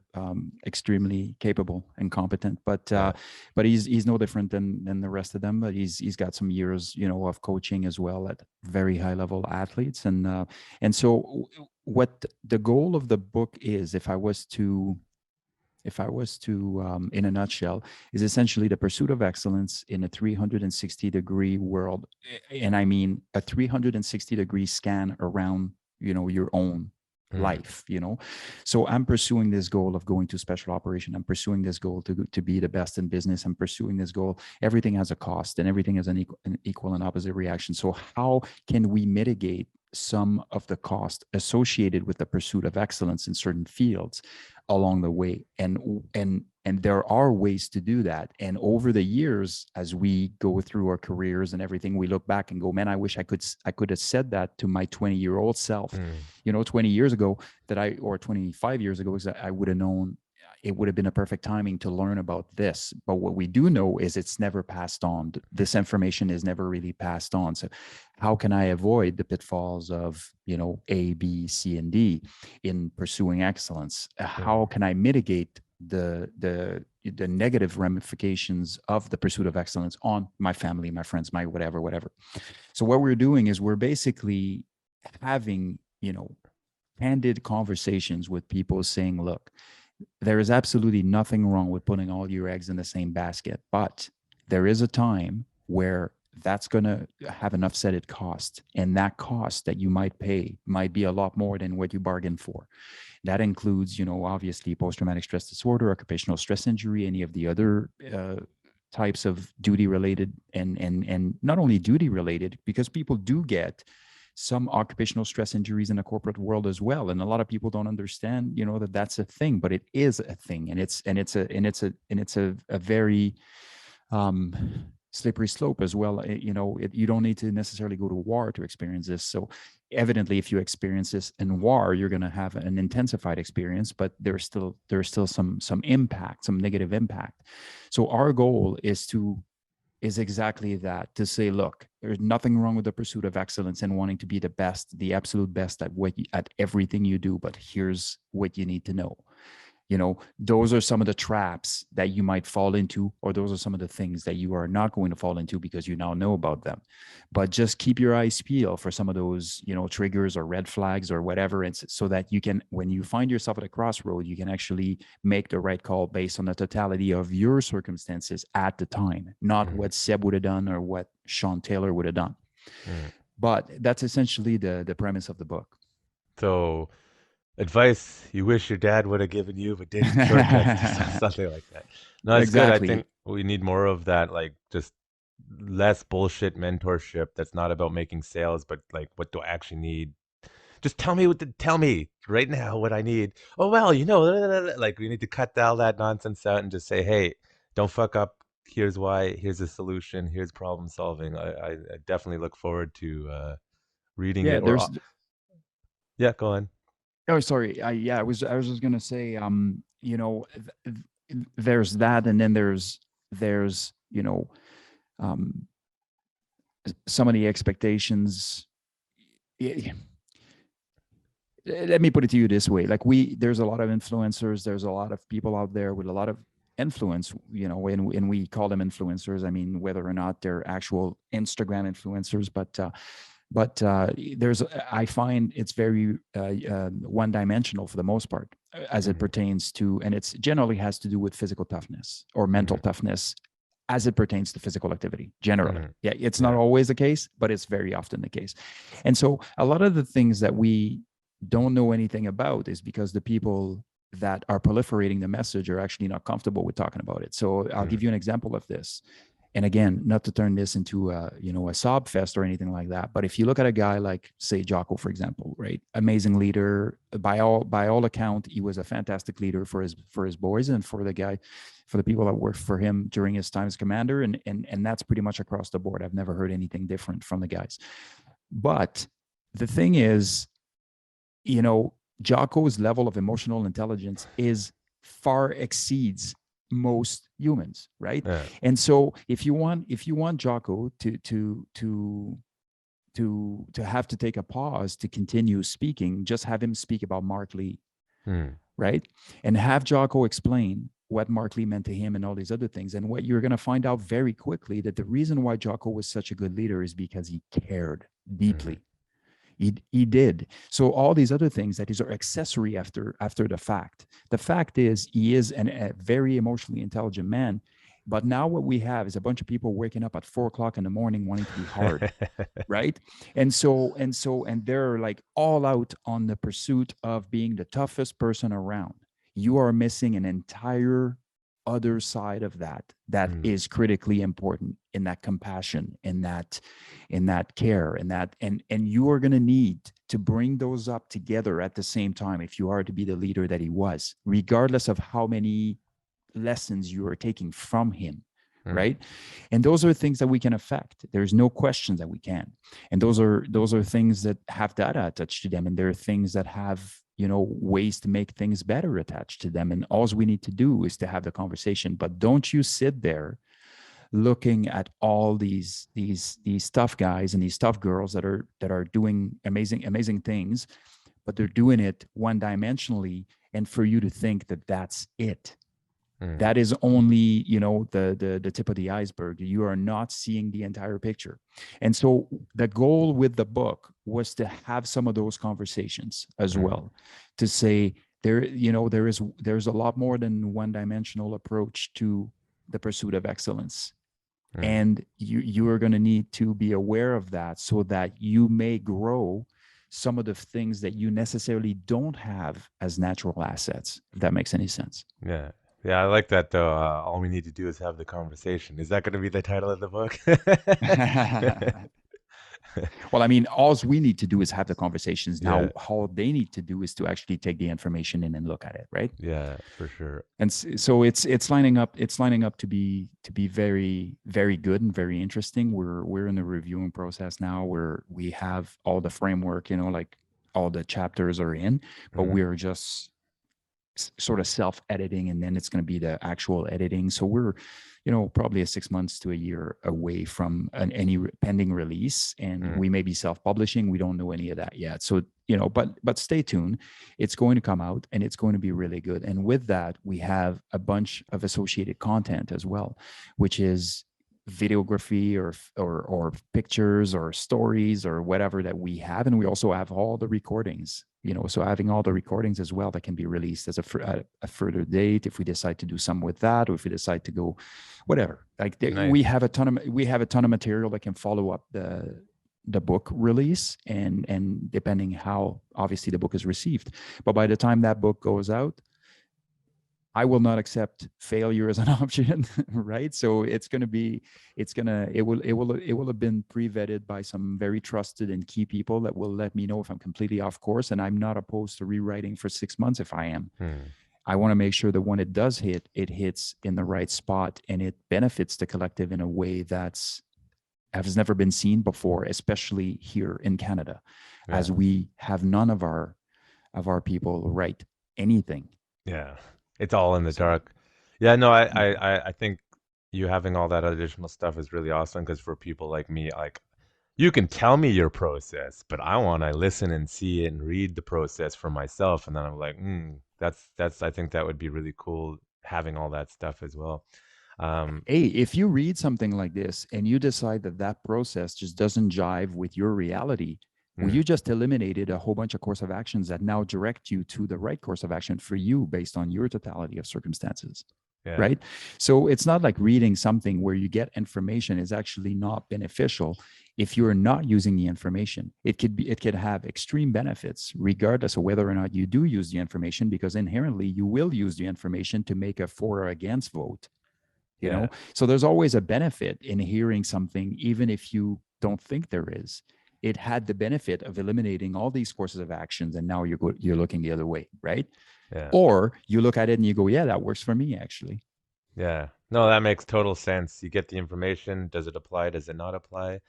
extremely capable and competent. Yeah. But he's no different than the rest of them. But he's got some years, of coaching as well at very high level athletes. And so what the goal of the book is, if I was to in a nutshell, is essentially the pursuit of excellence in a 360-degree world, and I mean a 360-degree scan around your own Mm, life. So I'm pursuing this goal of going to special operation. I'm pursuing this goal to be the best in business. I'm pursuing this goal. Everything has a cost, and everything has an equal and opposite reaction. So how can we mitigate some of the cost associated with the pursuit of excellence in certain fields along the way? And there are ways to do that. And over the years, as we go through our careers and everything, we look back and go, man, I wish I could have said that to my 20-year-old self, mm, 20 years ago, or 25 years ago, is that I would have known. It would have been a perfect timing to learn about this. But what we do know is it's never passed on. This information is never really passed on. So how can I avoid the pitfalls of, A, B, C, and D in pursuing excellence? How mm, can I mitigate the negative ramifications of the pursuit of excellence on my family, my friends, my whatever. So what we're doing is we're basically having, candid conversations with people saying, look, there is absolutely nothing wrong with putting all your eggs in the same basket, but there is a time where that's going to have enough said cost, and that cost that you might pay might be a lot more than what you bargained for. That includes, obviously post-traumatic stress disorder, occupational stress injury, any of the other types of duty related, and not only duty related, because people do get some occupational stress injuries in the corporate world as well, and a lot of people don't understand, that that's a thing, but it is a thing, and it's a very slippery slope as well. You don't need to necessarily go to war to experience this. So evidently, if you experience this in war, you're going to have an intensified experience, but there's still some impact, some negative impact. So our goal is exactly that, to say, look, there's nothing wrong with the pursuit of excellence and wanting to be the best, the absolute best at everything you do, but here's what you need to know. Those are some of the traps that you might fall into, or those are some of the things that you are not going to fall into because you now know about them. But just keep your eyes peeled for some of those, triggers or red flags or whatever. And so that you can, when you find yourself at a crossroad, you can actually make the right call based on the totality of your circumstances at the time, not mm, what Seb would have done or what Sean Taylor would have done. mm. But that's essentially the premise of the book. So, advice you wish your dad would have given you, but didn't. Shortcuts, something like that. No, it's good. I Exactly. think we need more of that, like just less bullshit mentorship that's not about making sales, but like, what do I actually need? Just tell me right now what I need. Oh, well, like we need to cut all that nonsense out and just say, hey, don't fuck up. Here's why. Here's a solution. Here's problem solving. I definitely look forward to reading Yeah, it or there's yeah, go on. oh sorry. I was just gonna say there's that, and then there's um some of the expectations. Yeah, let me put it to you this way, like there's a lot of influencers, there's a lot of people out there with a lot of influence, and we call them influencers. I mean, whether or not they're actual Instagram influencers, but there's I find it's very one dimensional for the most part, as it pertains to, and it's generally has to do with physical toughness or mental toughness as it pertains to physical activity generally. Yeah, it's not always the case, but it's very often the case. And so a lot of the things that we don't know anything about is because the people that are proliferating the message are actually not comfortable with talking about it. So I'll give you an example of this. And again, not to turn this into a sob fest or anything like that, but if you look at a guy like, say, Jocko, for example, right? Amazing leader. By all account, he was a fantastic leader for his boys and for the people that worked for him during his time as commander. And that's pretty much across the board. I've never heard anything different from the guys. But the thing is, Jocko's level of emotional intelligence far exceeds most humans, right? Yeah. And so if you want Jocko to have to take a pause to continue speaking, just have him speak about Mark Lee, right? And have Jocko explain what Mark Lee meant to him and all these other things. And what you're going to find out very quickly, that the reason why Jocko was such a good leader is because he cared deeply. He did. So all these other things that are accessory after the fact. The fact is, he is a very emotionally intelligent man. But now what we have is a bunch of people waking up at 4:00 in the morning wanting to be hard, right? And they're like all out on the pursuit of being the toughest person around. You are missing an entire other side of that is critically important, in that compassion, in that care, and you are going to need to bring those up together at the same time if you are to be the leader that he was, regardless of how many lessons you are taking from him. Right. And those are things that we can affect. There's no question that we can. And those are things that have data attached to them. And there are things that have, ways to make things better attached to them. And all we need to do is to have the conversation. But don't you sit there looking at all these tough guys and these tough girls that are doing amazing things, but they're doing it one dimensionally. And for you to think that that's it. That is only, the tip of the iceberg. You are not seeing the entire picture. And so the goal with the book was to have some of those conversations as well, to say there's a lot more than one-dimensional approach to the pursuit of excellence. And you are going to need to be aware of that so that you may grow some of the things that you necessarily don't have as natural assets, if that makes any sense. Yeah. Yeah, I like that, though. All we need to do is have the conversation. Is that going to be the title of the book? Well, I mean, all we need to do is have the conversations. Now, all they need to do is to actually take the information in and look at it, right? Yeah, for sure. And so it's lining up. It's lining up to be very, very good and very interesting. We're in the reviewing process now, where we have all the framework, like all the chapters are in, but we're just sort of self-editing, and then it's going to be the actual editing. So we're probably 6 months to a year away from any pending release, and we may be self-publishing. We don't know any of that yet. So but stay tuned. It's going to come out, and it's going to be really good. And with that, we have a bunch of associated content as well, which is videography or pictures or stories or whatever that we have. And we also have all the recordings, so having all the recordings as well that can be released as a further date if we decide to do some with that, or if we decide to go whatever. Like nice. we have a ton of material that can follow up the book release, and depending how obviously the book is received. But by the time that book goes out, I will not accept failure as an option, right? So it will have been pre-vetted by some very trusted and key people that will let me know if I'm completely off course. And I'm not opposed to rewriting for 6 months if I am. I want to make sure that when it does hit, it hits in the right spot and it benefits the collective in a way that's has never been seen before, especially here in Canada, as we have none of our people write anything. Yeah, it's all in the dark. Yeah, no, I think you having all that additional stuff is really awesome because for people like me, like you can tell me your process, but I want to listen and see it and read the process for myself, and then I'm like, that's I think that would be really cool having all that stuff as well. Hey, if you read something like this and you decide that that process just doesn't jive with your reality, well, you just eliminated a whole bunch of course of actions that now direct you to the right course of action for you based on your totality of circumstances. Right. So it's not like reading something where you get information is actually not beneficial. If you're not using the information, it could have extreme benefits regardless of whether or not you do use the information, because inherently you will use the information to make a for or against vote. You know, so there's always a benefit in hearing something, even if you don't think there is. It had the benefit of eliminating all these courses of actions, and now you're looking the other way, right? Yeah. Or you look at it and you go, yeah, that works for me, actually. Yeah. No, that makes total sense. You get the information. Does it apply? Does it not apply?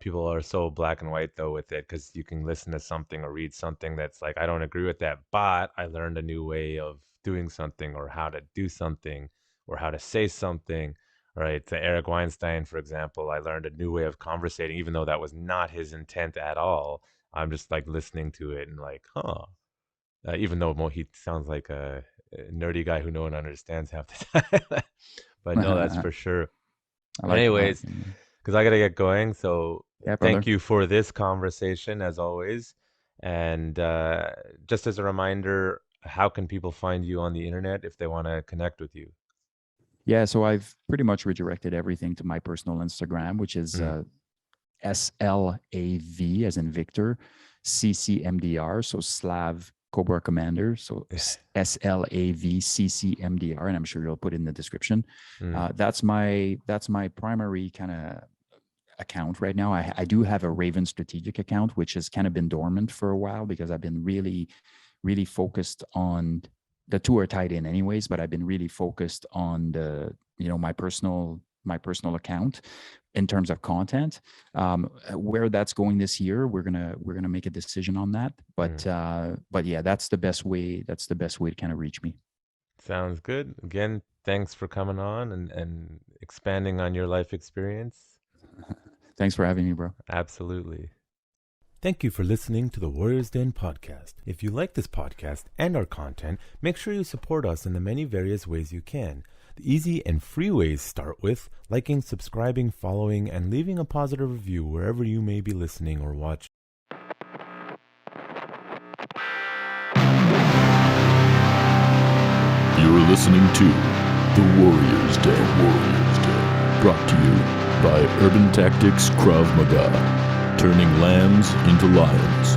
People are so black and white though with it, because you can listen to something or read something that's like, I don't agree with that, but I learned a new way of doing something, or how to do something, or how to say something. Right? To Eric Weinstein, for example, I learned a new way of conversating, even though that was not his intent at all. I'm just like listening to it and like, even though he sounds like a nerdy guy who no one understands half the time. But no, that's for sure. Anyways, because I got to get going. So thank you for this conversation as always. And just as a reminder, how can people find you on the internet if they want to connect with you? Yeah, so I've pretty much redirected everything to my personal Instagram, which is SLAV as in Victor, CCMDR, so Slav Cobra Commander, so SLAVCCMDR, and I'm sure you'll put it in the description. That's my primary kind of account right now. I do have a Raven strategic account, which has kind of been dormant for a while because I've been really, really focused on the two are tied in anyways, but I've been really focused on the, my personal account in terms of content. Where that's going this year, we're gonna make a decision on that. But yeah, that's the best way. That's the best way to kind of reach me. Sounds good. Again, thanks for coming on and expanding on your life experience. Thanks for having me, bro. Absolutely. Thank you for listening to the Warriors Den podcast. If you like this podcast and our content, make sure you support us in the many various ways you can. The easy and free ways start with liking, subscribing, following, and leaving a positive review wherever you may be listening or watching. You're listening to The Warriors Den. Brought to you by Urban Tactics Krav Maga. Turning lambs into lions.